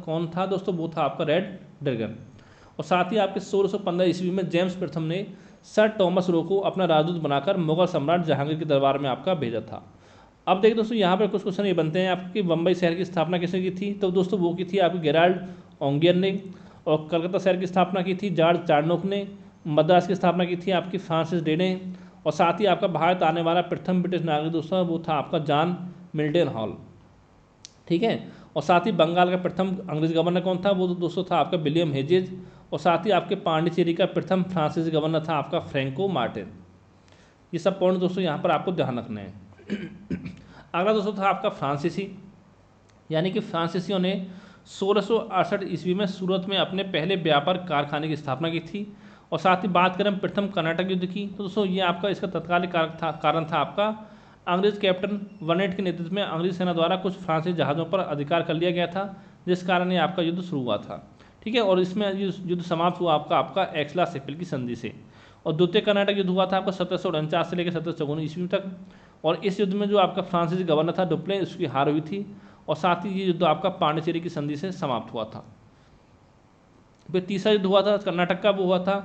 कौन था दोस्तों, वो था आपका रेड ड्रैगन। और साथ ही आपके 1615 ईस्वी में जेम्स प्रथम ने सर टॉमस रो को अपना राजदूत बनाकर मुगल सम्राट जहांगीर के दरबार में आपका भेजा था। अब देखिए दोस्तों यहाँ पर कुछ क्वेश्चन ये बनते हैं आपकी, बम्बई शहर की स्थापना किसने की थी, तो दोस्तों वो की थी आपकी गेराल्ड ओंगियर ने। और कलकत्ता शहर की स्थापना की थी जॉर्ज चार्नोक ने। मद्रास की स्थापना की थी आपकी फ्रांसिस डे ने। और साथ ही आपका भारत आने वाला प्रथम ब्रिटिश नागरिक दोस्तों वो था आपका जॉन मिल्टन हॉल। ठीक है, और साथ ही बंगाल का प्रथम अंग्रेज गवर्नर कौन था, वो दोस्तों था आपका विलियम हेजेज। और साथ ही आपके पांडिचेरी का प्रथम फ्रांसीसी गवर्नर था आपका फ्रैंको मार्टिन। ये सब पॉइंट दोस्तों यहाँ पर आपको ध्यान रखना है। अगला दोस्तों था आपका फ्रांसीसी, यानी कि फ्रांसीसियों ने 1668 ईस्वी में सूरत में अपने पहले व्यापार कारखाने की स्थापना की थी। और साथ ही बात करें प्रथम कर्नाटक युद्ध की, तो दोस्तों ये आपका इसका तत्कालिक कारण था आपका अंग्रेज कैप्टन वर्नेट के नेतृत्व में अंग्रेज सेना द्वारा कुछ फ्रांसीसी जहाज़ों पर अधिकार कर लिया गया था, जिस कारण ये आपका युद्ध शुरू हुआ था। ठीक है, और इसमें युद्ध समाप्त हुआ आपका एक्सला सेपिल की संधि से। और द्वितीय कर्नाटक युद्ध हुआ था आपका 1749 से लेकर 1754 ईस्वी तक। और इस युद्ध में जो आपका फ्रांसीसी गवर्नर था डुप्ले, उसकी हार हुई थी। और साथ ही ये युद्ध आपका पांडिचेरी की संधि से समाप्त हुआ था। फिर तीसरा युद्ध हुआ था कर्नाटक का, वो हुआ था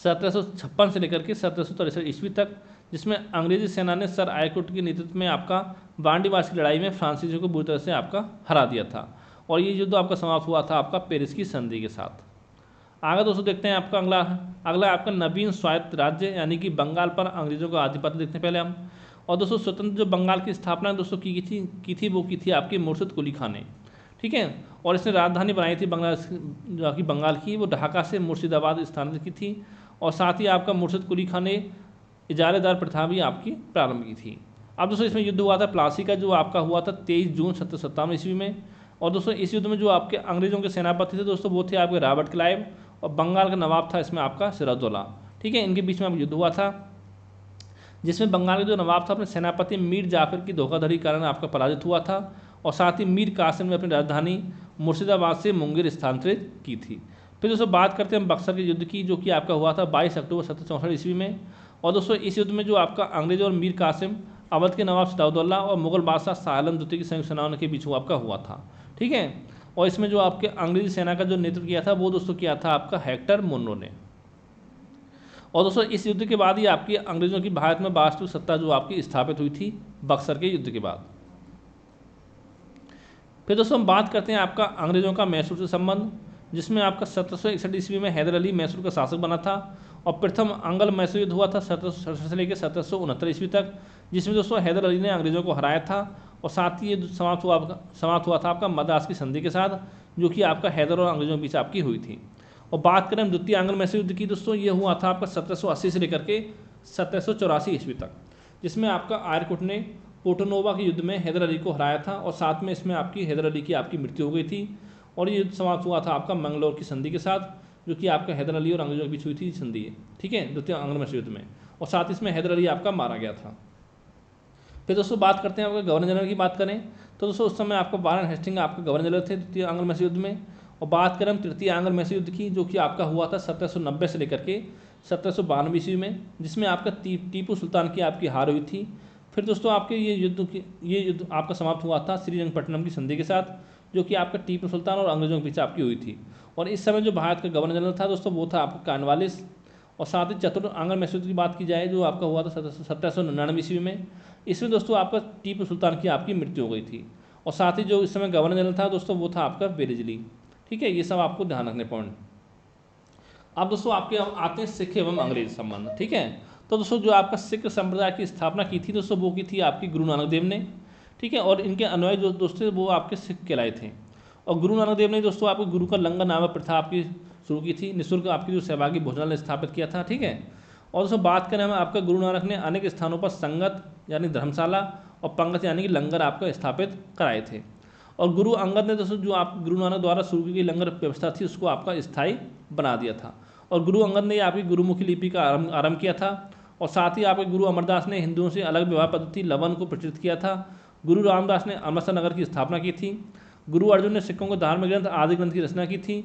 1756 से लेकर के 1763 ईस्वी तक, जिसमें अंग्रेजी सेना ने सर आयकुट के नेतृत्व में आपका बांडीवास की लड़ाई में फ्रांसीसियों को बुरी तरह से आपका हरा दिया था। और ये युद्ध आपका समाप्त हुआ था आपका पेरिस की संधि के साथ। आगे दोस्तों देखते हैं आपका अगला आपका नवीन स्वायत्त राज्य यानी कि बंगाल पर अंग्रेजों का आधिपत्य देखते हैं पहले हम। और दोस्तों स्वतंत्र जो बंगाल की स्थापना दोस्तों की थी वो की थी आपकी मुर्शिद कुली खान ने। ठीक है, और इसने राजधानी बनाई थी बंगाल की, वो ढाका से मुर्शिदाबाद स्थानांतरित की थी। और साथ ही आपका मुर्शिद कुली खान ने इजारेदार प्रथा भी आपकी प्रारंभ की थी। अब दोस्तों इसमें युद्ध हुआ था प्लासी का, जो आपका हुआ था 23 जून 1757 ईस्वी में। और दोस्तों इस युद्ध में जो आपके अंग्रेजों के सेनापति थे दोस्तों वो थे आपके रॉबर्ट क्लाइव, और बंगाल का नवाब था इसमें आपका सिराजुद्दौला। ठीक है, इनके बीच में अब युद्ध हुआ था, जिसमें बंगाल का जो नवाब था अपने सेनापति मीर जाफर की धोखाधड़ी के कारण आपका पराजित हुआ था। और साथ ही मीर कासिम ने अपनी राजधानी मुर्शिदाबाद से मुंगेर स्थानांतरित की थी। फिर दोस्तों बात करते हैं बक्सर के युद्ध की, जो कि आपका हुआ था 22 अक्टूबर 1764 ईस्वी में। और दोस्तों इस युद्ध में जो आपका अंग्रेज और मीर कासिम, अवध के नवाब सिराजुद्दौला और मुगल बादशाह शाह आलम द्वितीय की संयुक्त सेनाओं के बीच आपका हुआ था। ठीक है, और इसमें जो आपके अंग्रेजी सेना का जो नेतृत्व किया था वो दोस्तों किया था आपका हेक्टर मुनरो ने। और दोस्तों इस युद्ध के बाद ही आपकी अंग्रेजों की भारत में वास्तविक सत्ता जो आपकी स्थापित हुई थी बक्सर के युद्ध के बाद। फिर दोस्तों हम बात करते हैं आपका अंग्रेजों का मैसूर से संबंध, जिसमें आपका 1761 ईस्वी में हैदर अली मैसूर का शासक बना था। और प्रथम अंगल मैसूर युद्ध हुआ था 1767 से लेकर 1769 ईस्वी तक, जिसमें दोस्तों हैदर अली ने अंग्रेजों को हराया था। और साथ ही ये समाप्त हुआ था आपका मद्रास की संधि के साथ, जो कि आपका हैदर और अंग्रेजों के बीच आपकी हुई थी। और बात करें द्वितीय आंग्ल मैसूर युद्ध की दोस्तों, ये हुआ था आपका 1780 से लेकर के 1784 ईस्वी तक, जिसमें आपका आयरकुट ने पोर्टोनोवा के युद्ध में हैदर अली को हराया था। और साथ में इसमें आपकी हैदर अली की आपकी मृत्यु हो गई थी। और ये युद्ध समाप्त हुआ था आपका मंगलौर की संधि के साथ, जो कि आपका हैदर अली और अंग्रेजों के बीच हुई थी संधि है। ठीक है, द्वितीय आंग्ल मैसूर युद्ध में। और साथ ही इसमें हैदर अली आपका मारा गया था। फिर दोस्तों बात करते हैं आपका गवर्नर जनरल की बात करें तो दोस्तों उस समय आपका वारन हेस्टिंग आपका गवर्नर जनरल थे द्वितीय आंग्ल मैसूर युद्ध में। और बात करें हम तृतीय आंग्ल मैसूर युद्ध की, जो कि आपका हुआ था 1790 से लेकर के 1792 ईस्वी में, जिसमें आपका टीपू सुल्तान की आपकी हार हुई थी। फिर दोस्तों आपके ये युद्ध आपका समाप्त हुआ था श्रीरंगपट्टनम की संधि के साथ, जो कि आपका टीपू सुल्तान और अंग्रेजों के बीच आपकी हुई थी। और इस समय जो भारत का गवर्नर जनरल था दोस्तों वो था आपका कॉर्नवालिस। और साथ ही चतुर्थ आंग्ल मैसूर की बात की जाए जो आपका हुआ था 1799 ईस्वी में, इसमें दोस्तों आपका टीपू सुल्तान की आपकी मृत्यु हो गई थी। और साथ ही जो इस समय गवर्नर जनरल था दोस्तों वो था आपका बेरिजली। ठीक है, ये सब आपको ध्यान रखने पॉइंट। अब दोस्तों आपके आते हैं सिख एवं अंग्रेज संबंध। ठीक है, तो दोस्तों जो आपका सिख संप्रदाय की स्थापना की थी दोस्तों वो की थी आपकी गुरु नानक देव ने। ठीक है, और इनके अनुयायी जो दोस्तों वो आपके सिख कहलाए थे। और गुरु नानक देव ने दोस्तों आपको गुरु का लंगर नामक प्रथा आपकी शुरू की थी। निःशुल्क आपकी जो सहभागी भोजनालय स्थापित किया था। ठीक है, और दोस्तों बात करें हम आपका गुरु नानक ने अनेक स्थानों पर संगत यानी धर्मशाला और पंगत यानी कि लंगर आपको स्थापित कराए थे। और गुरु अंगद ने दोस्तों जो आप गुरु नानक द्वारा शुरू की गई लंगर व्यवस्था थी उसको आपका स्थायी बना दिया था। और गुरु अंगद ने आपकी गुरुमुखी लिपि का आरंभ किया था। और साथ ही आपके गुरु अमरदास ने हिंदुओं से अलग विवाह पद्धति लवन को प्रचलित किया था। गुरु रामदास ने अमृतसर नगर की स्थापना की थी। गुरु अर्जुन ने सिखों को धार्मिक ग्रंथ आदि ग्रंथ की रचना की थी।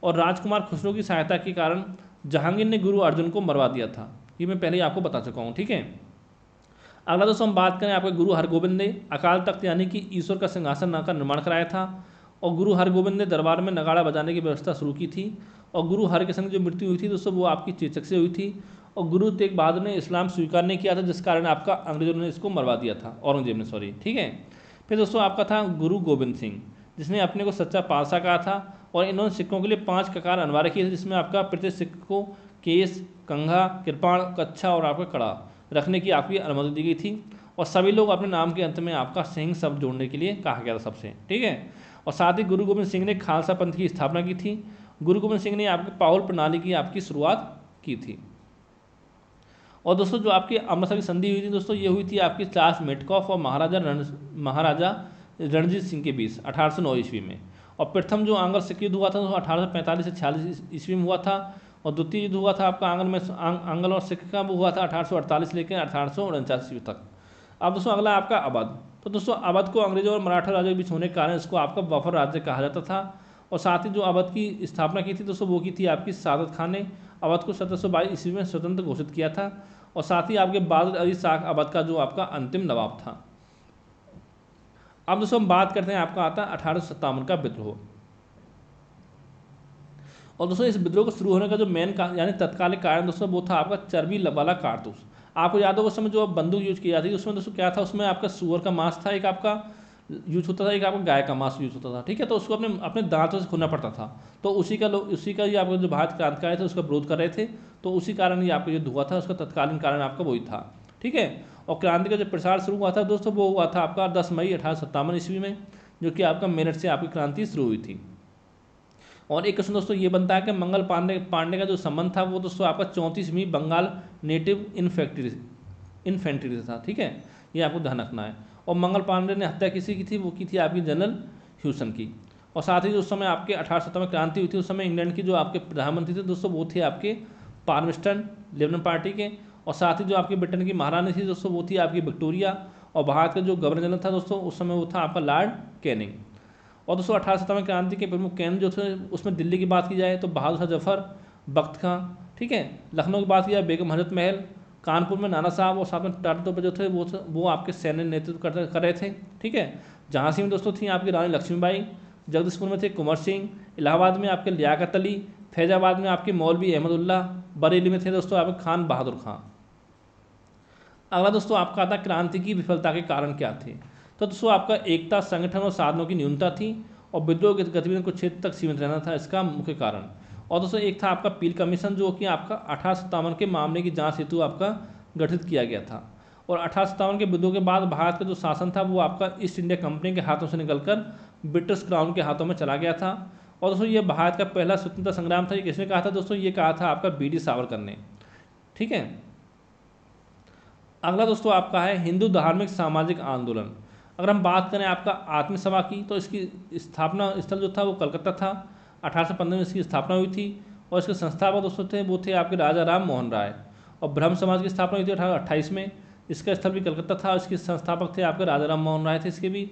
और राजकुमार खुसरो की सहायता के कारण जहांगीर ने गुरु अर्जुन को मरवा दिया था। ये मैं पहले ही आपको बता चुका हूँ, ठीक है। अगला दोस्तों हम बात करें आपके गुरु हरगोबिंद ने अकाल तख्त यानी कि ईश्वर का सिंहासन का निर्माण कराया था। और गुरु हरगोबिंद ने दरबार में नगाड़ा बजाने की व्यवस्था शुरू की थी। और गुरु हरकिशन की जो मृत्यु हुई थी दोस्तों वो आपकी चेचक से हुई थी। और गुरु तेग बहादुर ने इस्लाम स्वीकार नहीं किया था, जिस कारण आपका अंग्रेजों ने इसको मरवा दिया था, औरंगजेब ने, सॉरी, ठीक है। फिर दोस्तों आपका था गुरु गोबिंद सिंह, जिसने अपने को सच्चा पातशाह कहा था। और इन्होंने सिक्कों के लिए 5 ककार अनिवार्य किए थे, जिसमें आपका प्रत्येक सिक्के को केस, कंघा, कृपाण, कच्छा और आपका कड़ा रखने की आपकी अनुमति दी गई थी। और सभी लोग अपने नाम के अंत में आपका सिंह शब्द जोड़ने के लिए कहा गया था सबसे, ठीक है। और साथ ही गुरु गोबिंद सिंह ने खालसा पंथ की स्थापना की थी। गुरु गोबिंद सिंह ने आपकी पाहुल प्रणाली की आपकी शुरुआत की थी। और दोस्तों जो आपकी अमृतसर की संधि हुई थी दोस्तों, ये हुई थी आपकी चार्ल्स मेटकॉफ और महाराजा रणजीत सिंह के बीच 1809 ईस्वी में। और प्रथम जो आंग्ल सिख युद्ध हुआ था तो 1845 से 46 ईस्वी में हुआ था। और द्वितीय युद्ध हुआ था आपका आंग्ल और सिख का, वो हुआ था 1848 लेकर 1849 ईस्वी तक। अब दोस्तों अगला आपका अवध। तो दोस्तों अवध को अंग्रेजों और मराठा राज्यों के बीच होने के कारण इसको आपका बफर राज्य कहा जाता था। और साथ ही जो अवध की स्थापना की थी दोस्तों वो की थी आपकी सादत खान ने। अवध को 1722 ईस्वी में स्वतंत्र घोषित किया था। और साथ ही आपके बहादुर अली शाह अवध का जो आपका अंतिम नवाब था। अब दोस्तों हम बात करते हैं आपका आता है 1857 का विद्रोह। और दोस्तों इस विद्रोह को शुरू होने का जो मेन यानी तत्कालिक कारण दोस्तों वो था आपका चर्बी वाला कारतूस। आपको याद होगा उस समय जो बंदूक यूज की जाती थी उसमें दोस्तों क्या था, उसमें आपका सुअर का मांस था, एक आपका यूज होता था, एक आपका गाय का मांस यूज होता था, ठीक है। तो उसको अपने अपने दांतों से खोना पड़ता था। तो उसी का ये आपका जो भारत क्रांतिकारी थे उसका विरोध कर रहे थे। तो उसी कारण ये आपका युद्ध हुआ था, उसका तत्कालीन कारण आपका वही था, ठीक है। और क्रांति का जो प्रसार शुरू हुआ था दोस्तों वो हुआ था आपका 10 मई 1857 ईस्वी में, जो कि आपका मेरठ से आपकी क्रांति शुरू हुई थी। और एक क्वेश्चन दोस्तों ये बनता है कि मंगल पांडे का जो संबंध था वो दोस्तों आपका 34वीं बंगाल नेटिव इन्फेंट्री से था, ठीक है। ये आपको ध्यान रखना है। और मंगल पांडे ने हत्या किसी की थी, वो की थी आपकी जनरल ह्यूसन की। और साथ ही उस समय आपके 1870 में क्रांति हुई थी, उस समय इंग्लैंड के जो आपके प्रधानमंत्री थे दोस्तों वो थे आपके पार्मिस्टन लिबरल पार्टी के। और साथ ही जो आपकी ब्रिटेन की महारानी थी दोस्तों वो थी आपकी विक्टोरिया। और भारत का जो गवर्नर जनरल था दोस्तों उस समय वो था आपका लॉर्ड कैनिंग। और दोस्तों 1857 क्रांति के प्रमुख केंद्र जो थे उसमें दिल्ली की बात की जाए तो बहादुर शाह जफर, बख्त खां, ठीक है। लखनऊ की बात की जाए बेगम हजरत महल, कानपुर में नाना साहब और साथ में टाटा टोपे जो थे वो आपके सैन्य नेतृत्व कर रहे थे, ठीक है। झांसी में दोस्तों थी आपकी रानी लक्ष्मीबाई, जगदीशपुर में थे कुंवर सिंह, इलाहाबाद में आपके लियाकत अली, फैजाबाद में आपके मौलवी अहमदुल्ला, बरेली में थे दोस्तों आपके खान बहादुर खां। अगला दोस्तों आपका आता क्रांति की विफलता के कारण क्या थे। तो दोस्तों आपका एकता, संगठन और साधनों की न्यूनता थी। और विद्रोह की गतिविधियों को क्षेत्र तक सीमित रहना था इसका मुख्य कारण। और दोस्तों एक था आपका पील कमीशन जो कि आपका 1857 के मामले की जांच हेतु आपका गठित किया गया था। और 1857 के विद्रोह के बाद भारत का जो शासन था वो आपका ईस्ट इंडिया कंपनी के हाथों से निकलकर ब्रिटिश क्राउन के हाथों में चला गया था। और दोस्तों ये भारत का पहला स्वतंत्रता संग्राम था। ये किसने कहा था दोस्तों, ये कहा था आपका बी डी सावरकर ने, ठीक है। अगला दोस्तों आपका है हिंदू धार्मिक सामाजिक आंदोलन। अगर हम बात करें आपका आत्म सभा की तो इसकी स्थापना स्थल जो था वो कलकत्ता था। 1815 में इसकी स्थापना हुई थी। और इसके संस्थापक दोस्तों थे वो थे आपके राजा राम मोहन राय। और ब्रह्म समाज की स्थापना हुई थी 1828 में, इसका स्थल भी कलकत्ता था। इसके संस्थापक थे आपके राजा राम मोहन राय थे इसके भी।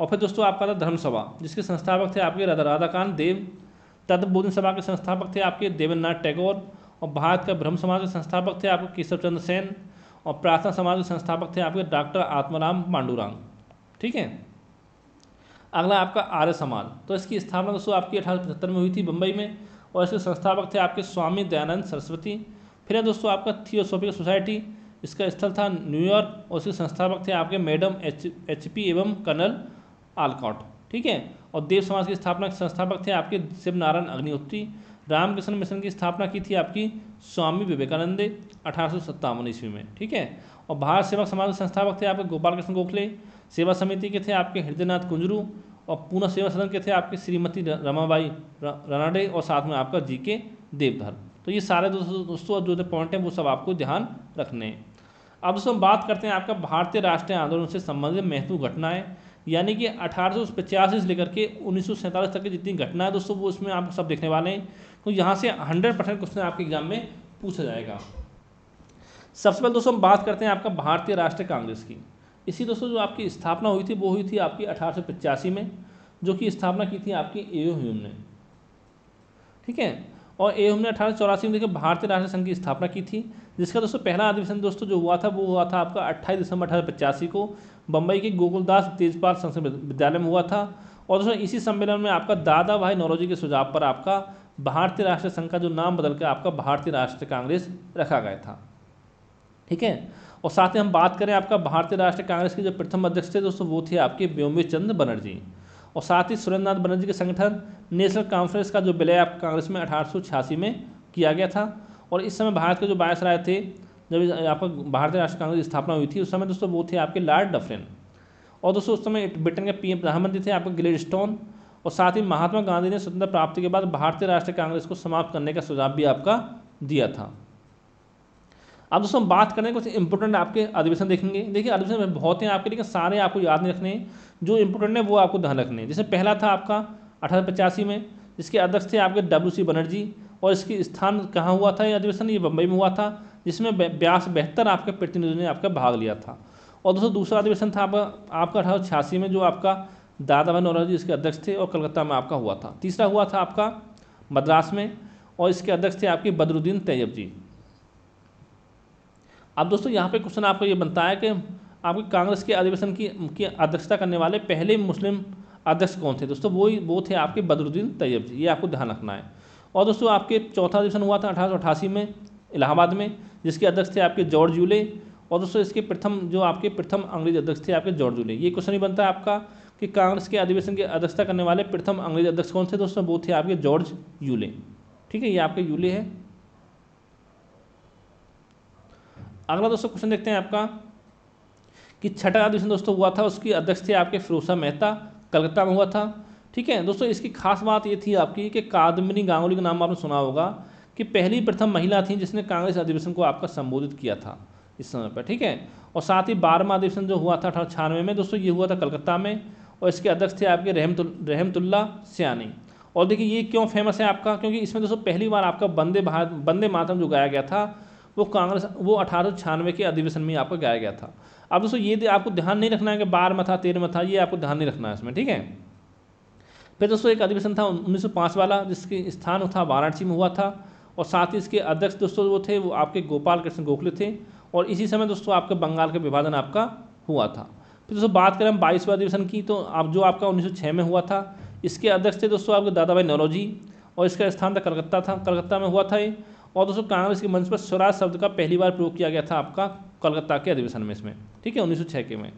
और फिर दोस्तों आपका था धर्म सभा जिसके संस्थापक थे आपके राधाकांत देव। तत्वबोधन सभा के संस्थापक थे आपके देवेंद्रनाथ टैगोर। और भारत का ब्रह्म समाज के संस्थापक थे आपके केशव चंद्र सेन। और प्रार्थना समाज के संस्थापक थे आपके डॉक्टर आत्माराम पांडुरंग, ठीक है। अगला आपका आर्य समाज, तो इसकी स्थापना दोस्तों आपकी 1875 में हुई थी बम्बई में। और इसके संस्थापक थे आपके स्वामी दयानंद सरस्वती। फिर है दोस्तों आपका थियोसॉफिकल सोसाइटी, इसका स्थल था न्यूयॉर्क। और इसके संस्थापक थे आपके मैडम HP एवं कर्नल आलकॉट, ठीक है। और देव समाज की स्थापना के संस्थापक थे आपके शिवनारायण अग्निहोत्री। रामकृष्ण मिशन की स्थापना की थी आपकी स्वामी विवेकानंद 1857 ईस्वी में, ठीक है। और भारत सेवक समाज के संस्थापक थे आपके गोपाल कृष्ण गोखले। सेवा समिति के थे आपके हृदयनाथ कुंजरू। और पूना सेवा सदन के थे आपके श्रीमती रमाबाई रानाडे। और साथ में आपका GK देवधर, तो ये सारे दोस्तों जो पॉइंट हैं वो सब आपको ध्यान रखने हैं। अब दोस्तों हम बात करते हैं आपका भारतीय राष्ट्रीय आंदोलन से संबंधित महत्वपूर्ण घटनाएं, यानी कि 1885 से लेकर के 1947 तक की जितनी घटना है दोस्तों वो इसमें आप सब देखने वाले हैं। तो यहाँ से 100% क्वेश्चन आपके एग्जाम में पूछा जाएगा। सबसे पहले दोस्तों हम बात करते हैं आपका भारतीय राष्ट्रीय कांग्रेस की। इसी दोस्तों जो आपकी स्थापना हुई थी वो हुई थी आपकी 1885 में, जो कि स्थापना की थी आपकी एओ ह्यूम ने, ठीक है। और एओ ह्यूम ने 1884 में देखिए भारतीय राष्ट्रीय संघ की स्थापना की थी, जिसका दोस्तों पहला अधिवेशन दोस्तों जो हुआ था वो हुआ था आपका 28 दिसंबर 1885 को बम्बई के गोकुलदास तेजपाल संस्कृत विद्यालय में हुआ था। और दोस्तों इसी सम्मेलन में आपका दादा भाई नौरोजी के सुझाव पर आपका भारतीय राष्ट्रीय संघ का जो नाम बदल कर आपका भारतीय राष्ट्रीय कांग्रेस रखा गया था, ठीक है। और साथ ही हम बात करें आपका भारतीय राष्ट्रीय कांग्रेस के जो प्रथम अध्यक्ष थे दोस्तों वो थे आपके व्योमकेश चंद्र बनर्जी। और साथ ही सुरेंद्रनाथ बनर्जी के संगठन नेशनल कॉन्फ्रेंस का जो विलय आपका कांग्रेस में 1886 में किया गया था। और इस समय भारत के जो वायसराय थे जब आपका भारतीय राष्ट्रीय कांग्रेस की स्थापना हुई थी उस समय दोस्तों वो थे आपके लॉर्ड डफरिन। और दोस्तों उस समय ब्रिटेन के पीएम प्रधानमंत्री थे आपके ग्लैडस्टोन। और साथ ही महात्मा गांधी ने स्वतंत्रता प्राप्ति के बाद भारतीय राष्ट्रीय कांग्रेस को समाप्त करने का सुझाव भी आपका दिया था। अब दोस्तों हम बात करें कुछ इंपोर्टेंट आपके अधिवेशन देखेंगे। देखिए अधिवेशन में बहुत हैं आपके, लेकिन सारे आपको याद नहीं रखने हैं, जो इंपोर्टेंट है वो आपको ध्यान रखने हैं। जैसे पहला था आपका 1885 में, जिसके अध्यक्ष थे आपके WC बनर्जी। और इसकी स्थान कहाँ हुआ था ये अधिवेशन, ये बम्बई में हुआ था, जिसमें 72 आपके प्रतिनिधियों ने आपका भाग लिया था। और दोस्तों दूसरा अधिवेशन था आपका 1886 में, जो आपका दादा भाई नौरोजी इसके अध्यक्ष थे और कलकत्ता में आपका हुआ था। तीसरा हुआ था आपका मद्रास में और इसके अध्यक्ष थे आपके बदरुद्दीन तैयब जी। अब दोस्तों यहाँ पे क्वेश्चन आपको ये बनता है कि आपके कांग्रेस के अधिवेशन की अध्यक्षता करने वाले पहले मुस्लिम अध्यक्ष कौन थे दोस्तों, वो थे आपके बदरुद्दीन तैयब जी, ये आपको ध्यान रखना है। और दोस्तों आपके चौथा अधिवेशन हुआ था 1888 में इलाहाबाद में, जिसके अध्यक्ष थे आपके जॉर्ज यूले। और दोस्तों इसके प्रथम अंग्रेज अध्यक्ष थे आपके जॉर्ज यूले। ये क्वेश्चन ही बनता है आपका कि कांग्रेस के अधिवेशन की अध्यक्षता करने वाले प्रथम अंग्रेज अध्यक्ष कौन थे दोस्तों, वो थे आपके जॉर्ज यूले, ठीक है, ये आपके यूले है। अगला दोस्तों क्वेश्चन देखते हैं आपका कि छठा अधिवेशन दोस्तों हुआ था, उसकी अध्यक्ष थे आपके फिरोज शाह मेहता, कलकत्ता में हुआ था, ठीक है। दोस्तों इसकी खास बात ये थी आपकी कि कादम्बिनी गांगुली का नाम आपने सुना होगा कि पहली प्रथम महिला थी जिसने कांग्रेस अधिवेशन को आपका संबोधित किया था इस समय पर, ठीक है। और साथ ही 12वां अधिवेशन जो हुआ था 1896 में दोस्तों, ये हुआ था कलकत्ता में और इसके अध्यक्ष थे आपके रहमतुल्ला सयानी। और देखिए ये क्यों फेमस है आपका, क्योंकि इसमें दोस्तों पहली बार आपका वंदे मातरम जो गाया गया था वो 1896 के अधिवेशन में आपका गाया गया था। अब दोस्तों ये आपको ध्यान नहीं रखना है कि 12 में था 13 में था, ये आपको ध्यान नहीं रखना है इसमें, ठीक है। फिर दोस्तों एक अधिवेशन था 1905 वाला, जिसके स्थान था वाराणसी में हुआ था। और साथ ही इसके अध्यक्ष दोस्तों वो थे वो आपके गोपाल कृष्ण गोखले थे। और इसी समय दोस्तों आपके बंगाल का विभाजन आपका हुआ था। फिर दोस्तों बात करें हम 22वां अधिवेशन की, तो आप जो आपका 1906 में हुआ था, इसके अध्यक्ष थे दोस्तों आपके दादा भाई नौरोजी और इसका स्थान था कलकत्ता में हुआ था ये। और दोस्तों कांग्रेस के मंच पर स्वराज शब्द का पहली बार प्रयोग किया गया था आपका कलकत्ता के अधिवेशन में इसमें, ठीक है, 1906 के में।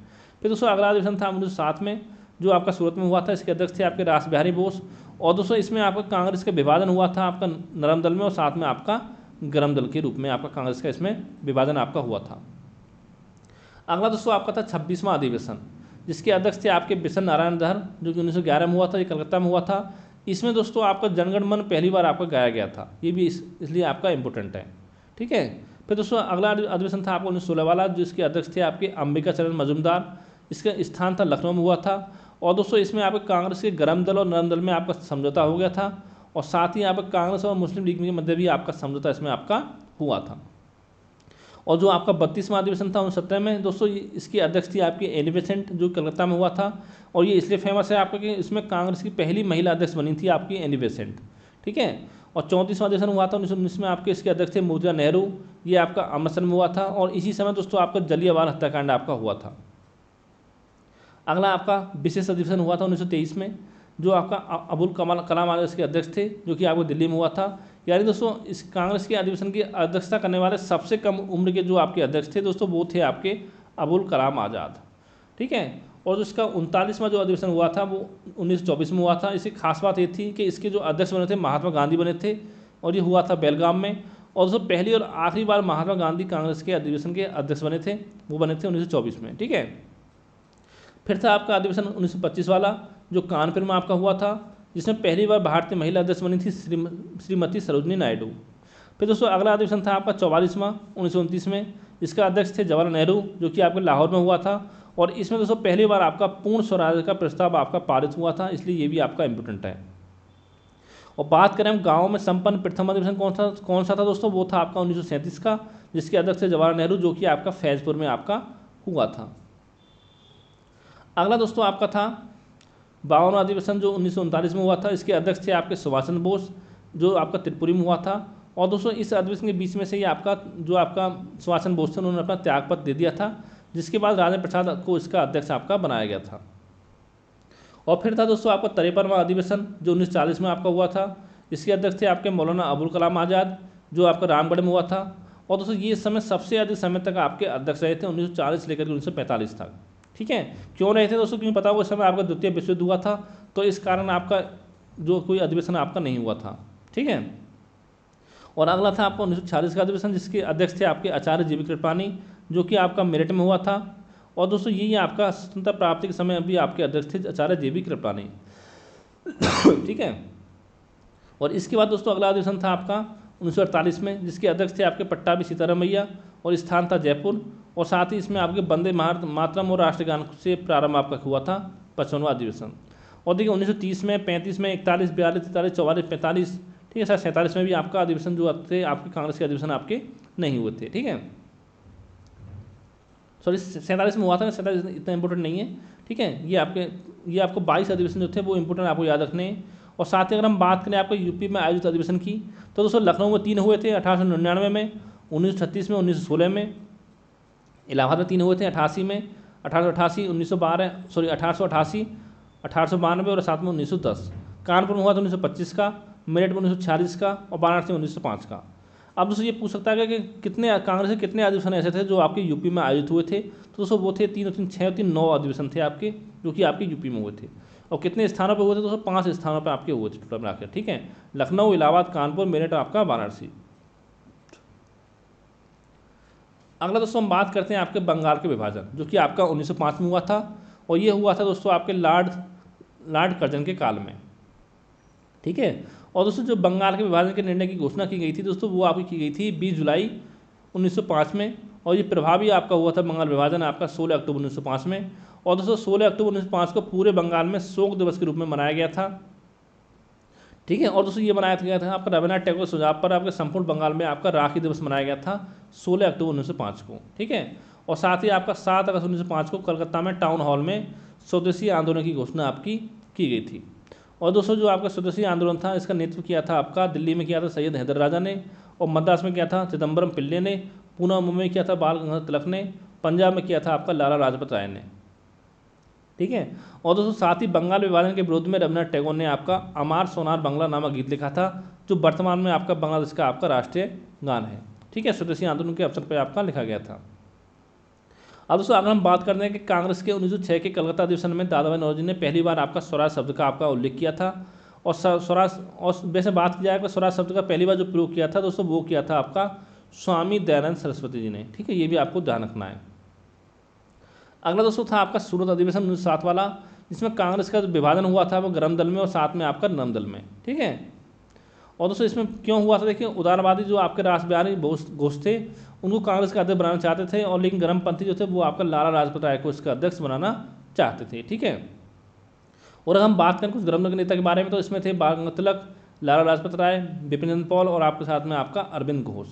फिर दोस्तों अगला अधिवेशन था 1907 में, जो आपका सूरत में हुआ था, इसके अध्यक्ष थे आपके रास बिहारी बोस। और दोस्तों इसमें आपका कांग्रेस का विभाजन हुआ था आपका नरम दल में और साथ में आपका गरम दल के रूप में आपका कांग्रेस का इसमें विभाजन आपका हुआ था। अगला दोस्तों आपका था 26वां अधिवेशन, जिसके अध्यक्ष थे आपके बिशन नारायण दहर, जो कि 1911 में हुआ था, ये कलकत्ता में हुआ था। इसमें दोस्तों आपका जनगण मन पहली बार आपका गाया गया था, ये भी इसलिए आपका इंपॉर्टेंट है, ठीक है। फिर दोस्तों अगला अधिवेशन था आपको 1916 वाला, जिसके अध्यक्ष थे आपके अंबिका चरण मजूमदार, इसका स्थान था लखनऊ में हुआ था। और दोस्तों इसमें आपके कांग्रेस के गरम दल और नरम दल में आपका समझौता हो गया था। और साथ ही आपका कांग्रेस और मुस्लिम लीग के मध्य भी आपका समझौता इसमें आपका हुआ था। और जो आपका 32वां अधिवेशन था 1917 में दोस्तों, इसकी अध्यक्ष थी आपकी एनी बेसेंट, जो कलकत्ता में हुआ था। और ये इसलिए फेमस है आपका कि इसमें कांग्रेस की पहली महिला अध्यक्ष बनी थी आपकी एनी बेसेंट, ठीक है। और 34वां अधिवेशन हुआ था 1919 में, आपके इसके अध्यक्ष थे मोतीलाल नेहरू, ये आपका अमृतसर में हुआ था। और इसी समय दोस्तों आपका जलियांवाला हत्याकांड आपका हुआ था। अगला आपका विशेष अधिवेशन हुआ था 1923 में, जो आपका अबुल कलाम आजाद इसके अध्यक्ष थे, जो कि आपको दिल्ली में हुआ था। यानी दोस्तों इस कांग्रेस के अधिवेशन की अध्यक्षता करने वाले सबसे कम उम्र के जो आपके अध्यक्ष थे दोस्तों, वो थे आपके अबुल कलाम आज़ाद, ठीक है। और इसका 39वां जो अधिवेशन हुआ था वो 1924 में हुआ था। इसकी खास बात ये थी कि इसके जो अध्यक्ष बने थे महात्मा गांधी बने थे, और ये हुआ था बेलगाम में। और दोस्तों पहली और आखिरी बार महात्मा गांधी कांग्रेस के अधिवेशन के अध्यक्ष बने थे, वो बने थे 1924 में, ठीक है। फिर था आपका अधिवेशन 1925 वाला, जो कानपुर में आपका हुआ था, जिसमें पहली बार भारतीय महिला अध्यक्ष बनी थी श्रीमती सरोजनी नायडू। फिर दोस्तों अगला अधिवेशन था आपका 44वां 1929 में, इसका अध्यक्ष थे जवाहरलाल नेहरू, जो कि आपके लाहौर में हुआ था। और इसमें दोस्तों पहली बार आपका पूर्ण स्वराज का प्रस्ताव आपका पारित हुआ था, इसलिए ये भी आपका इंपॉर्टेंट है। और बात करें हम गाँव में संपन्न प्रथम अधिवेशन कौन सा था दोस्तों, वो था आपका 1937 का, जिसके अध्यक्ष थे जवाहरलाल नेहरू, जो कि आपका फैजपुर में आपका हुआ था। अगला दोस्तों आपका था 52वां अधिवेशन जो 1939 में हुआ था, इसके अध्यक्ष थे आपके सुभाष चंद्र बोस, जो आपका त्रिपुरी में हुआ था। और दोस्तों इस अधिवेशन के बीच में से ही आपका सुभाष चंद्र बोस थे, उन्होंने अपना त्यागपत्र दे दिया था, जिसके बाद राजेंद्र प्रसाद को इसका अध्यक्ष आपका बनाया गया था। और फिर था दोस्तों आपका 53वां अधिवेशन जो 1940 में आपका हुआ था, इसके अध्यक्ष थे आपके मौलाना अबुल कलाम आज़ाद, जो आपका रामगढ़ में हुआ था। और दोस्तों ये समय सबसे अधिक समय तक आपके अध्यक्ष रहे थे, 1940 से लेकर के 1945 तक। ठीक है, क्यों रहे थे दोस्तों, क्योंकि पता उस समय आपका द्वितीय विश्व युद्ध हुआ था, तो इस कारण आपका जो कोई अधिवेशन आपका नहीं हुआ था। ठीक है, और अगला था आपका 1946 का अधिवेशन, जिसके अध्यक्ष थे आपके आचार्य जीवी कृपलानी, जो कि आपका मेरठ में हुआ था। और दोस्तों ये आपका स्वतंत्रता प्राप्ति के समय भी आपके अध्यक्ष थे आचार्य जीवी कृपलानी। ठीक है, और इसके बाद दोस्तों अगला अधिवेशन था आपका 1948 में, जिसके अध्यक्ष थे आपके पट्टाभी सीतारामैया, और स्थान था जयपुर। और साथ ही इसमें आपके वंदे मातरम और राष्ट्रगान से प्रारंभ आपका हुआ था 55वां अधिवेशन। और देखिए 1930 में, 35 में, 41, 42, 43, 44, 45, ठीक है सर, 47 में भी आपका अधिवेशन जो थे आपके कांग्रेस के अधिवेशन आपके नहीं हुए थे। ठीक है, सॉरी 47 में हुआ था, 47 इतना इंपॉर्टेंट नहीं है। ठीक है, ये आपको 22 अधिवेशन जो थे वो इंपॉर्टेंट आपको याद रखने हैं। और साथ ही अगर हम बात करें आपको यूपी में आयोजित अधिवेशन की, तो दोस्तों लखनऊ में 3 हुए थे 1899 में, 1936 में, 1916 में। इलाहाबाद में 3 हुए थे 88 में, 1888, 1912, सॉरी 1888, 1892 और साथ में 1910। कानपुर में हुआ था 1925 का, मेरठ में 1946 का, और वाराणसी में 1905 का। अब दोस्तों ये पूछ सकता है कि कितने कांग्रेस के कितने अधिवेशन ऐसे थे जो आपके यूपी में आयोजित हुए थे, तो दोस्तों वो थे 3 और 3 6 और 3 9 अधिवेशन थे आपके, जो कि आपके यूपी में हुए थे। और कितने स्थानों पर हुए थे दोस्तों, 5 स्थानों पर आपके हुए थे टोटल मिलाकर। ठीक है, लखनऊ, इलाहाबाद, कानपुर, मेरठ और आपका वाराणसी। अगला दोस्तों हम बात करते हैं आपके बंगाल के विभाजन, जो कि आपका 1905 में हुआ था। और ये हुआ था दोस्तों आपके लॉर्ड कर्जन के काल में। ठीक है, और दोस्तों जो बंगाल के विभाजन के निर्णय की घोषणा की गई थी दोस्तों, वो आपकी की गई थी 20 जुलाई 1905 में। और ये प्रभावी आपका हुआ था बंगाल विभाजन आपका 16 अक्टूबर 1905 में। और दोस्तों 16 अक्टूबर 1905 को पूरे बंगाल में शोक दिवस के रूप में मनाया गया था। ठीक है, और दोस्तों ये बनाया गया था आपका रविन्द्रनाथ टैगोर के सुझाव पर आपके संपूर्ण बंगाल में आपका राखी दिवस मनाया गया था 16 अक्टूबर 1905 को। ठीक है, और साथ ही आपका 7 अगस्त 1905 को कलकत्ता में टाउन हॉल में स्वदेशी आंदोलन की घोषणा आपकी की गई थी। और दोस्तों जो आपका स्वदेशी आंदोलन था, इसका नेतृत्व किया था आपका दिल्ली में किया था सैयद हैदर राजा ने, और मद्रास में किया था चिदम्बरम पिल्ले ने, पूना मुंबई में किया था बाल गंगाधर तिलक ने, पंजाब में किया था आपका लाला लाजपत राय ने। ठीक है, और दोस्तों साथ ही बंगाल विभाजन के विरोध में रविन्द्रनाथ टैगोर ने आपका अमार सोनार बांग्ला नामक गीत लिखा था, जो वर्तमान में आपका बांग्लादेश का आपका राष्ट्रीय गान है। ठीक है, स्वदेशी आंदोलन के अवसर पर आपका लिखा गया था। अब दोस्तों अगर हम बात करते हैं कि कांग्रेस के 1906 के कलकत्ता अधिवेशन में दादा भाई नौरोजी ने पहली बार आपका स्वराज शब्द का आपका उल्लेख किया था। और स्वराज, और वैसे बात की जाए तो स्वराज शब्द का पहली बार जो प्रयोग किया था दोस्तों, वो किया था आपका स्वामी दयानंद सरस्वती जी ने। ठीक है, ये भी आपको ध्यान रखना है। अगला दोस्तों था आपका सूरत अधिवेशन 1907 वाला, जिसमें कांग्रेस का जो विभाजन हुआ था वो गर्म दल में और साथ में आपका नरम दल में। ठीक है, और दोस्तों इसमें क्यों हुआ था, देखिए उदारवादी जो आपके राष्ट्रवादी घोष थे, उनको कांग्रेस का अध्यक्ष बनाना चाहते थे, और लेकिन गर्मपंथी जो थे वो आपका लाला लाजपत राय को इसका अध्यक्ष बनाना चाहते थे। ठीक है, और अगर हम बात करें कुछ गर्म दल के नेता के बारे में, तो इसमें थे बाल गंगाधर तिलक, लाला लाजपत राय, बिपिन चंद्र पॉल, और आपके साथ में आपका अरविंद घोष।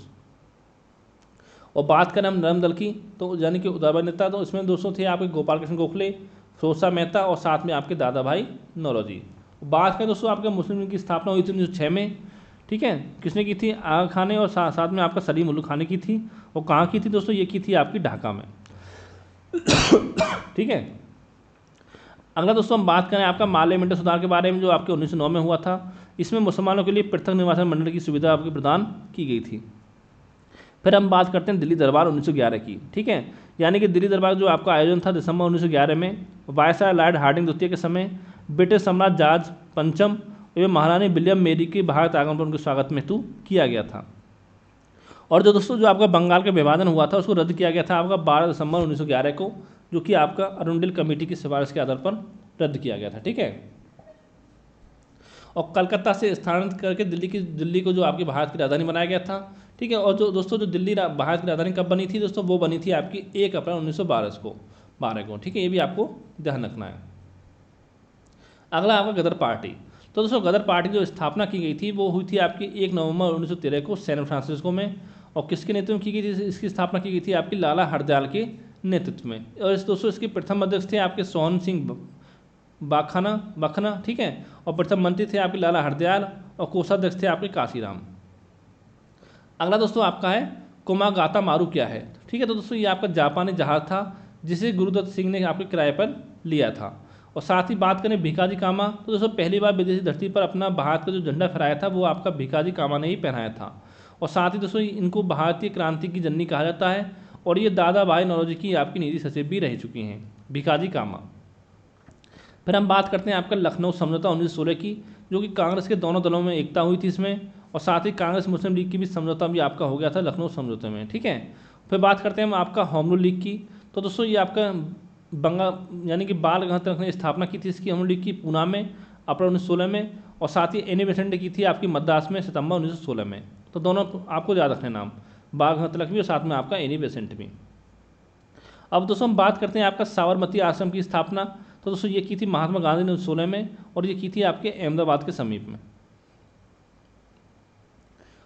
और बात करें हम नरम दल की, तो यानी कि उदारवादी नेता, तो इसमें दोस्तों थे आपके गोपाल कृष्ण गोखले, फिरोज शाह मेहता, और साथ में आपके दादा भाई नौरोजी। बात करें दोस्तों आपके मुस्लिम लीग की स्थापना हुई थी 1906 में। ठीक है, किसने की थी, आगा खान ने, और साथ में आपका सलीम उल्लू खान ने की थी। और कहाँ की थी दोस्तों, ये की थी आपकी ढाका में। ठीक है, अगला दोस्तों हम बात करें आपका मालय मंडल सुधार के बारे में, जो आपके 1909 में हुआ था। इसमें मुसलमानों के लिए पृथक निर्वाचन मंडल की सुविधा आपकी प्रदान की गई थी। फिर हम बात करते हैं दिल्ली दरबार 1911 की। ठीक है, यानी कि दिल्ली दरबार जो आपका आयोजन था दिसंबर 1911 में वायसराय लॉर्ड हार्डिंग द्वितीय के समय ब्रिटिश सम्राट जॉर्ज पंचम एवं महारानी विलियम मेरी के भारत आगमन पर उनके स्वागत में हेतु किया गया था। और जो दोस्तों जो आपका बंगाल का विभाजन हुआ था उसको रद्द किया गया था आपका 12 दिसंबर 1911 को, जो कि आपका अरुणडिल कमेटी की सिफारिश के आधार पर रद्द किया गया था। ठीक है, और कलकत्ता से स्थानांतरित करके दिल्ली को जो आपकी भारत की राजधानी बनाया गया था। ठीक है, और जो दोस्तों जो दिल्ली भारत की राजधानी कब बनी थी दोस्तों, वो बनी थी आपकी 1 अप्रैल 1912 को। ठीक है, ये भी आपको ध्यान रखना है। अगला आपका गदर पार्टी। तो दोस्तों गदर पार्टी जो स्थापना की गई थी वो हुई थी आपकी 1 नवंबर 1913 को सैन फ्रांसिस्को में। और किसके नेतृत्व में की गई थी, इसकी स्थापना की गई थी आपकी लाला हरदयाल के नेतृत्व में। और दोस्तों इसके प्रथम अध्यक्ष थे आपके सोहन सिंह बखना। ठीक है, और प्रथम मंत्री थे आपके लाला हरदयाल, और कोषाध्यक्ष थे आपके काशीराम। अगला दोस्तों आपका है कोमागाता मारू क्या है। ठीक है, तो दोस्तों ये आपका जापानी जहाज था जिसे गुरुदत्त सिंह ने आपके किराए पर लिया था। और साथ ही बात करें भिकाजी कामा, तो दोस्तों पहली बार विदेशी धरती पर अपना भारत का जो झंडा फहराया था वो आपका भिकाजी कामा ने ही पहनाया था। और साथ ही दोस्तों इनको भारतीय क्रांति की जननी कहा जाता है, और ये दादा भाई नौरोजी की आपकी निजी सचिव भी रह चुकी हैं भिकाजी कामा। फिर हम बात करते हैं आपका लखनऊ समझौता 1916 की, जो कि कांग्रेस के दोनों दलों में एकता हुई थी इसमें। और साथ ही कांग्रेस मुस्लिम लीग की भी समझौता भी आपका हो गया था लखनऊ समझौते में। ठीक है, फिर बात करते हैं हम आपका होम रूल लीग की। तो दोस्तों ये आपका यानी कि बाल गणतंत्र रखने की स्थापना की थी इसकी होम रूल लीग की पूना में अप्रैल 1916 में। और साथ ही एनी बेसेंट ने की थी आपकी मद्रास में सितंबर 1916 में। तो दोनों आपको याद रखने नाम, बाल गणतंत्र भी और साथ में आपका एनी बेसेंट भी। अब दोस्तों हम बात करते हैं आपका साबरमती आश्रम की स्थापना। तो दोस्तों ये की थी महात्मा गांधी ने 1916 में, और ये की थी आपके अहमदाबाद के समीप में।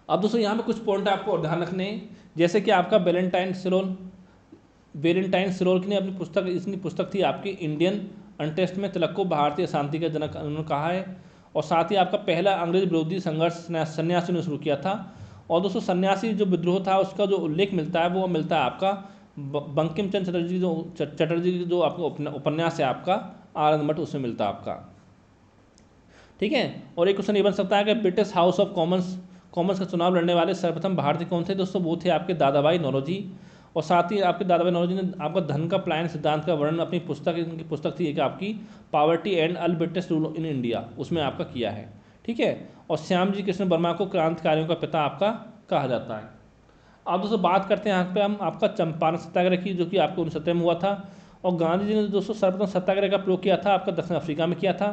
अब दोस्तों यहाँ पे कुछ पॉइंट आपको और ध्यान रखने हैं, जैसे कि आपका वेलेंटाइन सिरोल की ने अपनी पुस्तक, इसकी पुस्तक थी आपकी इंडियन अनटेस्ट में तिलक को भारतीय शांति का जनक उन्होंने कहा है। और साथ ही आपका पहला अंग्रेज विरोधी संघर्ष सन्यासी ने शुरू किया था। और दोस्तों सन्यासी जो विद्रोह था उसका जो उल्लेख मिलता है वो मिलता है आपका बंकिम चंद्र चटर्जी की जो आपका उपन्यास है आपका आनंद मठ, उसमें मिलता है आपका। ठीक है, और एक क्वेश्चन ये बन सकता है कि ब्रिटिश हाउस ऑफ कॉमन्स का चुनाव लड़ने वाले सर्वप्रथम भारतीय कौन थे दोस्तों, वो थे आपके दादा भाई नौरोजी। और साथ ही आपके दादा भाई नौरोजी ने आपका धन का पलायन सिद्धांत का वर्णन अपनी इनकी पुस्तक थी एक आपकी poverty and un British rule in India, उसमें आपका किया है। ठीक है, और श्याम जी कृष्ण वर्मा को क्रांतिकारियों का पिता आपका कहा जाता है। अब दोस्तों बात करते हैं यहाँ पे हम आपका चंपारण सत्याग्रह की, जो कि आपको 1917 में हुआ था। और गांधी जी ने दोस्तों सर्वप्रथम सत्याग्रह का प्रयोग किया था आपका दक्षिण अफ्रीका में किया था।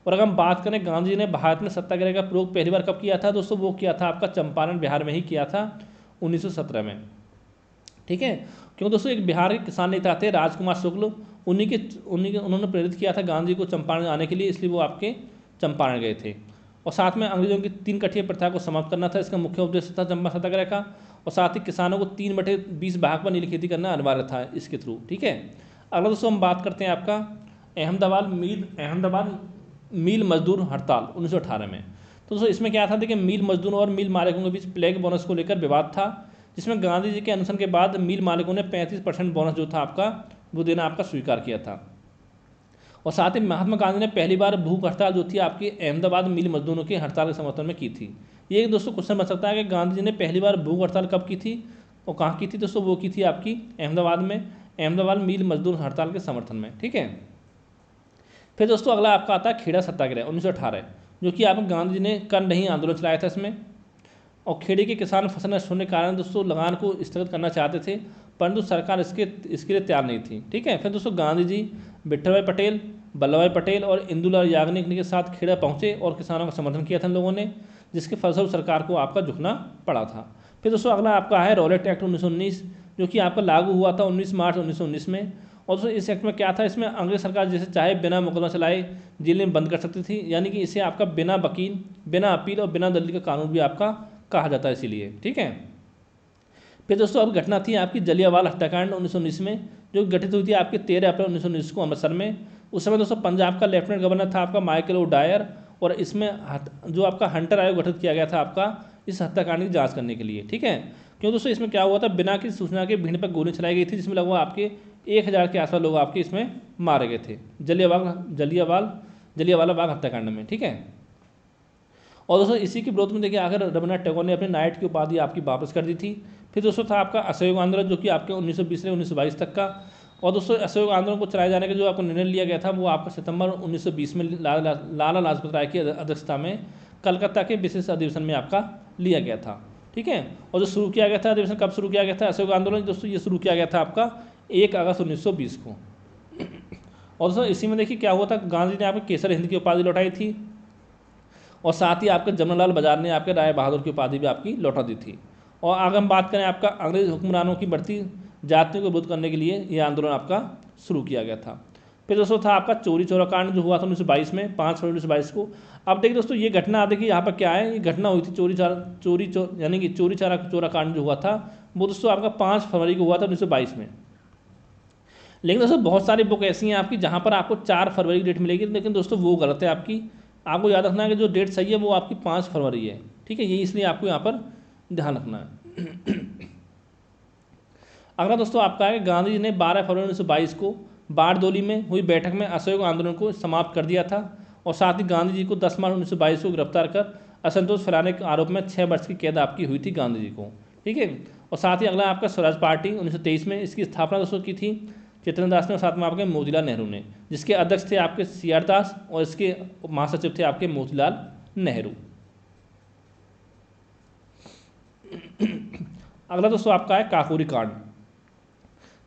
और अगर हम बात करें गांधी जी ने भारत में सत्याग्रह का प्रयोग पहली बार कब किया था दोस्तों, वो किया था आपका चंपारण बिहार में ही किया था 1917 में। ठीक है, क्योंकि दोस्तों एक बिहार के किसान नेता थे राजकुमार शुक्ल, उन्होंने प्रेरित किया था गांधी को चंपारण आने के लिए, इसलिए वो आपके चंपारण गए थे। और साथ में अंग्रेजों की 3 कठिया प्रथा को समाप्त करना था, इसका मुख्य उद्देश्य था चंपारण सत्याग्रह का। और साथ ही किसानों को 3/20 भाग पर नीली खेती करना अनिवार्य था इसके थ्रू। ठीक है, अगला दोस्तों हम बात करते हैं आपका अहमदाबाद मील मजदूर हड़ताल 1918 में। तो दोस्तों इसमें क्या था, देखिए मिल मजदूरों और मिल मालिकों के बीच प्लेग बोनस को लेकर विवाद था, जिसमें गांधी जी के अनशन के बाद मिल मालिकों ने 35% बोनस जो था आपका वो देना आपका स्वीकार किया था। और साथ ही महात्मा गांधी ने पहली बार भूख हड़ताल जो थी आपकी अहमदाबाद मिल मजदूरों की हड़ताल के समर्थन में की थी। ये दोस्तों क्वेश्चन बन सकता है कि गांधी जी ने पहली बार भूख हड़ताल कब की थी और कहाँ की थी दोस्तों, वो की थी आपकी अहमदाबाद में, अहमदाबाद मिल मजदूर हड़ताल के समर्थन में। ठीक है, फिर दोस्तों अगला आपका आता है खेड़ा सत्याग्रह 1918, जो कि आप गांधी जी ने कर्णहीन आंदोलन चलाया था इसमें। और खेड़े के किसान फसल नष्ट होने के कारण दोस्तों लगान को स्थगित करना चाहते थे, परंतु सरकार इसके लिए तैयार नहीं थी। ठीक है, फिर दोस्तों गांधी जी विट्ठल भाई पटेल, वल्लभ भाई पटेल और इंदुलाल याग्निक के साथ खेड़ा पहुंचे और किसानों का समर्थन किया था इन लोगों ने, जिसके फलस्वरूप सरकार को आपका झुकना पड़ा था। फिर दोस्तों अगला आपका है रॉलेट एक्ट 1919, जो कि आपका लागू हुआ था 19 मार्च 1919 में। और दोस्तों इस एक्ट में क्या था, इसमें अंग्रेज सरकार जैसे चाहे बिना मुकदमा चलाए जेल में बंद कर सकती थी, यानी कि इसे आपका बिना वकील, बिना अपील और बिना दलील का कानून भी आपका कहा जाता है इसीलिए। ठीक है, फिर दोस्तों अब घटना थी आपकी जलियांवाला हत्याकांड 1919 में, जो गठित हुई थी आपके 13 अप्रैल 1919 को अमृतसर में। उस समय दोस्तों पंजाब का लेफ्टिनेंट गवर्नर था आपका माइकल ओ डायर, और इसमें जो आपका हंटर आयोग गठित किया गया था आपका इस हत्याकांड की जांच करने के लिए। ठीक है, क्यों दोस्तों इसमें क्या हुआ था, बिना किसी सूचना के भीड़ पर गोली चलाई गई थी, जिसमें लगभग आपके 1000 के आसपास लोग आपके इसमें मारे गए थे जलियांवाला बाग हत्याकांड में। ठीक है, और दोस्तों इसी के विरोध में देखिए आखिर रविन्द्रनाथ टैगोर ने अपने नाइट की उपाधि आपकी वापस कर दी थी। फिर दोस्तों था आपका असहयोग आंदोलन, जो कि आपके 1920 से 1922 तक का। और दोस्तों असहयोग आंदोलन को चलाए जाने का जो आपको निर्णय लिया गया था वो आपका सितंबर 1920 में लाला लाजपत राय की अध्यक्षता में कलकत्ता के विशेष अधिवेशन में आपका लिया गया था। ठीक है, और जो शुरू किया गया था अधिवेशन, कब शुरू किया गया था असहयोग आंदोलन दोस्तों, ये शुरू किया गया था आपका 1 अगस्त 1920 को। और दोस्तों इसी में देखिए क्या हुआ था, गांधी ने आपको केसर हिंद की उपाधि लौटाई थी। और साथ ही आपके जमनालाल बजाज ने आपके राय बहादुर की उपाधि भी आपकी लौटा दी थी। और आगे हम बात करें आपका अंग्रेज हुक्मरानों की बढ़ती जातियों को विरोध करने के लिए ये आंदोलन आपका शुरू किया गया था। फिर दोस्तों था आपका चोरी चोरा कांड जो हुआ था 1922 में, 5 फरवरी 1922 को। अब देखिए दोस्तों ये घटना देखिए यहाँ पर क्या है, ये घटना हुई थी यानी कि चोरी चोरा कांड जो हुआ था वो दोस्तों आपका 5 फरवरी को हुआ था 1922 में। लेकिन दोस्तों बहुत सारी बुक ऐसी हैं आपकी जहाँ पर आपको 4 फरवरी की डेट मिलेगी, लेकिन दोस्तों वो गलत है आपकी। आपको याद रखना है कि जो डेट सही है वो आपकी 5 फरवरी है, ठीक है, ये इसलिए आपको यहाँ पर ध्यान रखना है। अगला दोस्तों आपका है गांधी जी ने 12 फरवरी 1922 को बारडोली में हुई बैठक में असहयोग आंदोलन को समाप्त कर दिया था। और साथ ही गांधी जी को 10 मार्च 1922 को गिरफ्तार कर असंतोष फैलाने के आरोप में 6 वर्ष की कैद आपकी हुई थी गांधी जी को, ठीक है। और साथ ही अगला आपका स्वराज पार्टी 1923 में, इसकी स्थापना दोस्तों की थी चेतन दास ने और साथ में आपके मोतीलाल नेहरू ने, जिसके अध्यक्ष थे आपके CR दास और इसके महासचिव थे आपके मोतीलाल नेहरू। अगला दोस्तों आपका है काकोरी कांड,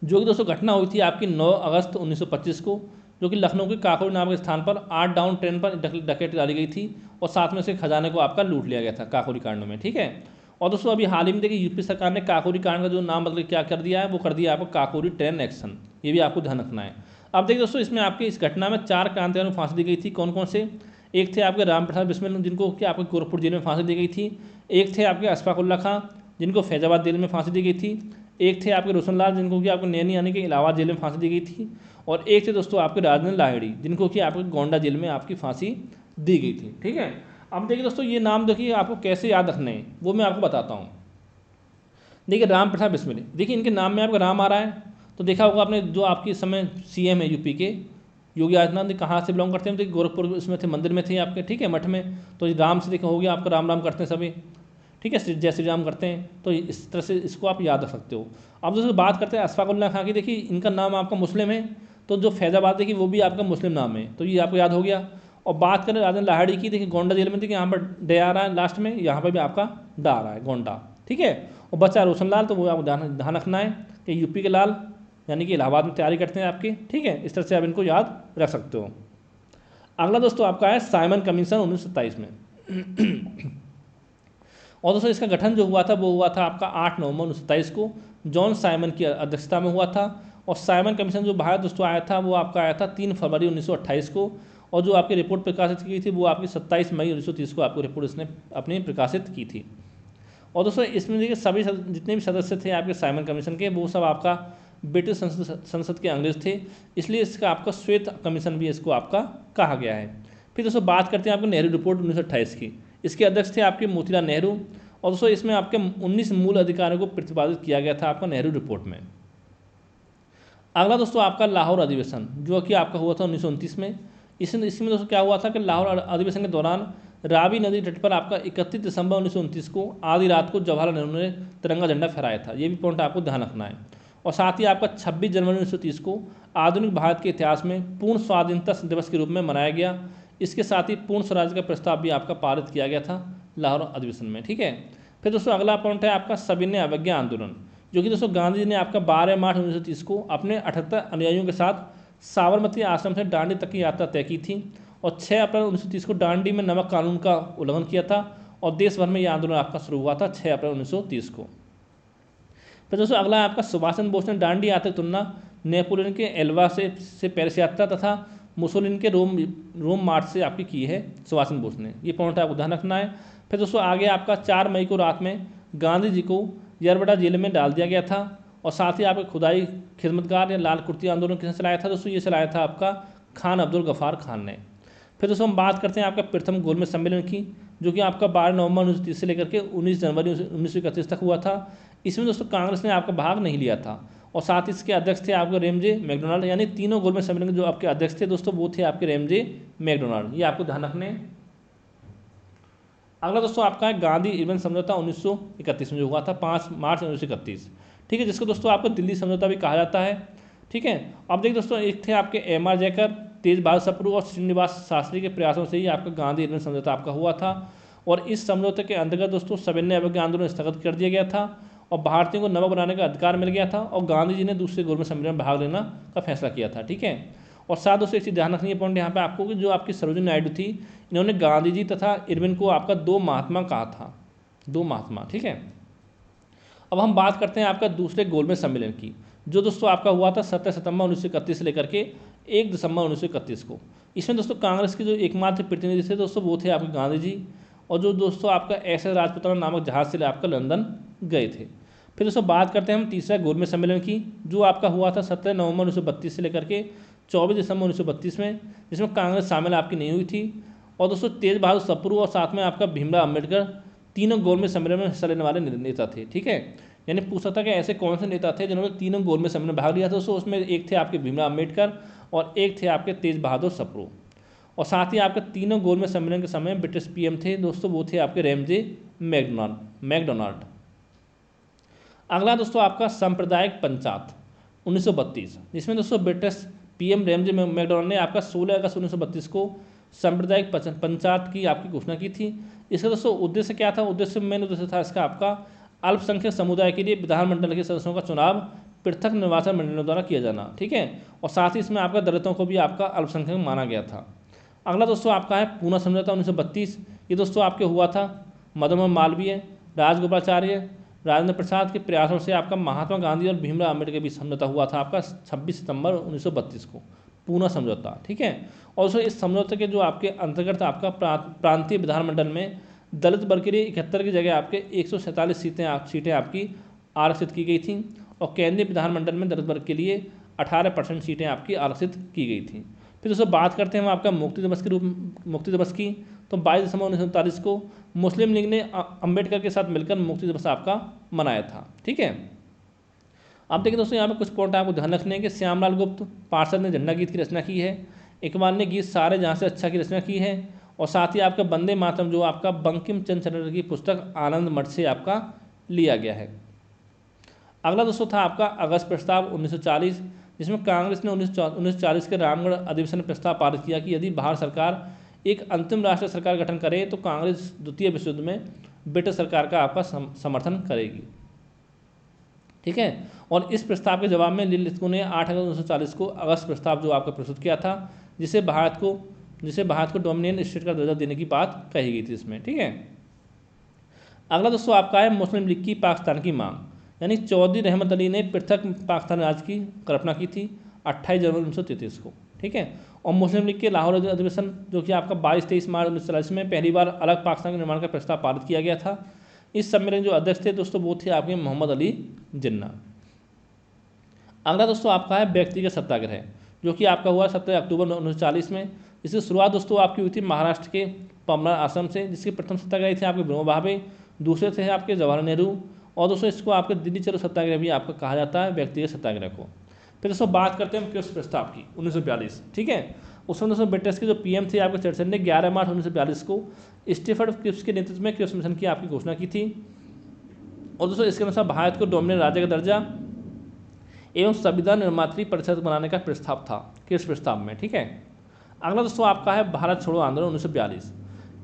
जो कि दोस्तों घटना हुई थी आपकी 9 अगस्त 1925 को, जो कि लखनऊ के काकोरी नाम के स्थान पर 8 डाउन ट्रेन पर डकैती डाली गई थी और साथ में से खजाने को आपका लूट लिया गया था काकोरी कांड में, ठीक है। और दोस्तों अभी हाल ही में देखिए यूपी सरकार ने काकोरी कांड का जो नाम बदल क्या कर दिया है, वो कर दिया आपको काकोरी ट्रेन एक्शन, ये भी आपको ध्यान रखना है। अब देखिए दोस्तों इसमें आपकी इस घटना में 4 क्रांतिकारियों को फांसी दी गई थी। कौन कौन से? एक थे आपके राम प्रसाद बिस्मिल जिनको कि आपके गोरखपुर जेल में फांसी दी गई थी। एक थे आपके अशफाकुल्ला खां जिनको फैजाबाद जेल में फांसी दी गई थी। एक थे आपके रोशन लाल जिनको कि आपको नैनी यानी कि इलाहाबाद जेल में फांसी दी गई थी। और एक थे दोस्तों आपके राजेंद्र लाहिड़ी जिनको कि आपके गोंडा जेल में आपकी फांसी दी गई थी, ठीक है। अब देखिए दोस्तों ये नाम देखिए आपको कैसे याद रखने हैं वो मैं आपको बताता हूँ। देखिए राम प्रसाद बिस्मिल, देखिए इनके नाम में आपका राम आ रहा है, तो देखा होगा आपने जो आपकी इस समय CM है यूपी के योगी आदित्यनाथ, कहाँ से बिलोंग करते हैं? देखिए गोरखपुर उसमें थे, मंदिर में थे आपके, ठीक है, मठ में। तो राम से देखा हो गया आपका राम राम करते हैं सभी, ठीक है, जय श्री राम करते हैं, तो इस तरह से इसको आप याद रख सकते हो। अब दोस्तों बात करते हैं अशफाकुल्ला खां की, देखिए इनका नाम आपका मुस्लिम है, तो जो फैजाबाद देखिए वो भी आपका मुस्लिम नाम है, तो ये आपको याद हो गया। और बात करें राजेंद्र लाहिड़ी की, देखिए गोंडा जेल में, देखिए यहाँ पर डे आ रहा है लास्ट में, यहाँ पर भी आपका डा आ रहा है गोंडा, ठीक है। और बच्चा रोशन लाल, तो वो आपको ध्यान रखना है कि यूपी के लाल यानी कि इलाहाबाद में तैयारी करते हैं आपकी, ठीक है, इस तरह से आप इनको याद रख सकते हो। अगला दोस्तों आपका है साइमन कमीशन 1927 में। और दोस्तों इसका गठन जो हुआ था वो हुआ था आपका 8 नवंबर 1927 को जॉन साइमन की अध्यक्षता में हुआ था। और साइमन कमीशन जो भारत दोस्तों आया था वो आपका आया था 3 फरवरी 1928 को, और जो आपकी रिपोर्ट प्रकाशित की थी वो आपकी 27 मई 1930 को आपको रिपोर्ट इसने अपनी प्रकाशित की थी। और दोस्तों इसमें देखिए सभी जितने भी सदस्य थे आपके साइमन कमीशन के वो सब आपका ब्रिटिश संसद के अंग्रेज थे, इसलिए इसका आपका श्वेत कमीशन भी इसको आपका कहा गया है। फिर दोस्तों बात करते हैं आपको नेहरू रिपोर्ट 1928 की, इसके अध्यक्ष थे आपके मोतीलाल नेहरू। और दोस्तों इसमें आपके 19 मूल अधिकारों को प्रतिपादित किया गया था आपका नेहरू रिपोर्ट में। अगला दोस्तों आपका लाहौर अधिवेशन जो कि आपका हुआ था 1929 में। इसमें दोस्तों क्या हुआ था कि लाहौर अधिवेशन के दौरान रावी नदी तट पर आपका 31 दिसंबर 1929 को आधी रात को जवाहरलाल नेहरू ने तिरंगा झंडा फहराया था, ये भी पॉइंट आपको ध्यान रखना है। और साथ ही आपका 26 जनवरी 1930 को आधुनिक भारत के इतिहास में पूर्ण स्वाधीनता दिवस के रूप में मनाया गया। इसके साथ ही पूर्ण स्वराज का प्रस्ताव भी आपका पारित किया गया था लाहौर अधिवेशन में, ठीक है। फिर दोस्तों अगला पॉइंट है आपका सविनय अवज्ञा आंदोलन, जो कि दोस्तों गांधी जी ने आपका 12 मार्च 1930 को अपने 78 अनुयायियों के साथ साबरमती आश्रम से दांडी तक की यात्रा तय की थी। और 6 अप्रैल 1930 को दांडी में नमक कानून का उल्लंघन किया था और देश भर में यह आंदोलन आपका शुरू हुआ था 6 अप्रैल 1930 को। फिर दोस्तों अगला आपका सुभाष चंद्र बोस ने दांडी यात्रा की तुलना नेपोलियन के एल्वा से पेरिस यात्रा तथा मुसोलिनी के रोम मार्च से आपकी की है सुभाष चंद्र बोस ने, ये पॉइंट आपको ध्यान रखना है। फिर दोस्तों आगे आपका 4 मई को रात में गांधी जी को यरबडा जेल में डाल दिया गया था। और साथ ही आपके खुदाई खिदमतगार या लाल कुर्ती आंदोलन किसने चलाया था दोस्तों? ये चलाया था आपका खान अब्दुल गफ़ार खान ने। फिर दोस्तों हम बात करते हैं आपका प्रथम गोलमेज सम्मेलन की, जो कि आपका 12 नवंबर 1930 से लेकर के 19 जनवरी 1931 तक हुआ था। इसमें दोस्तों कांग्रेस ने आपका भाग नहीं लिया था। और साथ ही इसके अध्यक्ष थे आपके रेमजे मैकडोनाल्ड, यानी तीनों गोलमेज सम्मेलन के जो आपके अध्यक्ष थे दोस्तों वो थे आपके रेमजे मैकडोनाल्ड, ये आपको ध्यान रखने। अगला दोस्तों आपका है गांधी इरविन समझौता 1931 में जो हुआ था 5 मार्च 1931, ठीक है, जिसको दोस्तों आपको दिल्ली समझौता भी कहा जाता है, ठीक है। अब देखिए दोस्तों एक थे आपके M.R. जयकर, तेज बहादुर सप्रू और श्रीनिवास शास्त्री के प्रयासों से ही आपका गांधी इरविन समझौता आपका हुआ था। और इस समझौते के अंतर्गत दोस्तों सविनय अवज्ञा आंदोलन स्थगित कर दिया गया था और भारतीयों को नमक बनाने का अधिकार मिल गया था और गांधी जी ने दूसरे गोलमेज सम्मेलन में भाग लेना का फैसला किया था, ठीक है। और साथ दोस्तों एक चीज़ ध्यान रखनी है पॉइंट यहाँ पे आपको कि जो आपकी सरोजिनी नायडू थी, इन्होंने गांधी जी तथा इरविन को आपका दो महात्मा कहा था, दो महात्मा। ठीक है, अब हम बात करते हैं आपका दूसरे गोलमेज सम्मेलन की, जो दोस्तों आपका हुआ था 17 सितंबर 1931 से लेकर के 1 दिसंबर 1931 को। इसमें दोस्तों कांग्रेस के जो एकमात्र प्रतिनिधि थे दोस्तों वो थे आपके गांधी जी, और जो दोस्तों आपका SS राजपुताना नामक जहाज से आपका लंदन गए थे। फिर दोस्तों बात करते हैं हम तीसरा गोलमेज सम्मेलन की, जो आपका हुआ था 17 नवंबर 1932 से लेकर के 24 दिसंबर 1932 में, जिसमें कांग्रेस शामिल आपकी नहीं हुई थी। और दोस्तों तेज बहादुर सप्रू और साथ में आपका भीमराव अम्बेडकर तीनों गोलमेज सम्मेलन में हिस्सा लेने वाले नेता थे। ठीक है, यानी पूछ सकता कि ऐसे कौन से नेता थे जिन्होंने तीनों गोलमेज सम्मेलन में भाग लिया था दोस्तों। उसमें एक थे आपके भीमराव अम्बेडकर और एक थे आपके तेज बहादुर सप्रू। और साथ ही आपके तीनों गोलमेज सम्मेलन के समय ब्रिटिश PM थे दोस्तों, वो थे आपके रैमजे मैकडोनाल्ड। अगला दोस्तों आपका सांप्रदायिक पंचायत 1932, जिसमें दोस्तों ब्रिटिश PM रैमजे मैकडोनाल्ड ने आपका 16 अगस्त 1932 को सांप्रदायिक पंचायत की आपकी घोषणा की थी। इसका दोस्तों उद्देश्य क्या था? मेन उद्देश्य था इसका आपका अल्पसंख्यक समुदाय के लिए विधानमंडल के सदस्यों का चुनाव पृथक निर्वाचन मंडलियों द्वारा किया जाना। ठीक है, और साथ ही इसमें आपका दलितों को भी आपका अल्पसंख्यक माना गया था। अगला दोस्तों आपका है पूना समझौता 1932। ये दोस्तों आपके हुआ था मदन मालवीय, राजगोपालाचार्य, राजेंद्र प्रसाद के प्रयासों से आपका महात्मा गांधी और भीमराव अम्बेडकर के बीच समझौता हुआ था आपका 26 सितंबर 1932 को, पूना समझौता। ठीक है, और दोस्तों इस समझौते के जो आपके अंतर्गत आपका प्रांतीय विधानमंडल में दलित वर्ग के लिए 71 की जगह आपके 147 सीटें आपकी आरक्षित की गई थी, और केंद्रीय विधानमंडल में दलित वर्ग के लिए 18% सीटें आपकी आरक्षित की गई थी। फिर दोस्तों बात करते हैं हम आपका मुक्ति दिवस की, तो 22 दिसंबर 1939 को मुस्लिम लीग ने अम्बेडकर के साथ मिलकर मुक्ति दिवस आपका मनाया था। ठीक है, अब देखिए दोस्तों यहाँ पे कुछ पॉइंट आपको ध्यान रखने हैं कि श्यामलाल गुप्त पार्षद ने झंडा गीत की रचना की है, इकबाल ने गीत सारे जहाँ से अच्छा की रचना की है, और साथ ही आपका वंदे मातरम जो आपका बंकिम चंद्र चटर्जी की पुस्तक आनंद मठ से आपका लिया गया है। अगला दोस्तों था आपका अगस्त प्रस्ताव 1940, जिसमें कांग्रेस ने 1940 के रामगढ़ अधिवेशन में प्रस्ताव पारित किया कि यदि भारत सरकार एक अंतिम राष्ट्रीय सरकार गठन करे तो कांग्रेस द्वितीय विश्व युद्ध में ब्रिटिश सरकार का आपका समर्थन करेगी। ठीक है, और इस प्रस्ताव के जवाब में लिलिथको ने 8 अगस्त 1940 को अगस्त प्रस्ताव जो आपका प्रस्तुत किया था, जिसे भारत को डोमिनियन स्टेट का दर्जा देने की बात कही गई थी इसमें। ठीक है, अगला दोस्तों आपका है मुस्लिम लीग की पाकिस्तान की मांग, यानी चौधरी रहमत अली ने पृथक पाकिस्तान राज्य की कल्पना की थी 28 जनवरी 1933 को। ठीक है, और मुस्लिम लीग के लाहौर अधिवेशन जो कि आपका 22-23 मार्च 1940 में पहली बार अलग पाकिस्तान के निर्माण का प्रस्ताव पारित किया गया था। इस सम्मेलन जो अध्यक्ष थे दोस्तों वो थे आपके मोहम्मद अली जिन्ना। अगला दोस्तों आपका है व्यक्तिगत सत्याग्रह, जो कि आपका हुआ 17 अक्टूबर 1940 में। इसकी शुरुआत दोस्तों आपकी हुई थी महाराष्ट्र के पमनार आश्रम से, जिसके प्रथम सत्याग्रही थे आपके विनोबा भावे, दूसरे थे आपके जवाहरलाल नेहरू, और दोस्तों इसको आपके दिल्ली चलो सत्याग्रह भी आपका कहा जाता है, व्यक्तिगत सत्याग्रह को। फिर दोस्तों बात करते हैं हम क्रिप्स प्रस्ताव की 1942। ठीक है, उसमें दोस्तों ब्रिटिश के जो PM थे आपके चर्चिल ने 11 मार्च 1942 को स्टीफर्ड क्रिप्स के नेतृत्व में क्रिप्स मिशन की आपकी घोषणा की थी, और दोस्तों इसके अनुसार भारत को डोमिनियन राज्य का दर्जा एवं संविधान निर्मात्री परिषद बनाने का प्रस्ताव था क्रिप्स प्रस्ताव में। ठीक है, अगला दोस्तों आपका है भारत छोड़ो आंदोलन 1942।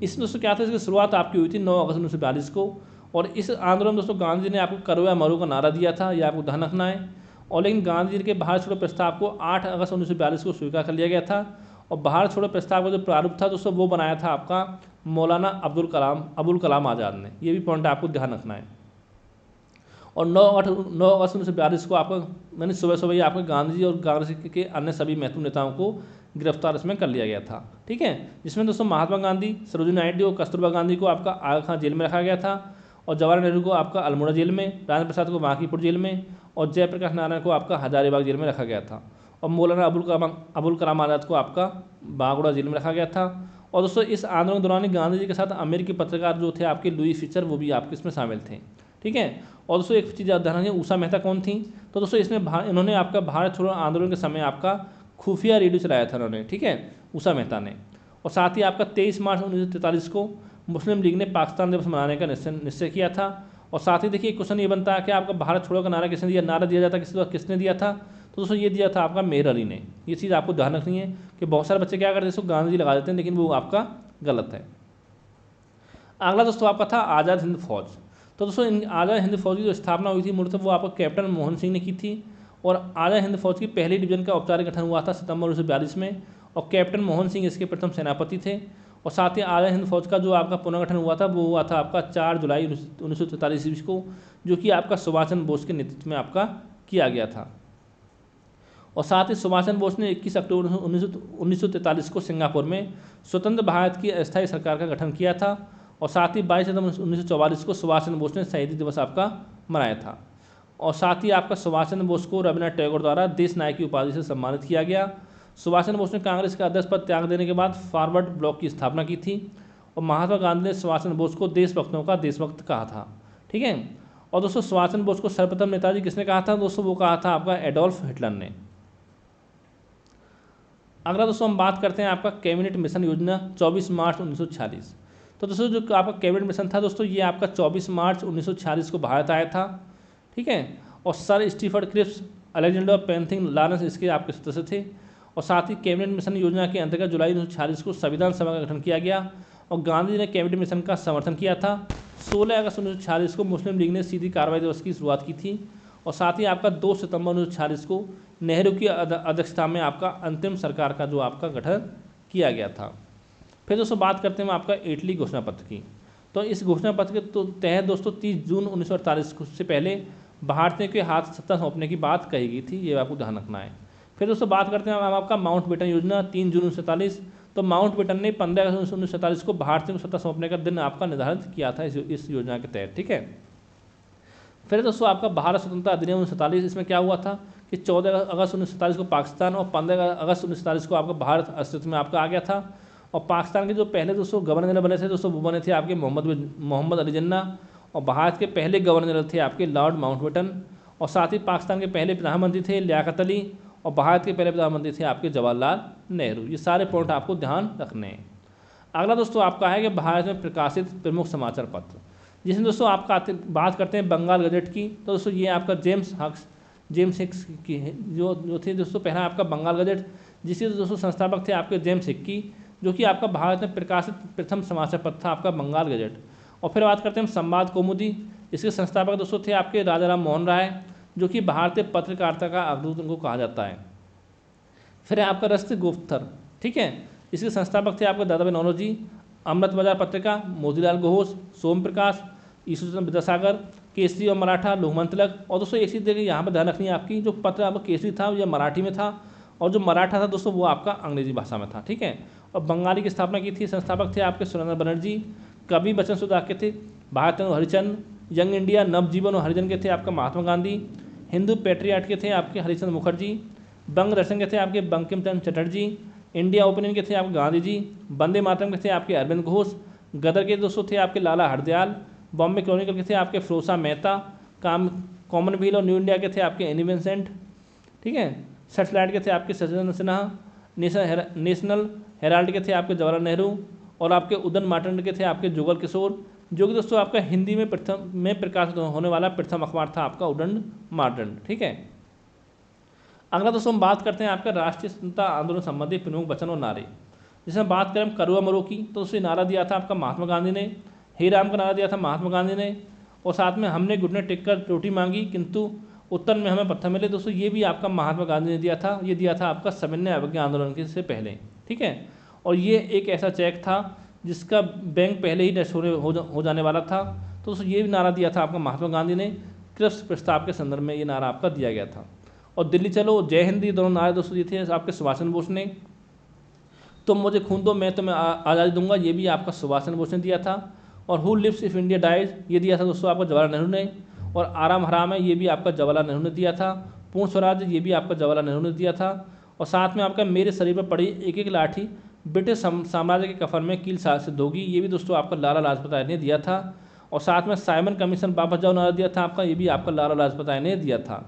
इसमें दोस्तों क्या था, इसकी शुरुआत आपकी हुई थी 9 अगस्त 1942 को, और इस आंदोलन में दोस्तों गांधी जी ने आपको करो या मरो का नारा दिया था, यह आपको ध्यान रखना है। और लेकिन गांधी जी के भारत छोड़ो प्रस्ताव को 8 अगस्त 1942 को स्वीकार कर लिया गया था, और भारत छोड़ो प्रस्ताव का जो प्रारूप था दोस्तों वो बनाया था आपका मौलाना अबुल कलाम आज़ाद ने। ये भी पॉइंट आपको ध्यान रखना है। और 9 अगस्त 1942 को आपको मैंने सुबह ही आपको गांधी जी और कांग्रेस के अन्य सभी महत्वपूर्ण नेताओं को गिरफ्तार इसमें कर लिया गया था। ठीक है, जिसमें दोस्तों महात्मा गांधी, सरोजिनी नायडू और कस्तूरबा गांधी को आपका आगा खां जेल में रखा गया था, और जवाहरलाल नेहरू को आपका अल्मोड़ा जेल में, राजेंद्र प्रसाद को बांकीपुर जेल में, और जयप्रकाश नारायण को आपका हजारीबाग जेल में रखा गया था, और मौलाना अबुल कलाम आज़ाद को आपका बागड़ा जेल में रखा गया था। और दोस्तों इस आंदोलन के दौरान गांधी जी के साथ अमेरिकी पत्रकार जो थे आपके लुई फिशर, वो भी आपके इसमें शामिल थे। ठीक है, और दोस्तों एक चीज़ ध्यान रखिए, उषा मेहता कौन थी? तो दोस्तों इसमें इन्होंने आपका भारत छोड़ो आंदोलन के समय आपका खुफिया रेडियो चलाया था इन्होंने। ठीक है, उषा मेहता ने। और साथ ही आपका 23 मार्च 1943 को मुस्लिम लीग ने पाकिस्तान दिवस मनाने का निश्चय किया था। और साथ ही देखिए क्वेश्चन ये बनता है कि आपका भारत छोड़ो का नारा किसने दिया? नारा दिया जाता किसने दिया था? तो दोस्तों ये दिया था आपका मेहर अली ने। ये चीज़ आपको ध्यान रखनी है कि बहुत सारे बच्चे क्या करते हैं, इसको गांधी जी लगा देते हैं, लेकिन वो आपका गलत है। अगला दोस्तों आपका था आज़ाद हिंद फौज। तो दोस्तों आज़ाद हिंद फौज की जो स्थापना हुई थी मूलतः वो आपको कैप्टन मनमोहन सिंह ने की थी, और आज़ाद हिंद फौज की पहली डिवीजन का औपचारिक गठन हुआ था सितंबर 1942 में, और कैप्टन मोहन सिंह इसके प्रथम सेनापति थे। और साथ ही आज़ाद हिंद फौज का जो आपका पुनर्गठन हुआ था वो हुआ था आपका 4 जुलाई 1943 ईस्वी को, जो कि आपका सुभाष चंद्र बोस के नेतृत्व में आपका किया गया था। और साथ ही सुभाष चंद्र बोस ने 21 अक्टूबर 1943 को सिंगापुर में स्वतंत्र भारत की अस्थायी सरकार का गठन किया था। और साथ ही 22 सितंबर 1944 को सुभाष चंद्र बोस ने शहीदी दिवस आपका मनाया था। और साथ ही आपका सुभाष चंद्र बोस को रविन्द्रनाथ टैगोर द्वारा देश नायक की उपाधि से सम्मानित किया गया। सुभाष चंद्र बोस ने कांग्रेस का अध्यक्ष पद त्याग देने के बाद फॉरवर्ड ब्लॉक की स्थापना की थी। और महात्मा गांधी ने सुभाष चंद्र बोस को देशभक्तों का देशभक्त कहा था। ठीक है। और दोस्तों सुभाष चंद्र बोस को सर्वप्रथम नेताजी किसने कहा था दोस्तों? वो कहा था आपका एडोल्फ हिटलर ने। अगला दोस्तों हम बात करते हैं आपका कैबिनेट मिशन योजना 24 मार्च 1946। तो दोस्तों जो आपका कैबिनेट मिशन था दोस्तों ये आपका 24 मार्च 1946 को भारत आया था। ठीक है। और sir Stafford Cripps, Alexander Pethick Lawrence इसके आपके सदस्य थे। और साथ ही कैबिनेट मिशन योजना के अंतर्गत जुलाई 1946 को संविधान सभा का गठन किया गया और गांधी जी ने कैबिनेट मिशन का समर्थन किया था। 16 अगस्त 1946 को मुस्लिम लीग ने सीधी कार्रवाई दिवस की शुरुआत की थी। और साथ ही आपका 2 सितंबर 1946 को नेहरू की अध्यक्षता में आपका अंतिम सरकार का जो आपका गठन किया गया था। फिर दोस्तों बात करते हैं आपका इटली घोषणा पत्र की। तो इस घोषणा पत्र के तहत दोस्तों 30 जून 1948 से पहले भारतीयों के हाथ सत्ता सौंपने की बात कही गई थी, ये आपको ध्यान रखना है। फिर दोस्तों बात करते हैं आपका माउंट बेटन योजना 3 जून 1947। तो माउंट बेटन ने 15 अगस्त 1947 को भारतीयों को सत्ता सौंपने का दिन आपका निर्धारित किया था इस योजना के तहत। ठीक है। फिर दोस्तों आपका भारत स्वतंत्रता अधिनियम 1947, इसमें क्या हुआ था कि 14 अगस्त 1947 को पाकिस्तान और 15 अगस्त 1947 को आपका भारत अस्तित्व में आपका आ गया था। और पाकिस्तान के जो पहले दोस्तों गवर्नर जनरल बने थे दोस्तों वो बने थे आपके मोहम्मद अली जिन्ना। और भारत के पहले गवर्नर जनरल थे आपके लॉर्ड माउंटबेटन। और साथ ही पाकिस्तान के पहले प्रधानमंत्री थे लियाकत अली। और भारत के पहले प्रधानमंत्री थे आपके जवाहरलाल नेहरू। ये सारे पॉइंट आपको ध्यान रखने हैं। अगला दोस्तों आपका है कि भारत में प्रकाशित प्रमुख समाचार पत्र, जिसमें दोस्तों आपका बात करते हैं बंगाल गजट की। तो दोस्तों ये आपका जेम्स हिक्स की जो थे दोस्तों, पहला आपका बंगाल गजट, जिसके दोस्तों संस्थापक थे आपके जेम्स हिक्की, जो कि आपका भारत में प्रकाशित प्रथम समाचार पत्र था आपका बंगाल गजट। और फिर बात करते हैं संवाद कौमुदी, इसके संस्थापक दोस्तों थे आपके राजा राम मोहन राय, जो कि भारतीय पत्रकारिता का अग्रदूत उनको कहा जाता है। फिर आपका राष्ट्रीय गुप्तधर, ठीक है, इसके संस्थापक थे आपके दादा भाई नौरोजी। अमृत बाजार पत्रिका, मोतीलाल घोष, सोम प्रकाश, ईश्वर विद्यासागर, केसरी और मराठा, लोकमान तिलक। और दोस्तों एक चीज़ देखिए यहाँ पर ध्यान रखनी है आपकी, जो पत्र आपका केसरी था यह मराठी में था और जो मराठा था दोस्तों वो आपका अंग्रेजी भाषा में था। ठीक है। और बंगाली की स्थापना की थी, संस्थापक थे आपके सुरेंद्र बनर्जी। कवि बच्चन सुधा के थे भारत हरिचंद। यंग इंडिया, नवजीवन और हरिजन के थे आपका महात्मा गांधी। हिंदू पैट्रियाट के थे आपके हरिचंद्र मुखर्जी। बंग दर्शन के थे आपके बंकिम चंद्र चटर्जी। इंडिया ओपिनियन के थे आपके गांधी जी। वंदे मातरम के थे आपके अरविंद घोष। गदर के दोस्तों थे आपके लाला हरदयाल। बॉम्बे क्रॉनिकल के थे आपके फिरोजा मेहता। कॉमनवेल्थ और न्यू इंडिया के थे आपके एनी बेसेंट। ठीक है। सेटेलाइट के थे आपके सचिन सिन्हा। नेशनल हेराल्ड के थे आपके जवाहरलाल नेहरू। और आपके उदन मार्टंड के थे आपके जुगल किशोर, जो कि दोस्तों आपका हिंदी में प्रकाशित होने वाला प्रथम अखबार था आपका उदंड मार्टंड। ठीक है। अगला दोस्तों हम बात करते हैं आपका राष्ट्रीय स्वतंत्रता आंदोलन संबंधी प्रमुख वचन और नारे, जिसमें बात करें हम करुआ मरो की। तो उससे नारा दिया था आपका महात्मा गांधी ने। हे राम का नारा दिया था महात्मा गांधी ने। और साथ में हमने घुटने टेक कर रोटी मांगी किंतु उत्तर में हमें पत्थर मिले, दोस्तों ये भी आपका महात्मा गांधी ने दिया था। ये दिया था आपका सविनय अवज्ञा आंदोलन के से पहले। ठीक है। और ये एक ऐसा चेक था जिसका बैंक पहले ही नष्ट हो जाने वाला था। तो दोस्तों ये भी नारा दिया था आपका महात्मा गांधी ने। क्रिप्स प्रस्ताव के संदर्भ में ये नारा आपका दिया गया था। और दिल्ली चलो, जय हिंद, ये दोनों नारे दोस्तों दिए थे आपके सुभाष चंद्र बोस ने। तुम मुझे खून दो मैं तुम्हें आज़ादी दूंगा, ये भी आपका सुभाष चंद्र बोस ने दिया था। और who lives if India dies, ये दिया था दोस्तों आपका जवाहरलाल नेहरू ने। और आराम हराम है, ये भी आपका जवाहरलाल नेहरू ने दिया था। पूर्ण स्वराज, ये भी आपका जवाहरलाल नेहरू ने दिया था। और साथ में आपका मेरे शरीर पर पड़ी एक एक लाठी ब्रिटिश साम्राज्य के कफन में कील सिद्ध होगी, ये भी दोस्तों आपका लाला लाजपत राय ने दिया था। और साथ में साइमन कमीशन वापस जाओ नारा दिया था आपका, ये भी आपका लाला लाजपत राय ने दिया था।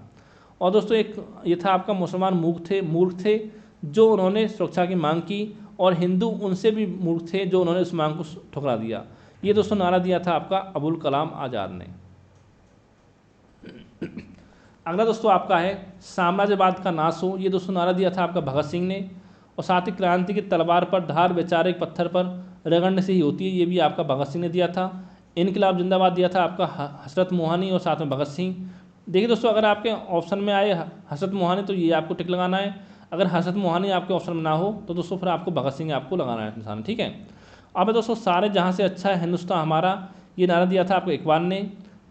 और दोस्तों एक ये था आपका मुसलमान मूर्ख थे जो उन्होंने सुरक्षा की मांग की, और हिंदू उनसे भी मूर्ख थे जो उन्होंने उस मांग को ठुकरा दिया। ये दोस्तों नारा दिया था आपका अबुल कलाम आज़ाद ने। अगला दोस्तों आपका है साम्राज्यवाद का नाश हो, ये दोस्तों नारा दिया था आपका भगत सिंह ने। और साथ ही क्रांति की तलवार पर धार वैचारिक पत्थर पर रगड़ने से ही होती है, ये भी आपका भगत सिंह ने दिया था। इनकलाब जिंदाबाद दिया था आपका हसरत मोहानी और साथ में भगत सिंह। देखिए दोस्तों, अगर आपके ऑप्शन में आए हसरत मोहानी तो ये आपको टिक लगाना है, अगर हसरत मोहानी आपके ऑप्शन में ना हो तो दोस्तों फिर आपको भगत सिंह आपको लगाना है निशान, ठीक है। अब दोस्तों सारे जहाँ से अच्छा है हिंदुस्तान हमारा, ये नारा दिया था आपको इकबाल ने।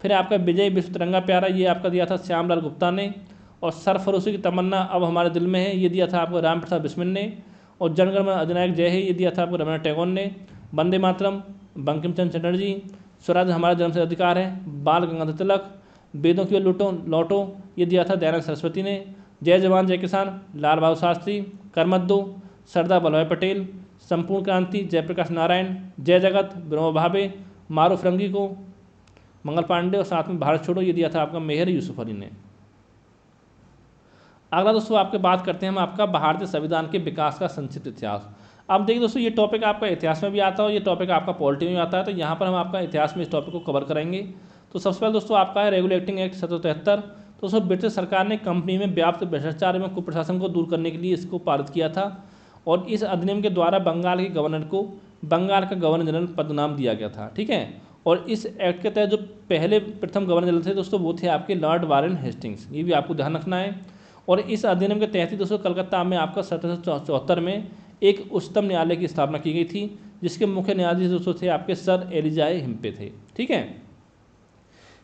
फिर आपका विजय विश्व तिरंगा प्यारा, ये आपका दिया था श्यामलाल गुप्ता ने। और सरफरोशी की तमन्ना अब हमारे दिल में है, ये दिया था आपको राम प्रसाद बिस्मिल ने। और जनगण मन अधिनायक जय है, ये दिया था आपको रवींद्रनाथ टैगोर ने। वंदे मातरम बंकिम चंद्र चटर्जी। स्वराज हमारा जन्म से अधिकार है, बाल गंगाधर तिलक। वेदों की ओर लौटो, ये दिया था दयानंद सरस्वती ने। जय जवान जय किसान लाल बहादुर शास्त्री। करमत दो सरदार वल्लभ भाई पटेल। संपूर्ण क्रांति जयप्रकाश नारायण। जय जगत विनोबा भावे। मारो फिरंगी को मंगल पांडे। और साथ में भारत छोड़ो, ये दिया था आपका मेहर यूसुफ अली ने। अगला दोस्तों आपके बात करते हैं हम आपका भारतीय संविधान के विकास का संक्षिप्त इतिहास। अब देखिए दोस्तों, ये टॉपिक आपका इतिहास में भी आता है और ये टॉपिक आपका पॉलिटी में भी आता है, तो यहाँ पर हम आपका इतिहास में इस टॉपिक को कवर करेंगे। तो सबसे पहले दोस्तों आपका है रेगुलेटिंग एक्ट 1773। तो दोस्तों ब्रिटिश सरकार ने कंपनी में व्याप्त भ्रष्टाचार एवं कुप्रशासन को दूर करने के लिए इसको पारित किया था। और इस अधिनियम के द्वारा बंगाल के गवर्नर को बंगाल का गवर्नर जनरल पदनाम दिया गया था, ठीक है। और इस एक्ट के तहत जो पहले प्रथम गवर्नर जनरल थे दोस्तों वो थे आपके लॉर्ड वारेन हेस्टिंग्स, ये भी आपको ध्यान रखना है। और इस अधिनियम के तहत ही दोस्तों कलकत्ता में आपका 1774 में एक उच्चतम न्यायालय की स्थापना की गई थी, जिसके मुख्य न्यायाधीश दोस्तों थे आपके सर एलिजाए हिम्पे थे, ठीक है।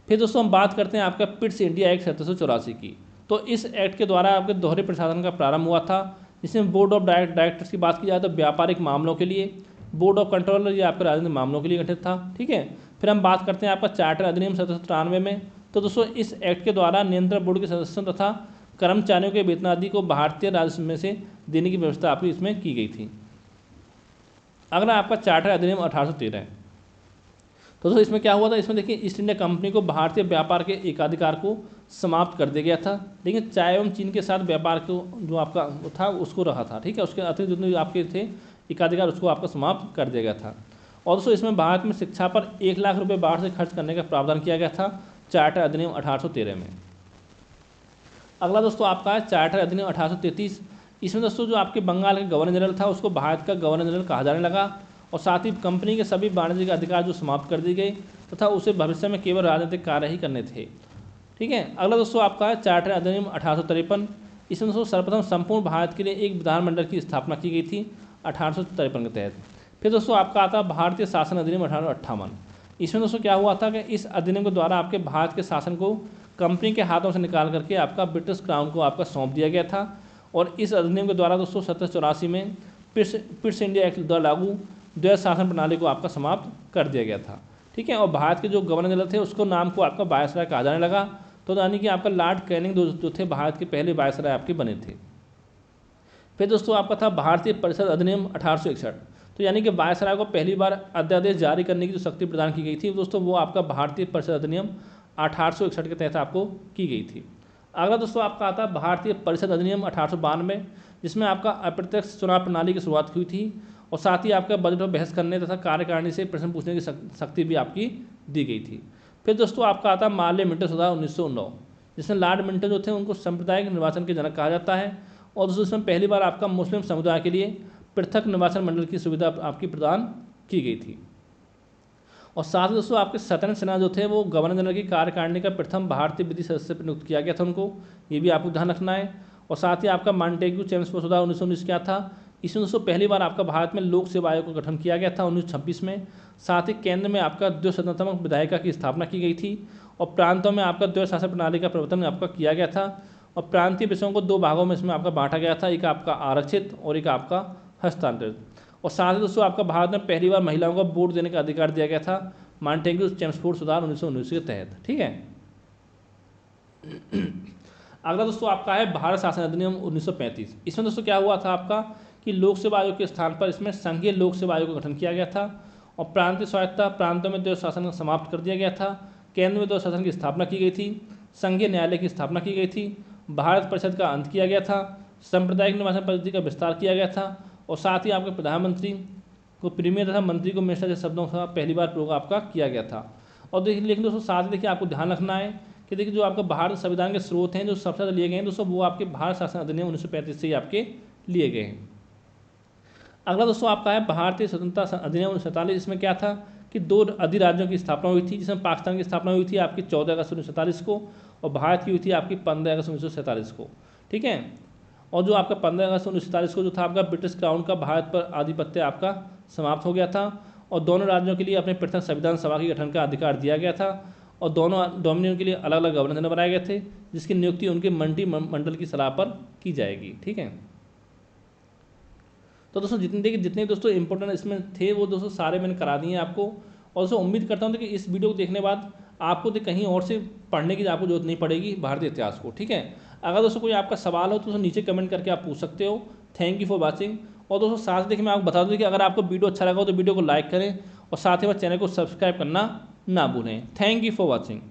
फिर दोस्तों हम बात करते हैं आपका पिट्स इंडिया एक्ट 1784 की। तो इस एक्ट के द्वारा आपके दोहरे प्रशासन का प्रारंभ हुआ था, जिसमें बोर्ड ऑफ डायरेक्टर्स की बात की जाए तो व्यापारिक मामलों के लिए, बोर्ड ऑफ कंट्रोलर ये आपके राजनीतिक मामलों के लिए गठित था, ठीक है। फिर हम बात करते हैं आपका चार्टर अधिनियम 1793 में। तो दोस्तों इस एक्ट के द्वारा नियंत्रण बोर्ड के सदस्यों तथा कर्मचारियों के वेतन आदि को भारतीय राजस्व में से देने की व्यवस्था आपकी इसमें की गई थी। अगला आपका चार्टर अधिनियम 1813 है। तो दोस्तों इसमें क्या हुआ था, इसमें देखिए ईस्ट इंडिया कंपनी को भारतीय व्यापार के एकाधिकार को समाप्त कर दिया गया था, लेकिन चाय एवं चीन के साथ व्यापार को जो आपका था उसको रहा था, ठीक है। उसके अतिरिक्त जितने भी आपके थे एकाधिकार उसको आपका समाप्त कर दिया गया था। और दोस्तों इसमें भारत में शिक्षा पर 1 लाख रुपये बाढ़ से खर्च करने का प्रावधान किया गया था चार्टर अधिनियम 1813 में। अगला दोस्तों आपका है चार्टर अधिनियम 1833। इसमें दोस्तों जो आपके बंगाल के गवर्नर जनरल था उसको भारत का गवर्नर जनरल कहा जाने लगा, और साथ ही कंपनी के सभी वाणिज्यिक अधिकार जो समाप्त कर दिए गए तथा उसे भविष्य में केवल राजनीतिक कार्य ही करने थे, ठीक है। अगला दोस्तों आपका है चार्टर अधिनियम 1853। इसमें दोस्तों सर्वप्रथम संपूर्ण भारत के लिए एक विधानमंडल की स्थापना की गई थी 1853 के तहत। फिर दोस्तों आपका आता है भारतीय शासन अधिनियम 1858। इसमें दोस्तों क्या हुआ था कि इस अधिनियम के द्वारा आपके भारत के शासन को कंपनी के हाथों से निकाल करके आपका ब्रिटिश क्राउन को आपका सौंप दिया गया था। और इस अधिनियम के द्वारा दोस्तों 1784 में पिट्स इंडिया एक्ट द्वारा लागू द्वैध शासन प्रणाली को आपका समाप्त कर दिया गया था, ठीक है। और भारत के जो गवर्नर जनरल थे उसको नाम को आपका वायसराय कहा जाने लगा। तो यानी कि आपका लॉर्ड कैनिंग जो थे भारत के पहले वायसराय आपके बने थे। फिर दोस्तों आपका था भारतीय परिषद अधिनियम 1861। तो यानी कि वायसराय को पहली बार अध्यादेश जारी करने की जो शक्ति प्रदान की गई थी दोस्तों वो आपका भारतीय परिषद अधिनियम 1861 के तहत आपको की गई थी। अगला दोस्तों आपका आता है भारतीय परिषद अधिनियम 1892, जिसमें आपका अप्रत्यक्ष चुनाव प्रणाली की शुरुआत हुई थी, और साथ ही आपका बजट पर बहस करने तथा कार्यकारिणी से प्रश्न पूछने की शक्ति भी आपकी दी गई थी। फिर दोस्तों आपका आता है माल्य मिंटो सुधार 1909, जिसमें लॉर्ड मिंटो जो थे उनको सांप्रदायिक निर्वाचन के जनक कहा जाता है। और दोस्तों इसमें पहली बार आपका मुस्लिम समुदाय के लिए पृथक निर्वाचन मंडल की सुविधा आपकी प्रदान की गई थी। और साथ ही दोस्तों आपके सत्येंद्र सिन्हा जो थे वो गवर्नर जनरल की कार्यकारिणी का प्रथम भारतीय विधि सदस्य नियुक्त किया गया था उनको, ये भी आपको ध्यान रखना है। और साथ ही आपका मॉन्टेग्यू चेम्सफोर्ड सुधार 1919 क्या था, इसमें दोस्तों पहली बार आपका भारत में लोक सेवा आयोग का गठन किया गया था 1926 में। साथ ही केंद्र में आपका द्विसदनात्मक विधायिका की स्थापना की गई थी, और प्रांतों में आपका द्वैध शासन प्रणाली का प्रवर्तन आपका किया गया था। और प्रांतीय विषयों को 2 भागों में इसमें आपका बांटा गया था, एक आपका आरक्षित और एक आपका हस्तांतरित। और साथ ही दोस्तों आपका भारत में पहली बार महिलाओं को वोट देने का अधिकार दिया गया था मॉन्टेग्यू चेम्सफोर्ड सुधार 1919 के तहत, ठीक है। अगला दोस्तों आपका है भारत शासन अधिनियम 1935। इसमें दोस्तों क्या हुआ था आपका कि लोक सेवा आयोग के स्थान पर इसमें संघीय लोक सेवा आयोग का गठन किया गया था, और प्रांतीय स्वायत्तता प्रांतों में द्वैध शासन समाप्त कर दिया गया था, केंद्र में द्वैध शासन की स्थापना की गई थी, संघीय न्यायालय की स्थापना की गई थी, भारत परिषद का अंत किया गया था, सांप्रदायिक निर्वाचन पद्धति का विस्तार किया गया था, और साथ ही आपके प्रधानमंत्री को प्रीमियर तथा मंत्री को मिनिस्टर जैसे शब्दों का पहली बार प्रयोग आपका किया गया था। और देखिए लेकिन दोस्तों साथ ही देखिए आपको ध्यान रखना है कि देखिए जो आपका भारत संविधान के स्रोत हैं जो सबसे ज़्यादा लिए गए हैं दोस्तों वो आपके भारत शासन अधिनियम 1935 से ही आपके लिए गए हैं। अगला दोस्तों आपका है भारतीय स्वतंत्रता अधिनियम 1947। इसमें क्या था कि 2 अधिराज्यों की स्थापना हुई थी, जिसमें पाकिस्तान की स्थापना हुई थी आपकी 14 अगस्त 1947 को, और भारत की हुई थी आपकी 15 अगस्त 1947 को, ठीक है। और जो आपका 15 अगस्त 1947 को जो था आपका ब्रिटिश क्राउन का भारत पर आधिपत्य आपका समाप्त हो गया था और दोनों राज्यों के लिए अपने पृथक संविधान सभा के गठन का अधिकार दिया गया था और दोनों डोमिनियन के लिए अलग अलग गवर्नर जनरल बनाए गए थे, जिसकी नियुक्ति उनके मंत्रिमंडल की सलाह पर की जाएगी, ठीक है। तो दोस्तों जितने दोस्तों इंपॉर्टेंट इसमें थे वो दोस्तों सारे मैंने करा दिए आपको। और दोस्तों उम्मीद करता हूँ कि इस वीडियो को देखने के बाद आपको कहीं और से पढ़ने की आपको जरूरत नहीं पड़ेगी भारतीय इतिहास को, ठीक है। अगर दोस्तों कोई आपका सवाल हो तो दोस्तों नीचे कमेंट करके आप पूछ सकते हो। Thank you for watching. और दोस्तों साथ देखिए मैं आपको बता दूँ कि अगर आपको वीडियो अच्छा लगा हो तो वीडियो को लाइक करें और साथ ही चैनल को सब्सक्राइब करना ना भूलें। Thank you for watching.